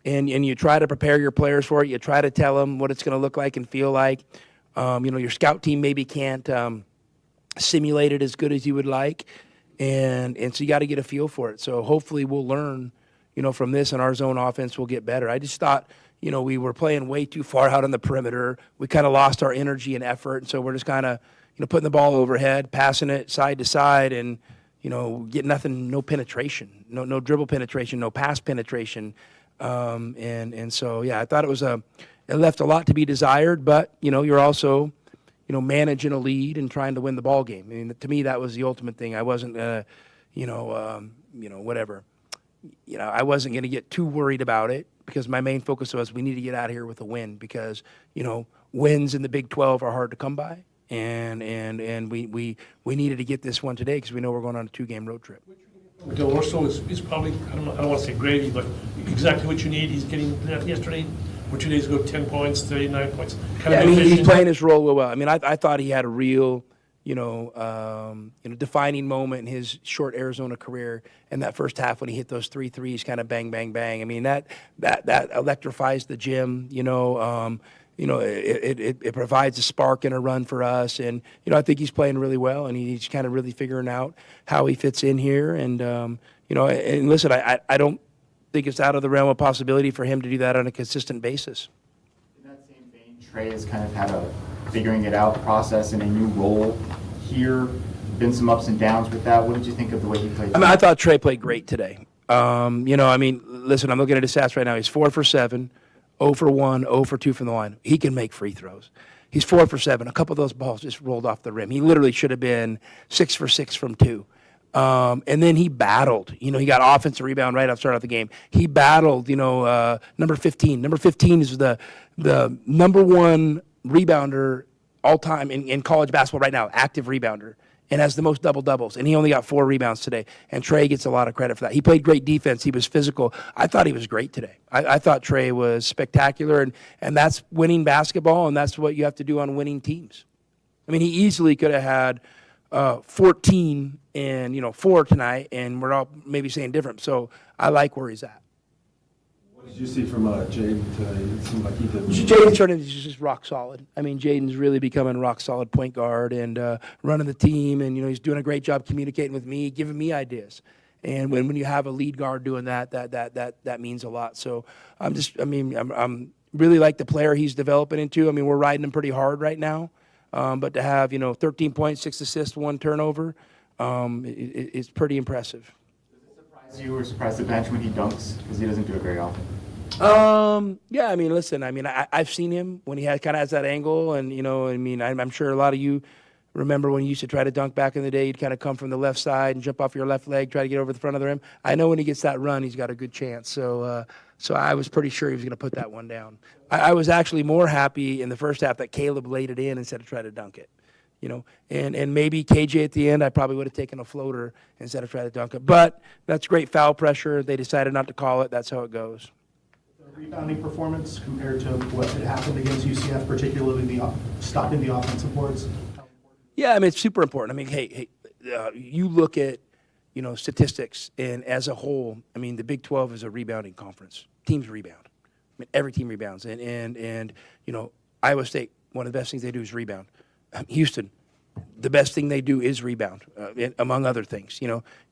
And you try to prepare your players for it. You try to tell them what it's going to look like and feel like. Your scout team maybe can't simulate it as good as you would like. And so you got to get a feel for it. So hopefully we'll learn, from this and our zone offense will get better. I just thought, we were playing way too far out on the perimeter. We kind of lost our energy and effort, and so we're just kind of, putting the ball overhead, passing it side to side, and, get nothing, no penetration, no dribble penetration, no pass penetration. And so, yeah, I thought it left a lot to be desired, but, you're also, managing a lead and trying to win the ball game. I mean, to me, that was the ultimate thing. I wasn't, whatever. I wasn't going to get too worried about it because my main focus was we need to get out of here with a win because, wins in the Big 12 are hard to come by. And we needed to get this one today because we know we're going on a 2-game road trip. Del Orso is probably, I don't want to say gravy, but exactly what you need. He's getting that yesterday, or 2 days ago, 10 points, 39 points. He's playing his role well. I mean, I thought he had a real, defining moment in his short Arizona career. And that first half when he hit those 3 threes, kind of bang, bang, bang. I mean, that electrifies the gym. It provides a spark and a run for us. And, I think he's playing really well, and he's kind of really figuring out how he fits in here. And, and listen, I don't think it's out of the realm of possibility for him to do that on a consistent basis. In that same vein, Trey has kind of had a figuring it out process in a new role here. Been some ups and downs with that. What did you think of the way he played? I thought Trey played great today. Listen, I'm looking at his stats right now. He's 4 for 7. 0 for 1, 0 for 2 from the line. He can make free throws. He's 4 for 7. A couple of those balls just rolled off the rim. He literally should have been 6 for 6 from 2. And then he battled. He got offensive rebound right off start of the game. He battled, number 15. Number 15 is the number 1 rebounder all time in college basketball right now, active rebounder, and has the most double-doubles. And he only got 4 rebounds today. And Trey gets a lot of credit for that. He played great defense. He was physical. I thought he was great today. I thought Trey was spectacular, and that's winning basketball, and that's what you have to do on winning teams. I mean, he easily could have had 14 and, 4 tonight, and we're all maybe saying different. So I like where he's at. What did you see from Jaden today? It seemed like he did. Jaden's just rock solid. I mean, Jaden's really becoming rock solid point guard and running the team, and he's doing a great job communicating with me, giving me ideas. And when you have a lead guard doing that means a lot. So I'm really like the player he's developing into. I mean, we're riding him pretty hard right now, but to have 13 points, 6 assists, 1 turnover, it's pretty impressive. You were surprised the bench when he dunks because he doesn't do it very often. Yeah, I mean, listen, I've seen him when he kind of has that angle, and I'm sure a lot of you remember when you used to try to dunk back in the day. You'd kind of come from the left side and jump off your left leg, try to get over the front of the rim. I know when he gets that run, he's got a good chance. So I was pretty sure he was going to put that one down. I was actually more happy in the first half that Caleb laid it in instead of trying to dunk it. And maybe KJ at the end, I probably would have taken a floater instead of trying to dunk it. But that's great foul pressure. They decided not to call it. That's how it goes. The rebounding performance compared to what had happened against UCF, particularly stopping the offensive boards? Yeah, it's super important. Hey, you look at, statistics, and as a whole, the Big 12 is a rebounding conference. Teams rebound. Every team rebounds. And Iowa State, one of the best things they do is rebound. Houston, the best thing they do is rebound, among other things.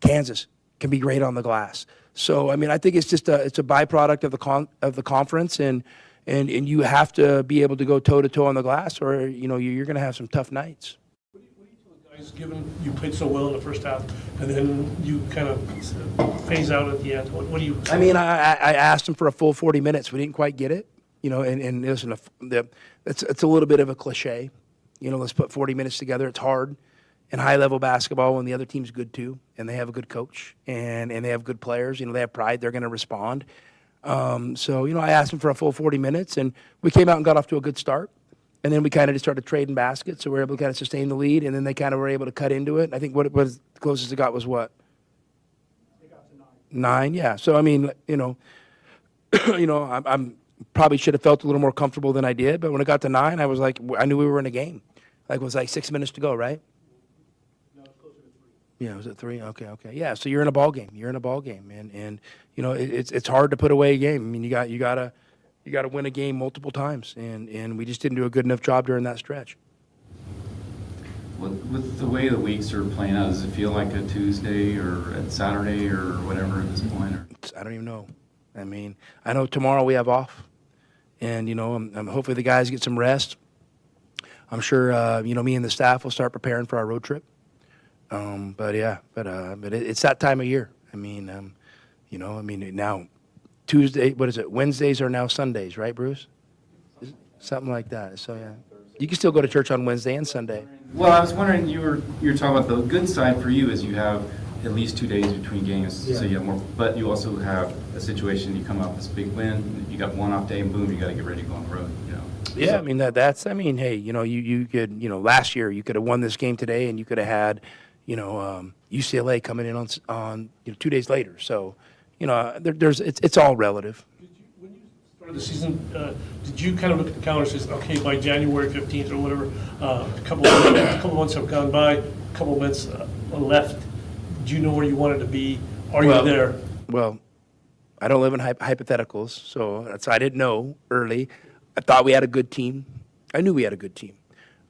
Kansas can be great on the glass. So I think it's just it's a byproduct of the conference, and you have to be able to go toe to toe on the glass, or you're going to have some tough nights. What do you tell the guys, given you played so well in the first half, and then you kind of phase out at the end? What do you? I asked them for a full 40 minutes. We didn't quite get it. And listen, it's a little bit of a cliche. Let's put 40 minutes together. It's hard in high-level basketball when the other team's good too, and they have a good coach, and they have good players. They have pride. They're going to respond. So I asked them for a full 40 minutes, and we came out and got off to a good start. And then we kind of just started trading baskets, so we were able to kind of sustain the lead, and then they kind of were able to cut into it. And I think what it was, the closest it got was what? They got to 9. 9, yeah. So, I'm probably should have felt a little more comfortable than I did, but when it got to 9, I was like, I knew we were in a game. It was 6 minutes to go, right? No, it's closer to 3. Yeah, was it 3? Okay. Yeah, so you're in a ball game. And it's hard to put away a game. You got to win a game multiple times, and we just didn't do a good enough job during that stretch. With the way the weeks are playing out, does it feel like a Tuesday or a Saturday or whatever at this point? Or? I don't even know. I mean, I know tomorrow we have off, and I'm hopefully the guys get some rest. I'm sure me and the staff will start preparing for our road trip. But it's that time of year. I mean, now Tuesday. What is it? Wednesdays are now Sundays, right, Bruce? Something like that. So yeah, you can still go to church on Wednesday and Sunday. Well, I was wondering, you're talking about the good side for you is you have at least 2 days between games, so you have more. But you also have a situation, you come off this big win, you got one off day, and boom, you got to get ready to go on the road. Yeah, I mean hey, you could last year you could have won this game today, and you could have had UCLA coming in on 2 days later. So it's all relative. When you started the season, did you kind of look at the calendar and say, okay, by January 15th or whatever, a couple of months have gone by, a couple of months left. Do you know where you wanted to be? Are you there? Well, I don't live in hypotheticals, so I didn't know early. I thought we had a good team. I knew we had a good team.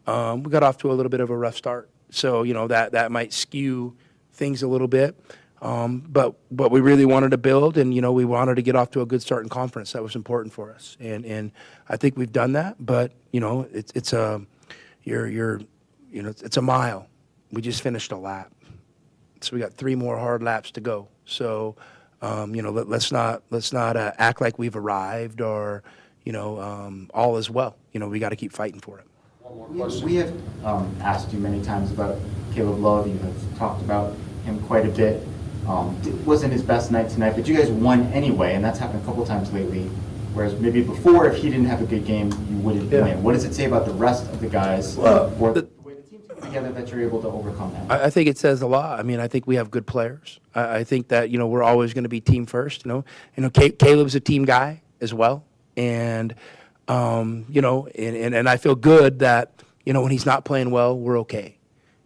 We got off to a little bit of a rough start, so that might skew things a little bit. But we really wanted to build, and we wanted to get off to a good start in conference. That was important for us, and I think we've done that. But it's a mile. We just finished a lap, so we got 3 more hard laps to go. So let's not act like we've arrived or all is well. We got to keep fighting for it. We have asked you many times about Caleb Love. You have talked about him quite a bit. It wasn't his best night tonight, but you guys won anyway, and that's happened a couple times lately. Whereas maybe before, if he didn't have a good game, you wouldn't win. What does it say about the rest of the guys or the way the team came together that you're able to overcome that? I think it says a lot. I mean, I think we have good players. I think that we're always going to be team first. Caleb's a team guy as well, and and I feel good that when he's not playing well, we're okay.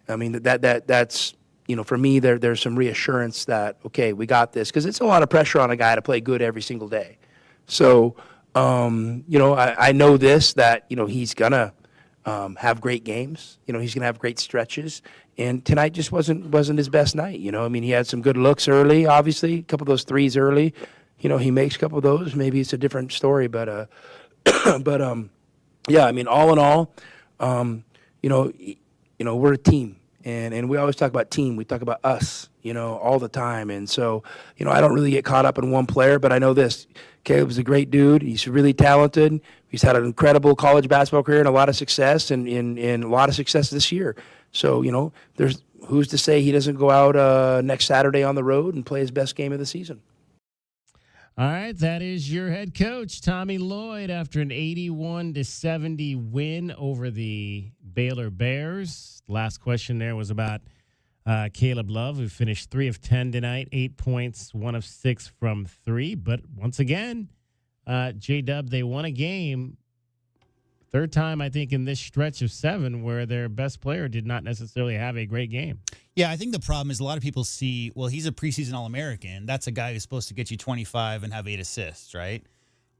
I mean that's. For me, there's some reassurance that, okay, we got this. Because it's a lot of pressure on a guy to play good every single day. So, I know this, that, he's going to have great games. He's going to have great stretches. And tonight just wasn't his best night. I mean, he had some good looks early, obviously. A couple of those threes early. He makes a couple of those. Maybe it's a different story. But, yeah, I mean, all in all, we're a team. And we always talk about team. We talk about us, all the time. And so, I don't really get caught up in one player, but I know this. Caleb's a great dude. He's really talented. He's had an incredible college basketball career and a lot of success, and a lot of success this year. So, there's who's to say he doesn't go out next Saturday on the road and play his best game of the season. All right, that is your head coach, Tommy Lloyd, after an 81-70 win over the Baylor Bears. Last question there was about Caleb Love, who finished 3 of 10 tonight, 8 points, 1 of 6 from 3. But once again, J-Dub, they won a game. Third time, I think, in this stretch of 7 where their best player did not necessarily have a great game. Yeah, I think the problem is a lot of people see, well, he's a preseason All-American. That's a guy who's supposed to get you 25 and have 8 assists, right?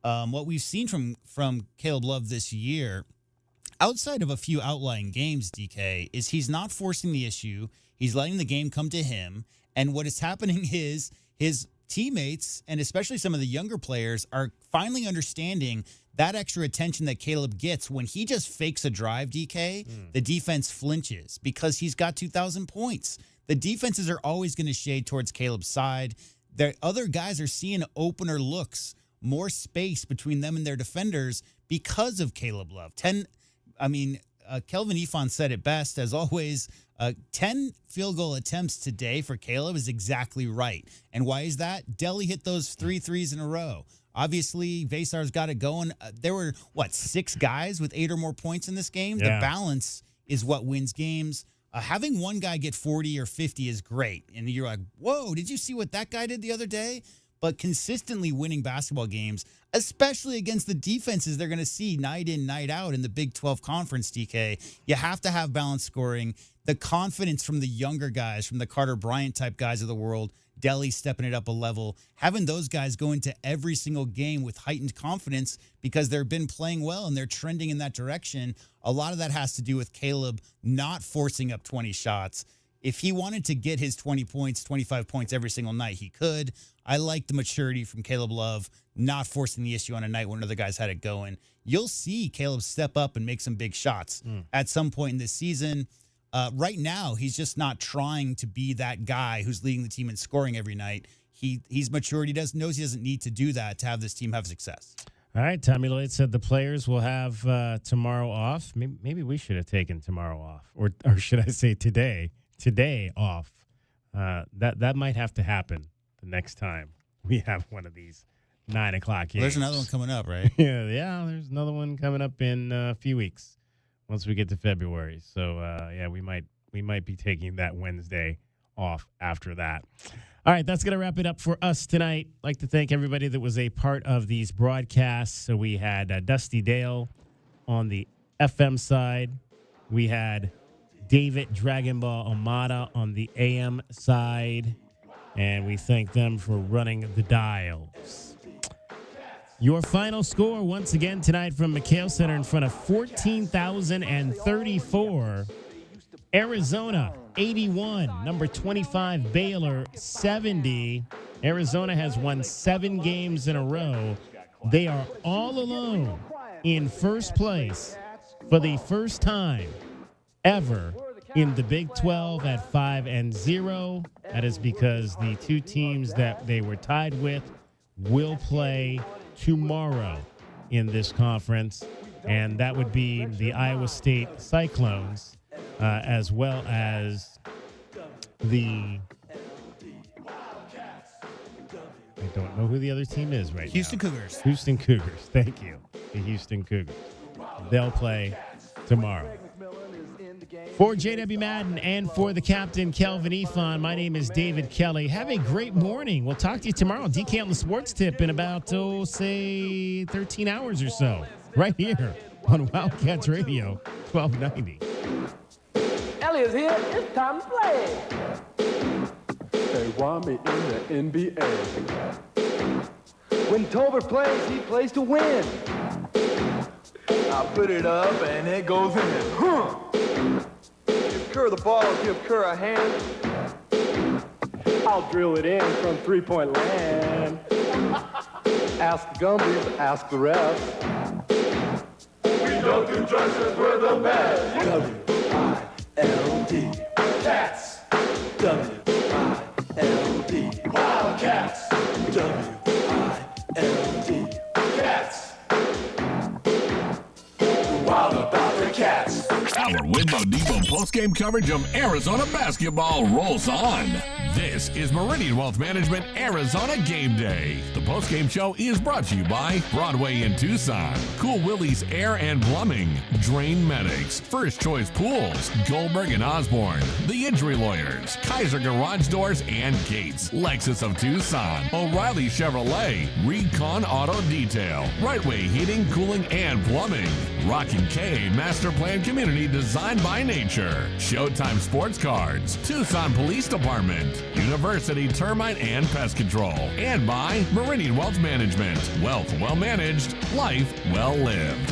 What we've seen from Caleb Love this year, outside of a few outlying games, DK, is he's not forcing the issue. He's letting the game come to him. And what is happening is his teammates, and especially some of the younger players, are finally understanding that extra attention that Caleb gets when he just fakes a drive, DK, the defense flinches because he's got 2,000 points. The defenses are always going to shade towards Caleb's side. The other guys are seeing opener looks, more space between them and their defenders because of Caleb Love. Kelvin Ifan said it best, as always. 10 field goal attempts today for Caleb is exactly right. And why is that? Delhi hit those 3 threes in a row. Obviously, Veesaar's got it going. There were, 6 guys with 8 or more points in this game? Yeah. The balance is what wins games. Having one guy get 40 or 50 is great. And you're like, whoa, did you see what that guy did the other day? But consistently winning basketball games, especially against the defenses they're going to see night in, night out in the Big 12 Conference, DK, you have to have balanced scoring. The confidence from the younger guys, from the Carter Bryant type guys of the world, Delhi stepping it up a level, having those guys go into every single game with heightened confidence because they've been playing well and they're trending in that direction. A lot of that has to do with Caleb not forcing up 20 shots. If he wanted to get his 20 points, 25 points every single night, he could. I like the maturity from Caleb Love, not forcing the issue on a night when other guys had it going. You'll see Caleb step up and make some big shots at some point in this season. Right now, he's just not trying to be that guy who's leading the team in scoring every night. He's matured. He knows he doesn't need to do that to have this team have success. All right, Tommy Lloyd said the players will have tomorrow off. Maybe we should have taken tomorrow off, or should I say today off. That might have to happen the next time we have one of these 9 o'clock games. Well, there's another one coming up, right? yeah, there's another one coming up in a few weeks once we get to February. So, we might be taking that Wednesday off after that. All right, that's going to wrap it up for us tonight. I'd like to thank everybody that was a part of these broadcasts. So we had Dusty Dale on the FM side. We had David Dragon Ball Amada on the AM side. And we thank them for running the dials. Your final score once again tonight from McHale Center in front of 14,034. Arizona 81, number 25 Baylor 70. Arizona has won 7 games in a row. They are all alone in first place for the first time ever in the Big 12 at 5-0. That is because the 2 teams that they were tied with will play tomorrow in this conference, and that would be the Iowa State Cyclones, as well as the... I don't know who the other team is right Houston now. Cougars. Houston Cougars. Thank you. The Houston Cougars. They'll play tomorrow. For J.W. Madden and for the captain, Kelvin Efon, my name is David Kelly. Have a great morning. We'll talk to you tomorrow. DK on the Sports Tip in about, 13 hours or so. Right here on Wildcats Radio, 1290. Elliott's here. It's time to play. They want me in the NBA. When Tolbert plays, he plays to win. I put it up and it goes in. Huh. Give Kerr the ball, give Kerr a hand. I'll drill it in from three-point land. Ask the Gumbies, ask the refs. We don't do drugs 'cause we're the best. W-I-L-D. Cats. W-I-L-D. Wildcats. W-I-L-D. Cats. Wild about the Cats. Our Winlow Depot postgame coverage of Arizona basketball rolls on. This is Meridian Wealth Management Arizona Game Day. The postgame show is brought to you by Broadway in Tucson, Cool Willie's Air and Plumbing, Drain Medics, First Choice Pools, Goldberg and Osborne, The Injury Lawyers, Kaiser Garage Doors and Gates, Lexus of Tucson, O'Reilly Chevrolet, Recon Auto Detail, Right Way Heating, Cooling and Plumbing, Rockin' K Master Plan Community designed by nature, Showtime Sports Cards, Tucson Police Department, University Termite and Pest Control, and by Meridian Wealth Management. Wealth well managed, life well lived.